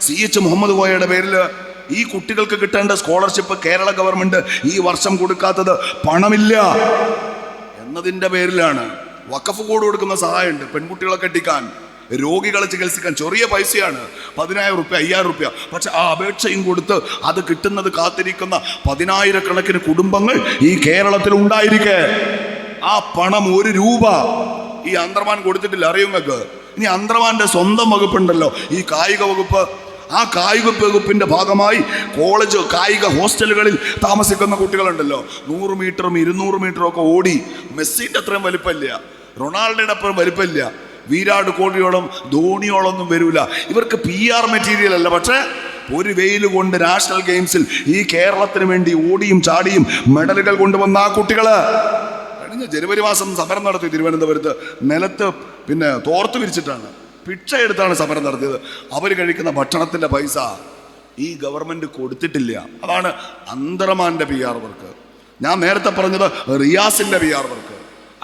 CH മുഹമ്മദ് കോയയുടെ പേരിൽ ഈ കുട്ടികൾക്ക് കിട്ടേണ്ട സ്കോളർഷിപ്പ് കേരള ഗവൺമെന്റ് ഈ വർഷം കൊടുക്കാത്തത് പണമില്ല എന്നതിന്റെ പേരിലാണ്. വഖഫ് കോഡ് കൊടുക്കുന്ന സഹായമുണ്ട് പെൺകുട്ടികളെ കെട്ടിക്കാൻ, രോഗികളെ ചികിത്സിക്കാൻ. ചെറിയ പൈസയാണ്, 10,000 രൂപ 5,000 രൂപ. പക്ഷെ ആ അപേക്ഷയും കൊടുത്ത് അത് കിട്ടുന്നത് കാത്തിരിക്കുന്ന 10,000 കുടുംബങ്ങൾ ഈ കേരളത്തിൽ ഉണ്ടായിരിക്കെ ആ പണം 1 രൂപ ഈ അന്തർമാൻ കൊടുത്തിട്ടില്ല. അറിയുങ്ങൾക്ക് ഇനി അന്തർമാന്റെ സ്വന്തം വകുപ്പുണ്ടല്ലോ, ഈ കായിക വകുപ്പ്. ആ കായിക വകുപ്പിന്റെ ഭാഗമായി കോളേജ് കായിക ഹോസ്റ്റലുകളിൽ താമസിക്കുന്ന കുട്ടികളുണ്ടല്ലോ, 100 മീറ്ററും 200 മീറ്ററും ഒക്കെ ഓടി. മെസ്സിന്റെ അത്രയും വലിപ്പമില്ല, റൊണാൾഡോയുടെ അപ്പുറം വലിപ്പമില്ല, വിരാട് കോഹ്ലിയോളം ധോണിയോളൊന്നും വരൂല. ഇവർക്ക് PR മെറ്റീരിയൽ അല്ല. പക്ഷേ ഒരു വെയിൽ കൊണ്ട് നാഷണൽ ഗെയിംസിൽ ഈ കേരളത്തിന് വേണ്ടി ഓടിയും ചാടിയും മെഡലുകൾ കൊണ്ടുവന്ന ആ കുട്ടികള് കഴിഞ്ഞ ജനുവരി മാസം സമരം നടത്തി തിരുവനന്തപുരത്ത്. നിലത്ത് തോർത്ത് വിരിച്ചിട്ടാണ്, ഭിക്ഷ എടുത്താണ് സമരം നടത്തിയത്. അവർ കഴിക്കുന്ന ഭക്ഷണത്തിന്റെ പൈസ ഈ ഗവൺമെന്റ് കൊടുത്തിട്ടില്ല. അതാണ് അന്തർമാന്റെ PR വർക്ക്. ഞാൻ നേരത്തെ പറഞ്ഞത് റിയാസിന്റെ PR വർക്ക്.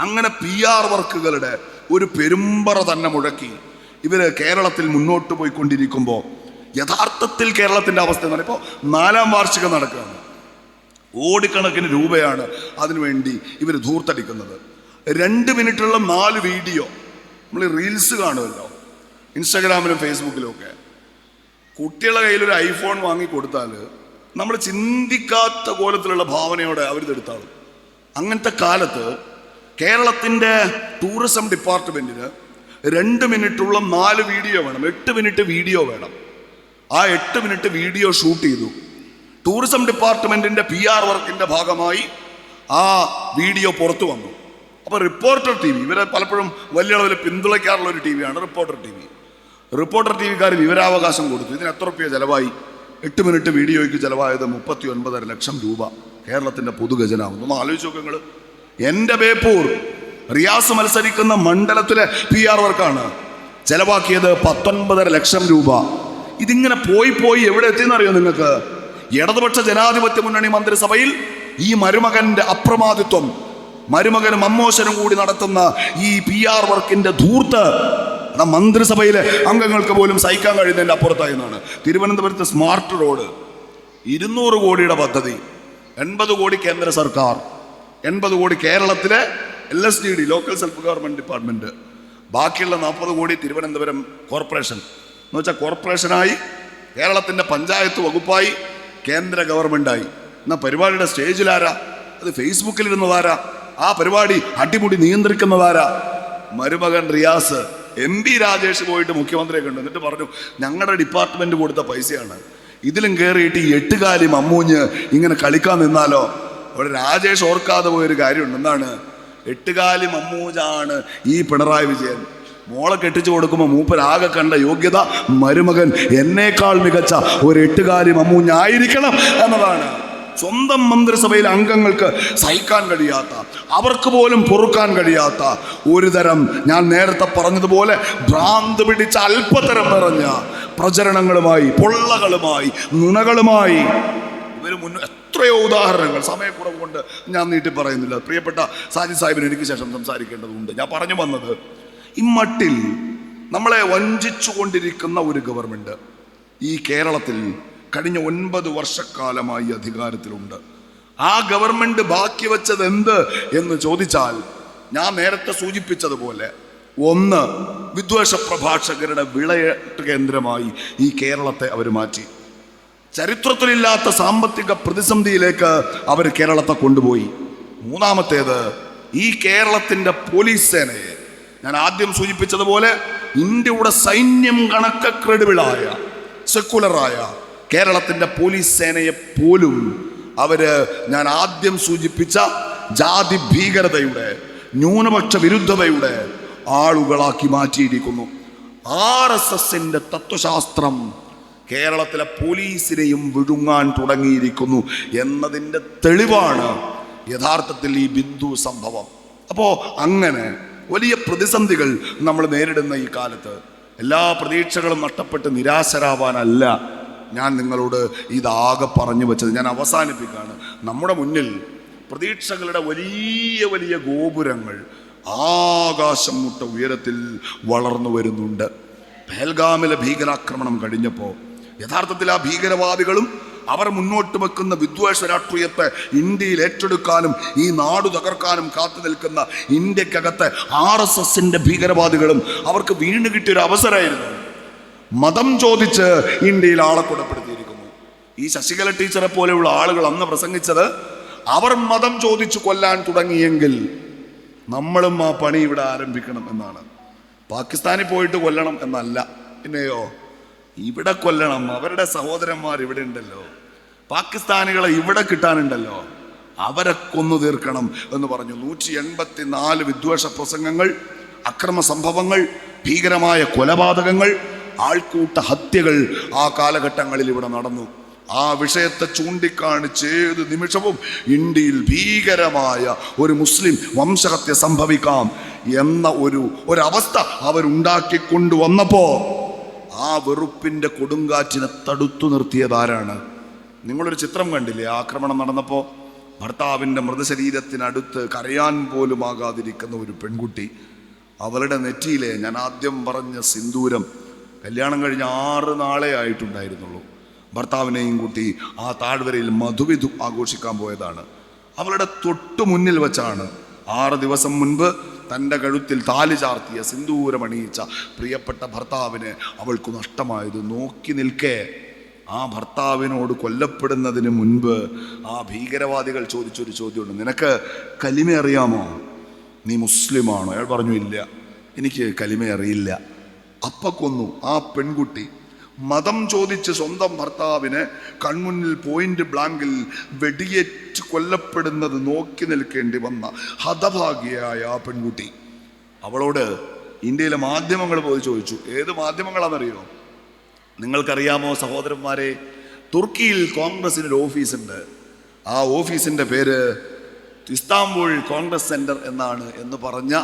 അങ്ങനെ PR വർക്കുകളുടെ ഒരു പെരുമ്പറ തന്നെ മുഴക്കി ഇവര് കേരളത്തിൽ മുന്നോട്ട് പോയിക്കൊണ്ടിരിക്കുമ്പോൾ യഥാർത്ഥത്തിൽ കേരളത്തിന്റെ അവസ്ഥ എന്ന് പറയുമ്പോൾ 4ാം വാർഷികം നടക്കുകയാണ്. കോടിക്കണക്കിന് രൂപയാണ് അതിനുവേണ്ടി ഇവർ ധൂർത്തടിക്കുന്നത്. 2 മിനിറ്റുള്ള 4 വീഡിയോ നമ്മൾ റീൽസ് കാണുമല്ലോ ഇൻസ്റ്റാഗ്രാമിലും ഫേസ്ബുക്കിലും ഒക്കെ. കുട്ടികളുടെ കയ്യിലൊരു iPhone വാങ്ങി കൊടുത്താൽ നമ്മൾ ചിന്തിക്കാത്ത കോലത്തിലുള്ള ഭാവനയോടെ അവരിതെടുത്താളും. അങ്ങനത്തെ കാലത്ത് കേരളത്തിൻ്റെ ടൂറിസം ഡിപ്പാർട്ട്മെന്റിന് 2 മിനിറ്റുള്ള 4 വീഡിയോ വേണം, 8 മിനിറ്റ് വീഡിയോ വേണം. ആ 8 മിനിറ്റ് വീഡിയോ ഷൂട്ട് ചെയ്തു. ടൂറിസം ഡിപ്പാർട്ട്മെന്റിന്റെ PR വർക്കിന്റെ ഭാഗമായി ആ വീഡിയോ പുറത്തു വന്നു. അപ്പോൾ റിപ്പോർട്ടർ TV, ഇവരെ പലപ്പോഴും വലിയ അളവിൽ പിന്തുണയ്ക്കാറുള്ള ഒരു TV ആണ് റിപ്പോർട്ടർ TV. റിപ്പോർട്ടർ TVക്കാർ വിവരാവകാശം കൊടുത്തു. ഇതിന് എത്ര രൂപ ചിലവായി? 8 മിനിറ്റ് വീഡിയോയ്ക്ക് ചിലവായത് 39.5 ലക്ഷം രൂപ കേരളത്തിന്റെ പൊതുഖജനാവുന്നു. ഒന്ന് ആലോചിച്ച് നോക്കുക നിങ്ങൾ. എൻ്റെ ബേപ്പൂർ റിയാസ് മത്സരിക്കുന്ന മണ്ഡലത്തിലെ PR വർക്കാണ് ചെലവാക്കിയത് 19.5 ലക്ഷം രൂപ. ഇതിങ്ങനെ പോയി എവിടെ എത്തിയെന്നറിയോ നിങ്ങൾക്ക്? ഇടതുപക്ഷ ജനാധിപത്യ മുന്നണി മന്ത്രിസഭയിൽ ഈ മരുമകന്റെ അപ്രമാദിത്വം, മരുമകനും അമ്മോശനും കൂടി നടത്തുന്ന ഈ PR വർക്കിന്റെ ധൂർത്ത് മന്ത്രിസഭയിലെ അംഗങ്ങൾക്ക് പോലും സഹിക്കാൻ കഴിയുന്നതിൻ്റെ അപ്പുറത്തായി എന്നാണ്. തിരുവനന്തപുരത്ത് സ്മാർട്ട് റോഡ് 200 കോടിയുടെ പദ്ധതി, 80 കോടി കേന്ദ്ര സർക്കാർ, 80 കോടി കേരളത്തിലെ LSDD, local self government department. ബാക്കിയുള്ള 40 കോടി തിരുവനന്തപുരം കോർപ്പറേഷൻ എന്ന് വെച്ചാൽ കോർപ്പറേഷനായി, കേരളത്തിന്റെ പഞ്ചായത്ത് വകുപ്പായി, കേന്ദ്ര ഗവൺമെന്റായി. എന്നാൽ പരിപാടിയുടെ സ്റ്റേജിലാരാ? അത് ഫേസ്ബുക്കിലിരുന്നതാരാ? ആ പരിപാടി അടിമുടി നിയന്ത്രിക്കുന്നതാരാ? മരുമകൻ റിയാസ്. MP രാജേഷ് പോയിട്ട് മുഖ്യമന്ത്രിയെ കണ്ടു, എന്നിട്ട് പറഞ്ഞു ഞങ്ങളുടെ ഡിപ്പാർട്ട്മെന്റ് കൊടുത്ത പൈസയാണ്, ഇതിലും കയറിയിട്ട് ഈ 8 കാലി മമ്മൂഞ്ഞ് ഇങ്ങനെ കളിക്കാൻ നിന്നാലോ? അവിടെ രാജേഷ് ഓർക്കാതെ പോയൊരു കാര്യമുണ്ട്. എന്താണ്? 8 കാലി മമ്മൂജാണ് ഈ പിണറായി വിജയൻ. മോളെ കെട്ടിച്ചു കൊടുക്കുമ്പോൾ മൂപ്പരാകെ കണ്ട യോഗ്യത മരുമകൻ എന്നേക്കാൾ മികച്ച ഒരു 8 കാലി മമ്മൂഞ്ഞായിരിക്കണം എന്നതാണ്. സ്വന്തം മന്ത്രിസഭയിലെ അംഗങ്ങൾക്ക് സഹിക്കാൻ കഴിയാത്ത, അവർക്ക് പോലും പൊറുക്കാൻ കഴിയാത്ത ഒരു തരം, ഞാൻ നേരത്തെ പറഞ്ഞതുപോലെ ഭ്രാന്ത് പിടിച്ച അല്പതരം നിറഞ്ഞ പ്രചരണങ്ങളുമായി, പൊള്ളകളുമായി, നുണകളുമായി ഇവർ എത്രയോ ഉദാഹരണങ്ങൾ, സമയക്കുറവ് കൊണ്ട് ഞാൻ നീട്ടി പറയുന്നില്ല. പ്രിയപ്പെട്ട സാജിദ് സാഹിബിന് എനിക്ക് ശേഷം സംസാരിക്കേണ്ടതുണ്ട്. ഞാൻ പറഞ്ഞു വന്നത്, ഇമ്മട്ടിൽ നമ്മളെ വഞ്ചിച്ചു കൊണ്ടിരിക്കുന്ന ഒരു ഗവൺമെന്റ് ഈ കേരളത്തിൽ കഴിഞ്ഞ 9 വർഷക്കാലമായി അധികാരത്തിലുണ്ട്. ആ ഗവൺമെന്റ് ബാക്കി വെച്ചത് എന്ത് എന്ന് ചോദിച്ചാൽ, ഞാൻ നേരത്തെ സൂചിപ്പിച്ചതുപോലെ, ഒന്ന്, വിദ്വേഷ പ്രഭാഷകരുടെ വിളയാട്ട് കേന്ദ്രമായി ഈ കേരളത്തെ അവർ മാറ്റി. ചരിത്രത്തിലില്ലാത്ത സാമ്പത്തിക പ്രതിസന്ധിയിലേക്ക് അവർ കേരളത്തെ കൊണ്ടുപോയി. മൂന്നാമത്തേത്, ഈ കേരളത്തിന്റെ പോലീസ് സേനയെ, ഞാൻ ആദ്യം സൂചിപ്പിച്ചതുപോലെ ഇന്ത്യയുടെ സൈന്യം കണക്ക് ക്രെഡിബിളായ, സെക്കുലറായ കേരളത്തിന്റെ പോലീസ് സേനയെ പോലും അവര് ഞാൻ ആദ്യം സൂചിപ്പിച്ച ജാതി ഭീകരതയുടെ, ന്യൂനപക്ഷ വിരുദ്ധതയുടെ ആളുകളാക്കി മാറ്റിയിരിക്കുന്നു. RSSന്റെ തത്വശാസ്ത്രം കേരളത്തിലെ പോലീസിനെയും വിഴുങ്ങാൻ തുടങ്ങിയിരിക്കുന്നു എന്നതിൻ്റെ തെളിവാണ് യഥാർത്ഥത്തിൽ ഈ ബിന്ദു സംഭവം. അപ്പോൾ അങ്ങനെ വലിയ പ്രതിസന്ധികൾ നമ്മൾ നേരിടുന്ന ഈ കാലത്ത് എല്ലാ പ്രതീക്ഷകളും നഷ്ടപ്പെട്ട് നിരാശരാവാനല്ല ഞാൻ നിങ്ങളോട് ഇതാകെ പറഞ്ഞു വെച്ചത്. ഞാൻ അവസാനിപ്പിക്കുകയാണ്. നമ്മുടെ മുന്നിൽ പ്രതീക്ഷകളുടെ വലിയ വലിയ ഗോപുരങ്ങൾ ആകാശം മുട്ട ഉയരത്തിൽ വളർന്നു വരുന്നുണ്ട്. പെഹൽഗാമിലെ ഭീകരാക്രമണം കഴിഞ്ഞപ്പോൾ യഥാർത്ഥത്തിൽ ആ ഭീകരവാദികളും അവർ മുന്നോട്ട് വെക്കുന്ന വിദ്വേഷ രാഷ്ട്രീയത്തെ ഇന്ത്യയിൽ ഏറ്റെടുക്കാനും ഈ നാട് തകർക്കാനും കാത്തു നിൽക്കുന്ന ഇന്ത്യക്കകത്തെ RSSന്റെ ഭീകരവാദികളും അവർക്ക് വീണ് കിട്ടിയൊരു അവസരമായിരുന്നു. മതം ചോദിച്ച് ഇന്ത്യയിൽ ആളെ കൊലപ്പെടുത്തിയിരിക്കുന്നു. ഈ ശശികല ടീച്ചറെ പോലെയുള്ള ആളുകൾ അന്ന് പ്രസംഗിച്ചത്, അവർ മതം ചോദിച്ചു കൊല്ലാൻ തുടങ്ങിയെങ്കിൽ നമ്മളും ആ പണി ഇവിടെ ആരംഭിക്കണം എന്നാണ്. പാകിസ്ഥാനിൽ പോയിട്ട് കൊല്ലണം എന്നല്ല, പിന്നെയോ ഇവിടെ കൊല്ലണം. അവരുടെ സഹോദരന്മാർ ഇവിടെ ഉണ്ടല്ലോ, പാകിസ്ഥാനികളെ ഇവിടെ കിട്ടാനുണ്ടല്ലോ, അവരെ കൊന്നു തീർക്കണം എന്ന് പറഞ്ഞു. 184 വിദ്വേഷ പ്രസംഗങ്ങൾ, അക്രമ സംഭവങ്ങൾ, ഭീകരമായ കൊലപാതകങ്ങൾ, ആൾക്കൂട്ട ഹത്യകൾ ആ കാലഘട്ടങ്ങളിൽ ഇവിടെ നടന്നു. ആ വിഷയത്തെ ചൂണ്ടിക്കാണിച്ച് ഏത് നിമിഷവും ഇന്ത്യയിൽ ഭീകരമായ ഒരു മുസ്ലിം വംശഹത്യ സംഭവിക്കാം എന്ന ഒരവസ്ഥ അവരുണ്ടാക്കിക്കൊണ്ടുവന്നപ്പോ ആ വെറുപ്പിന്റെ കൊടുങ്കാറ്റിനെ തടുത്തു നിർത്തിയതാരാണ്? നിങ്ങളൊരു ചിത്രം കണ്ടില്ലേ? ആക്രമണം നടന്നപ്പോൾ ഭർത്താവിൻ്റെ മൃതശരീരത്തിനടുത്ത് കരയാൻ പോലും ആകാതിരിക്കുന്ന ഒരു പെൺകുട്ടി, അവളുടെ നെറ്റിയിലെ, ഞാൻ ആദ്യം പറഞ്ഞ സിന്ദൂരം, കല്യാണം കഴിഞ്ഞ് 6 നാളെ ആയിട്ടുണ്ടായിരുന്നുള്ളൂ. ഭർത്താവിനെയും കൂട്ടി ആ താഴ്വരയിൽ മധുവിധു ആഘോഷിക്കാൻ പോയതാണ്. അവളുടെ തൊട്ടു മുന്നിൽ വെച്ചാണ് 6 ദിവസം മുൻപ് തൻ്റെ കഴുത്തിൽ താലി ചാർത്തിയ, സിന്ദൂരമണിയിച്ച പ്രിയപ്പെട്ട ഭർത്താവിനെ അവൾക്ക് നഷ്ടമായത്. നോക്കി നിൽക്കേ ആ ഭർത്താവിനോട് കൊല്ലപ്പെടുന്നതിന് മുൻപ് ആ ഭീകരവാദികൾ ചോദിച്ചൊരു ചോദ്യമുണ്ട്, നിനക്ക് കലിമ അറിയാമോ? നീ മുസ്ലിമാണോ? അയാൾ പറഞ്ഞു, ഇല്ല, എനിക്ക് കലിമ അറിയില്ല. അപ്പ കൊന്നു ആ പെൺകുട്ടി. മതം ചോദിച്ച് സ്വന്തം ഭർത്താവിനെ കൺമുന്നിൽ പോയിന്റ് ബ്ലാങ്കിൽ വെടിയേറ്റ് കൊല്ലപ്പെടുന്നത് നോക്കി നിൽക്കേണ്ടി വന്ന ഹതഭാഗ്യയായ ആ പെൺകുട്ടി. അവളോട് ഇന്ത്യയിലെ മാധ്യമങ്ങൾ പോയി ചോദിച്ചു. ഏത് മാധ്യമങ്ങളാണെന്നറിയോ? നിങ്ങൾക്കറിയാമോ സഹോദരന്മാരെ, തുർക്കിയിൽ കോൺഗ്രസിനൊരു ഓഫീസുണ്ട്. ആ ഓഫീസിൻ്റെ പേര് ഇസ്താംബുൾ കോൺഗ്രസ് സെൻറ്റർ എന്നാണ് എന്ന് പറഞ്ഞ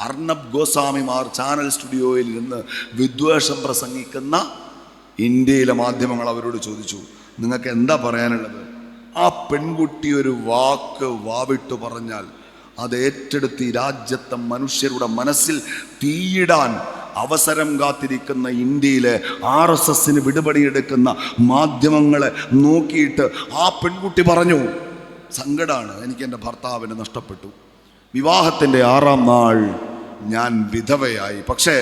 അർണബ് ഗോസ്വാമിമാർ ചാനൽ സ്റ്റുഡിയോയിൽ നിന്ന് വിദ്വേഷം പ്രസംഗിക്കുന്ന ഇന്ത്യയിലെ മാധ്യമങ്ങൾ അവരോട് ചോദിച്ചു, നിങ്ങൾക്ക് എന്താ പറയാനുള്ളത്? ആ പെൺകുട്ടി ഒരു വാക്ക് വാവിട്ടു പറഞ്ഞാൽ അത് ഏറ്റെടുത്ത് ഈ രാജ്യത്തെ മനുഷ്യരുടെ മനസ്സിൽ തീയിടാൻ അവസരം കാത്തിരിക്കുന്ന ഇന്ത്യയിലെ RSSന് വിടുപടിയെടുക്കുന്ന മാധ്യമങ്ങളെ നോക്കിയിട്ട് ആ പെൺകുട്ടി പറഞ്ഞു, സങ്കടമാണ്, എനിക്ക് എൻ്റെ ഭർത്താവിനെ നഷ്ടപ്പെട്ടു, വിവാഹത്തിൻ്റെ 6-ാം നാൾ ഞാൻ വിധവയായി. പക്ഷേ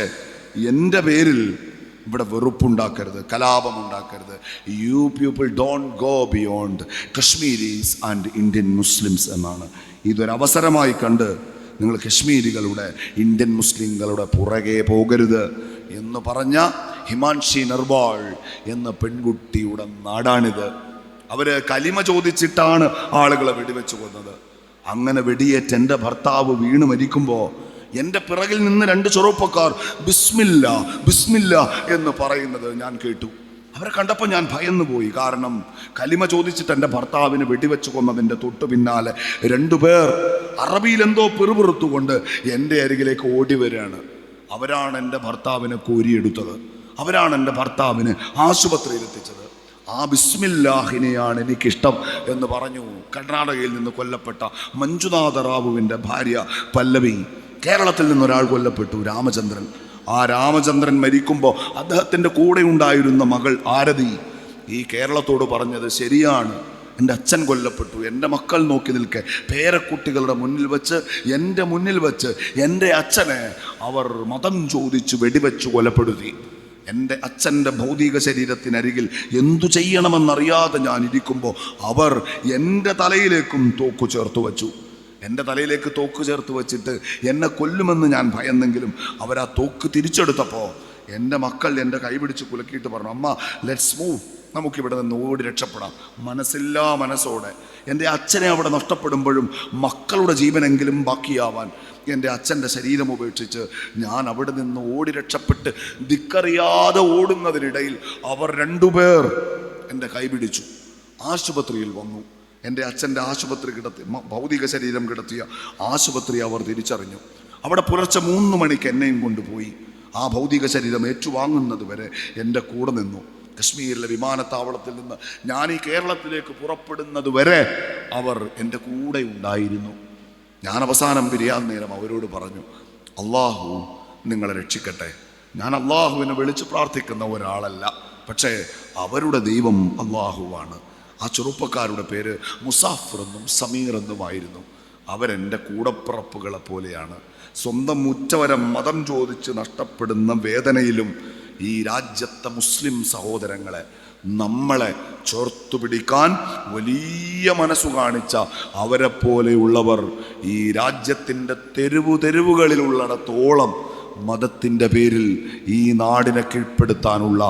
എൻ്റെ പേരിൽ ഇവിടെ വെറുപ്പുണ്ടാക്കരുത്, കലാപമുണ്ടാക്കരുത്. You people don't go beyond Kashmiris and Indian Muslims എന്നാണ്. ഇതൊരവസരമായി കണ്ട് നിങ്ങൾ കശ്മീരികളുടെ, ഇന്ത്യൻ മുസ്ലിങ്ങളുടെ പുറകെ പോകരുത് എന്ന് പറഞ്ഞ ഹിമാൻഷി നർവാൾ എന്ന പെൺകുട്ടിയുടെ നാടാണിത്. അവർ കലിമ ചോദിച്ചിട്ടാണ് ആളുകളെ വെടിവെച്ച് കൊന്നത്. അങ്ങനെ വെടിയേറ്റ് എൻ്റെ ഭർത്താവ് വീണ് മരിക്കുമ്പോൾ എൻ്റെ പിറകിൽ നിന്ന് 2 ചെറുപ്പക്കാർ ബിസ്മില്ല ബിസ്മില്ല എന്ന് പറയുന്നത് ഞാൻ കേട്ടു. അവരെ കണ്ടപ്പോൾ ഞാൻ ഭയന്നു പോയി. കാരണം കലിമ ചോദിച്ചിട്ട് എൻ്റെ ഭർത്താവിന് വെടിവെച്ച് കൊന്നതിൻ്റെ തൊട്ടു പിന്നാലെ 2 പേർ അറബിയിൽ എന്തോ പിറുപിറുത്തുകൊണ്ട് എൻ്റെ അരികിലേക്ക് ഓടി വരികയാണ്. അവരാണ് എൻ്റെ ഭർത്താവിനെ കോരിയെടുത്തത്. അവരാണ് എൻ്റെ ഭർത്താവിനെ ആശുപത്രിയിൽ എത്തിച്ചത്. ആ ബിസ്മില്ലാഹിനെയാണ് എനിക്കിഷ്ടം എന്ന് പറഞ്ഞു കർണാടകയിൽ നിന്ന് കൊല്ലപ്പെട്ട മഞ്ജുനാഥ റാവുവിൻ്റെ ഭാര്യ പല്ലവി. കേരളത്തിൽ നിന്നൊരാൾ കൊല്ലപ്പെട്ടു, രാമചന്ദ്രൻ. ആ രാമചന്ദ്രൻ മരിക്കുമ്പോൾ അദ്ദേഹത്തിൻ്റെ കൂടെ ഉണ്ടായിരുന്ന മകൾ ആരതി ഈ കേരളത്തോട് പറഞ്ഞത് ശരിയാണ്, എൻ്റെ അച്ഛൻ കൊല്ലപ്പെട്ടു. എൻ്റെ മക്കൾ നോക്കി നിൽക്കെ പേരക്കുട്ടികളുടെ മുന്നിൽ വെച്ച്, എൻ്റെ മുന്നിൽ വെച്ച് എൻ്റെ അച്ഛനെ അവർ മതം ചോദിച്ച് വെടിവെച്ച് കൊലപ്പെടുത്തി. എൻ്റെ അച്ഛൻ്റെ ഭൗതിക ശരീരത്തിനരികിൽ എന്തു ചെയ്യണമെന്നറിയാതെ ഞാൻ ഇരിക്കുമ്പോൾ അവർ എൻ്റെ തലയിലേക്കും തോക്ക് ചേർത്ത് വച്ചു. എൻ്റെ തലയിലേക്ക് തോക്ക് ചേർത്ത് വെച്ചിട്ട് എന്നെ കൊല്ലുമെന്ന് ഞാൻ ഭയന്നെങ്കിലും അവരാ തോക്ക് തിരിച്ചെടുത്തപ്പോൾ എൻ്റെ മക്കൾ എൻ്റെ കൈ പിടിച്ച് കുലുക്കിയിട്ട് പറഞ്ഞു, അമ്മ ലെറ്റ്സ് മൂവ്, നമുക്കിവിടെ നിന്ന് ഓടി രക്ഷപ്പെടാം. മനസ്സില്ലാ മനസ്സോടെ എൻ്റെ അച്ഛനെ അവിടെ നഷ്ടപ്പെടുമ്പോഴും മക്കളുടെ ജീവനെങ്കിലും ബാക്കിയാവാൻ എൻ്റെ അച്ഛൻ്റെ ശരീരം ഉപേക്ഷിച്ച് ഞാൻ അവിടെ നിന്ന് ഓടി രക്ഷപ്പെട്ട് ദിക്കറിയാതെ ഓടുന്നതിനിടയിൽ അവർ 2 പേർ എൻ്റെ കൈ പിടിച്ചു ആശുപത്രിയിൽ വന്നു. എൻ്റെ അച്ഛൻ്റെ ആശുപത്രി ഭൗതിക ശരീരം കിടത്തിയ ആശുപത്രി അവർ തിരിച്ചറിഞ്ഞു. അവിടെ പുലർച്ചെ 3 മണിക്ക് എന്നെയും കൊണ്ടുപോയി. ആ ഭൗതിക ശരീരം ഏറ്റുവാങ്ങുന്നത് വരെ എൻ്റെ കൂടെ നിന്നു. കശ്മീരിലെ വിമാനത്താവളത്തിൽ നിന്ന് ഞാൻ ഈ കേരളത്തിലേക്ക് പുറപ്പെടുന്നത് വരെ അവർ എൻ്റെ കൂടെ ഉണ്ടായിരുന്നു. ഞാൻ അവസാനം പിരിയാൻ നേരം അവരോട് പറഞ്ഞു, അള്ളാഹു നിങ്ങളെ രക്ഷിക്കട്ടെ. ഞാൻ അള്ളാഹുവിനെ വിളിച്ച് പ്രാർത്ഥിക്കുന്ന ഒരാളല്ല, പക്ഷേ അവരുടെ ദൈവം അള്ളാഹുവാണ്. ആ ചെറുപ്പക്കാരുടെ പേര് മുസാഫിർ എന്നും സമീർ എന്നുമായിരുന്നു. അവരെൻ്റെ കൂടപ്പിറപ്പുകളെ പോലെയാണ്. സ്വന്തം ഉച്ചവരം മതം ചോദിച്ച് നഷ്ടപ്പെടുന്ന വേദനയിലും ഈ രാജ്യത്തെ മുസ്ലിം സഹോദരങ്ങളെ, നമ്മളെ ചേർത്തു പിടിക്കാൻ വലിയ മനസ്സു കാണിച്ച അവരെ പോലെയുള്ളവർ ഈ രാജ്യത്തിൻ്റെ തെരുവുകളിലുള്ളിടത്തോളം മതത്തിൻ്റെ പേരിൽ ഈ നാടിനെ കീഴ്പ്പെടുത്താനുള്ള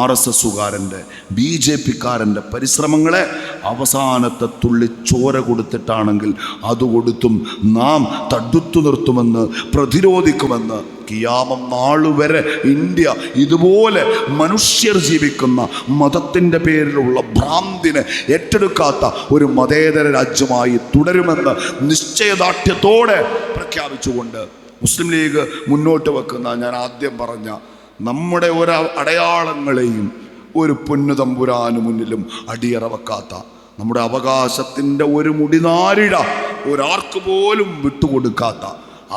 RSSകാരൻ്റെ BJPക്കാരൻ്റെ പരിശ്രമങ്ങളെ അവസാനത്തെ തുള്ളി ചോര കൊടുത്തിട്ടാണെങ്കിൽ അതുകൊടുത്തും നാം തടുത്തു നിർത്തുമെന്ന്, പ്രതിരോധിക്കുമെന്ന്. കിയാമം നാളുവരെ ഇന്ത്യ ഇതുപോലെ മനുഷ്യർ ജീവിക്കുന്ന മതത്തിൻ്റെ പേരിലുള്ള ഭ്രാന്തിനെ ഏറ്റെടുക്കാത്ത ഒരു മതേതര രാജ്യമായി തുടരുമെന്ന് നിശ്ചയദാർഢ്യത്തോടെ പ്രഖ്യാപിച്ചുകൊണ്ട് മുസ്ലിം ലീഗ് മുന്നോട്ട് വെക്കുന്ന ഞാൻ ആദ്യം പറഞ്ഞ നമ്മുടെ ഒരു അടയാളങ്ങളെയും ഒരു പൊന്നു തമ്പുരാന് മുന്നിലും അടിയറ വെക്കാത്ത, നമ്മുടെ അവകാശത്തിൻ്റെ ഒരു മുടിനാരിഴ ഒരാൾക്ക് പോലും വിട്ടുകൊടുക്കാത്ത,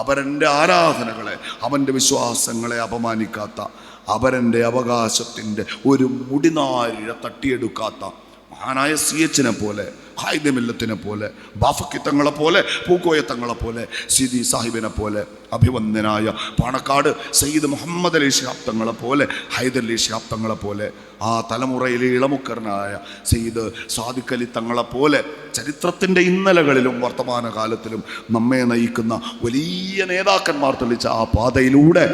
അവരെൻ്റെ ആരാധനകളെ, അവൻ്റെ വിശ്വാസങ്ങളെ അപമാനിക്കാത്ത, അവരെൻ്റെ അവകാശത്തിൻ്റെ ഒരു മുടിനാരിഴ തട്ടിയെടുക്കാത്ത മഹാനായ CH പോലെ, ഹായ്ദമില്ലത്തിനെ പോലെ, ബാഫക്കിത്തങ്ങളെ പോലെ, പൂക്കോയത്തങ്ങളെ പോലെ, സിദി സാഹിബിനെ പോലെ, അഭിവന്ദനായ പാണക്കാട് സയ്യിദ് മുഹമ്മദ് അലി ശിഹാബ് തങ്ങളെ പോലെ, ഹൈദരലി ശിഹാബ് തങ്ങളെ പോലെ, ആ തലമുറയിലെ ഇളമുക്കരനായ സയ്യിദ് സാദിഖ് അലി തങ്ങളെ പോലെ ചരിത്രത്തിൻ്റെ ഇന്നലകളിലും വർത്തമാനകാലത്തിലും നമ്മെ നയിക്കുന്ന വലിയ നേതാക്കന്മാർ തെളിച്ച ആ പാതയിലൂടെ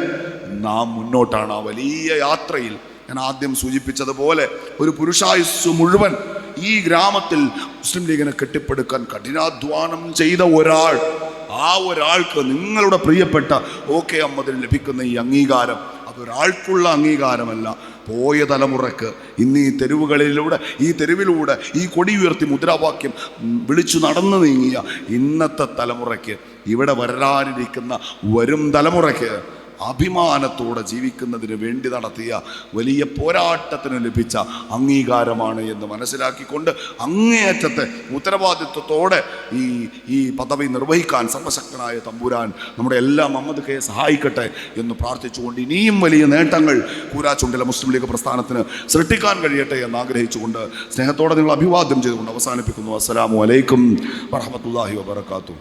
നാം മുന്നോട്ടാണ്. ആ വലിയ യാത്രയിൽ ഞാൻ ആദ്യം സൂചിപ്പിച്ചതുപോലെ ഒരു പുരുഷായുസ് മുഴുവൻ ഈ ഗ്രാമത്തിൽ മുസ്ലിം ലീഗിനെ കെട്ടിപ്പടുക്കാൻ കഠിനാധ്വാനം ചെയ്ത ഒരാൾ, ആ ഒരാൾക്ക് നിങ്ങളുടെ പ്രിയപ്പെട്ട OK അഹമ്മദിന് ലഭിക്കുന്ന ഈ അംഗീകാരം അതൊരാൾക്കുള്ള അംഗീകാരമല്ല, പോയ തലമുറക്ക് ഇന്ന് ഈ തെരുവിലൂടെ ഈ കൊടി ഉയർത്തി മുദ്രാവാക്യം വിളിച്ചു നടന്നു നീങ്ങിയ ഇന്നത്തെ തലമുറയ്ക്ക്, ഇവിടെ വരാനിരിക്കുന്ന വരും തലമുറയ്ക്ക് അഭിമാനത്തോടെ ജീവിക്കുന്നതിന് വേണ്ടി നടത്തിയ വലിയ പോരാട്ടത്തിന് ലഭിച്ച അംഗീകാരമാണ് എന്ന് മനസ്സിലാക്കിക്കൊണ്ട് അങ്ങേയറ്റത്തെ ഉത്തരവാദിത്വത്തോടെ ഈ പദവി നിർവഹിക്കാൻ സർവശക്തനായ തമ്പുരാൻ നമ്മുടെ എല്ലാ മുഹമ്മദ് സഹായിക്കട്ടെ എന്ന് പ്രാർത്ഥിച്ചുകൊണ്ട് ഇനിയും വലിയ നേട്ടങ്ങൾ കൂരാച്ചുണ്ടിലെ മുസ്ലിം ലീഗ് പ്രസ്ഥാനത്തിന് സൃഷ്ടിക്കാൻ കഴിയട്ടെ എന്ന് ആഗ്രഹിച്ചുകൊണ്ട് സ്നേഹത്തോടെ നിങ്ങൾ അഭിവാദ്യം ചെയ്തുകൊണ്ട് അവസാനിപ്പിക്കുന്നു. അസ്സലാമു അലൈക്കും വറഹ്മത്തുള്ളാഹി വബറകാതുഹു.